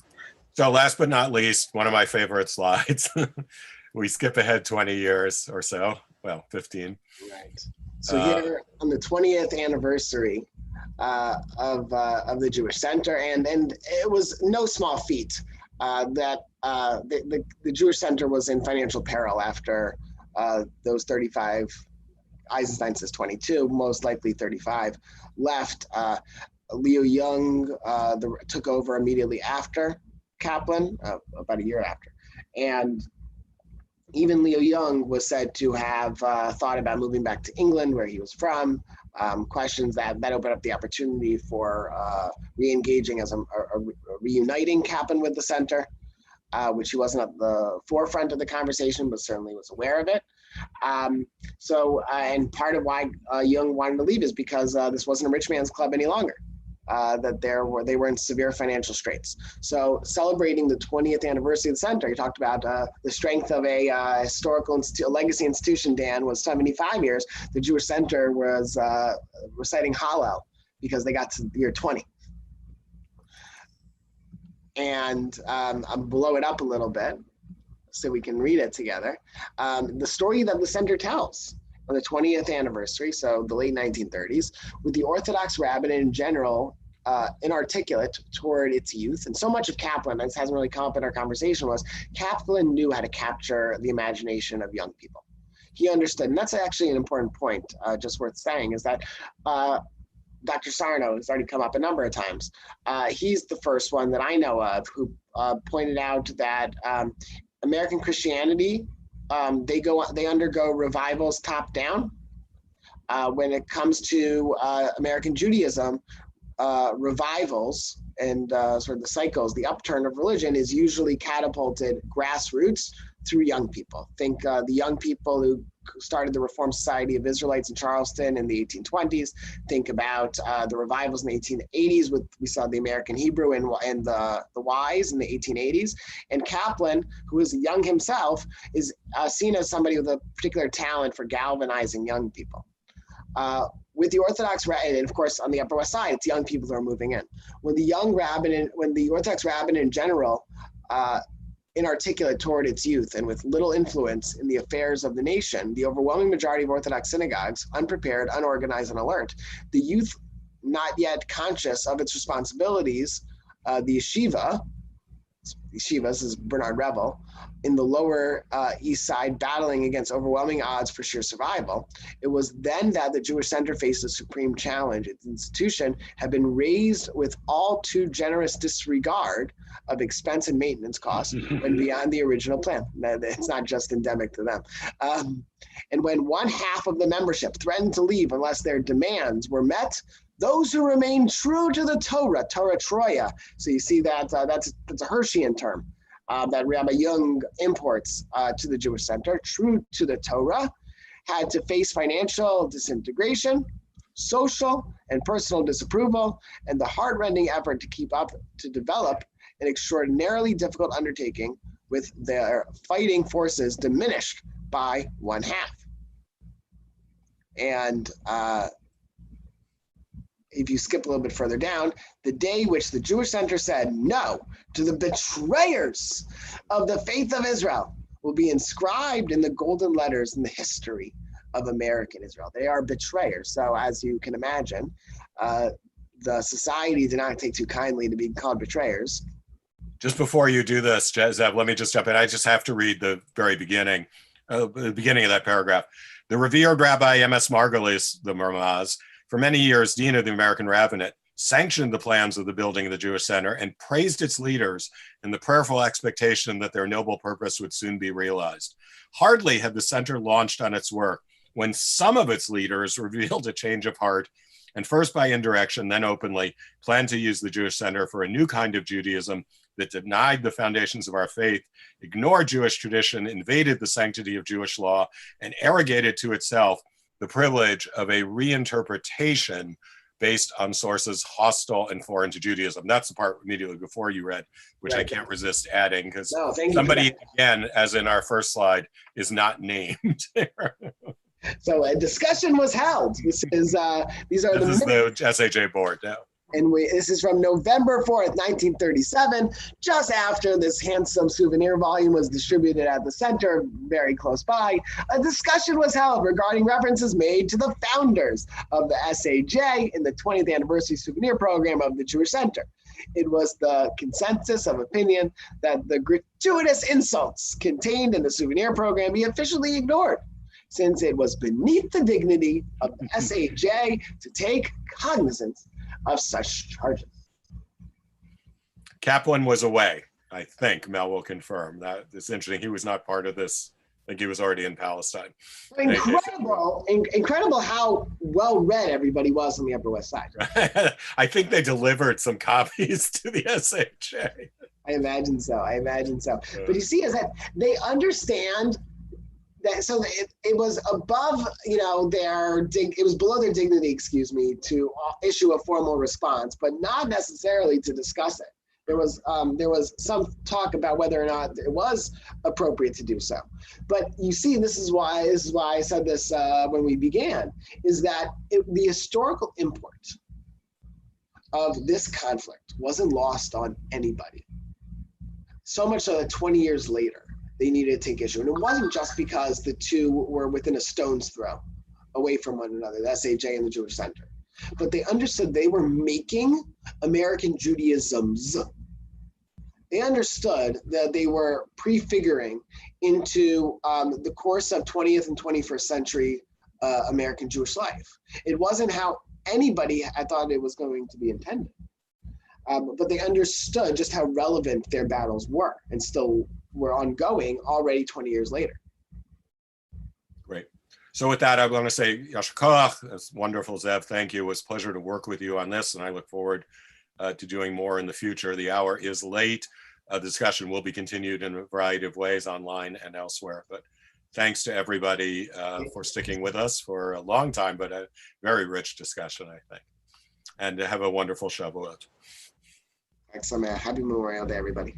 Speaker 2: So last but not least, one of my favorite slides. We skip ahead 20 years or so. Well, 15.
Speaker 1: Right. So here on the 20th anniversary of the Jewish Center, and it was no small feat that the Jewish Center was in financial peril after those 35, Eisenstein says 22, most likely 35, left. Leo Young took over immediately after Kaplan, about a year after. And even Leo Young was said to have thought about moving back to England, where he was from. Questions that opened up the opportunity for re-engaging as reuniting Kaplan with the center, which he wasn't at the forefront of the conversation, but certainly was aware of it. And part of why Young wanted to leave is because this wasn't a rich man's club any longer. That they were in severe financial straits. So celebrating the 20th anniversary of the center, you talked about the strength of a historical legacy institution, Dan, was 75 years. The Jewish Center was reciting Hallel because they got to the year 20. And I'll blow it up a little bit so we can read it together. The story that the center tells on the 20th anniversary, so the late 1930s, with the Orthodox rabbinate in general inarticulate toward its youth. And so much of Kaplan, this hasn't really come up in our conversation, was Kaplan knew how to capture the imagination of young people. He understood, and that's actually an important point, just worth saying, is that Dr. Sarno has already come up a number of times. He's the first one that I know of who pointed out that American Christianity, they undergo revivals top down. When it comes to American Judaism, revivals and sort of the cycles, the upturn of religion is usually catapulted grassroots through young people. Think the young people who started the Reformed Society of Israelites in Charleston in the 1820s. Think about the revivals in the 1880s we saw the American Hebrew and the Wise in the 1880s. And Kaplan, who is young himself, is seen as somebody with a particular talent for galvanizing young people. With the Orthodox, and of course on the Upper West Side, it's young people who are moving in. When the Orthodox rabbinate in general, inarticulate toward its youth and with little influence in the affairs of the nation, the overwhelming majority of Orthodox synagogues, unprepared, unorganized, and alert, the youth not yet conscious of its responsibilities, the yeshiva, yeshivas is Bernard Revel, in the lower East Side battling against overwhelming odds for sheer survival. It was then that the Jewish Center faced a supreme challenge. Its institution had been raised with all too generous disregard of expense and maintenance costs when beyond the original plan. It's not just endemic to them. And when one half of the membership threatened to leave unless their demands were met, those who remained true to the Torah Troya. So you see that that's a Hirschian term that Rabbi Jung imports to the Jewish Center. True to the Torah had to face financial disintegration, social and personal disapproval, and the heartrending effort to keep up to develop an extraordinarily difficult undertaking with their fighting forces diminished by one half. And if you skip a little bit further down, the day which the Jewish Center said no to the betrayers of the faith of Israel will be inscribed in the golden letters in the history of American Israel. They are betrayers. So as you can imagine, the society did not take too kindly to being called betrayers.
Speaker 2: Just before you do this, Zev, let me just jump in. I just have to read the very beginning, the beginning of that paragraph. The revered Rabbi M.S. Margulies, the Mermaz, for many years, dean of the American Rabbinate, sanctioned the plans of the building of the Jewish Center and praised its leaders in the prayerful expectation that their noble purpose would soon be realized. Hardly had the center launched on its work when some of its leaders revealed a change of heart and, first by indirection, then openly, planned to use the Jewish Center for a new kind of Judaism that denied the foundations of our faith, ignored Jewish tradition, invaded the sanctity of Jewish law, and arrogated to itself the privilege of a reinterpretation based on sources hostile and foreign to Judaism. That's the part immediately before you read, which I can't resist adding, because somebody, again, as in our first slide, is not named.
Speaker 1: So a discussion was held. This is
Speaker 2: the SAJ board now.
Speaker 1: And this is from November 4th, 1937, just after this handsome souvenir volume was distributed at the center, very close by. A discussion was held regarding references made to the founders of the SAJ in the 20th anniversary souvenir program of the Jewish Center. It was the consensus of opinion that the gratuitous insults contained in the souvenir program be officially ignored, since it was beneath the dignity of the SAJ to take cognizance of such charges.
Speaker 2: Kaplan was away, I think. Mel will confirm that. It's interesting. He was not part of this. I think he was already in Palestine.
Speaker 1: Incredible how well read everybody was on the Upper West Side.
Speaker 2: I think they delivered some copies to the SHA.
Speaker 1: I imagine so. But you see, is that they understand that, so it was above, it was below their dignity, to issue a formal response, but not necessarily to discuss it. There was some talk about whether or not it was appropriate to do so. But you see, this is why I said this when we began, is that the historical import of this conflict wasn't lost on anybody. So much so that 20 years later, they needed to take issue. And it wasn't just because the two were within a stone's throw away from one another, the SAJ and the Jewish Center. But they understood they were making American Judaisms. They understood that they were prefiguring into the course of 20th and 21st century American Jewish life. It wasn't how anybody had thought it was going to be intended. But they understood just how relevant their battles were and still were ongoing already 20 years later.
Speaker 2: Great. So with that, I want to say Yasher Koach. That's wonderful, Zev. Thank you. It was a pleasure to work with you on this, and I look forward to doing more in the future. The hour is late. The discussion will be continued in a variety of ways online and elsewhere. But thanks to everybody for sticking with us for a long time, but a very rich discussion, I think. And have a wonderful Shavuot.
Speaker 1: Excellent, man. Happy Memorial Day, everybody.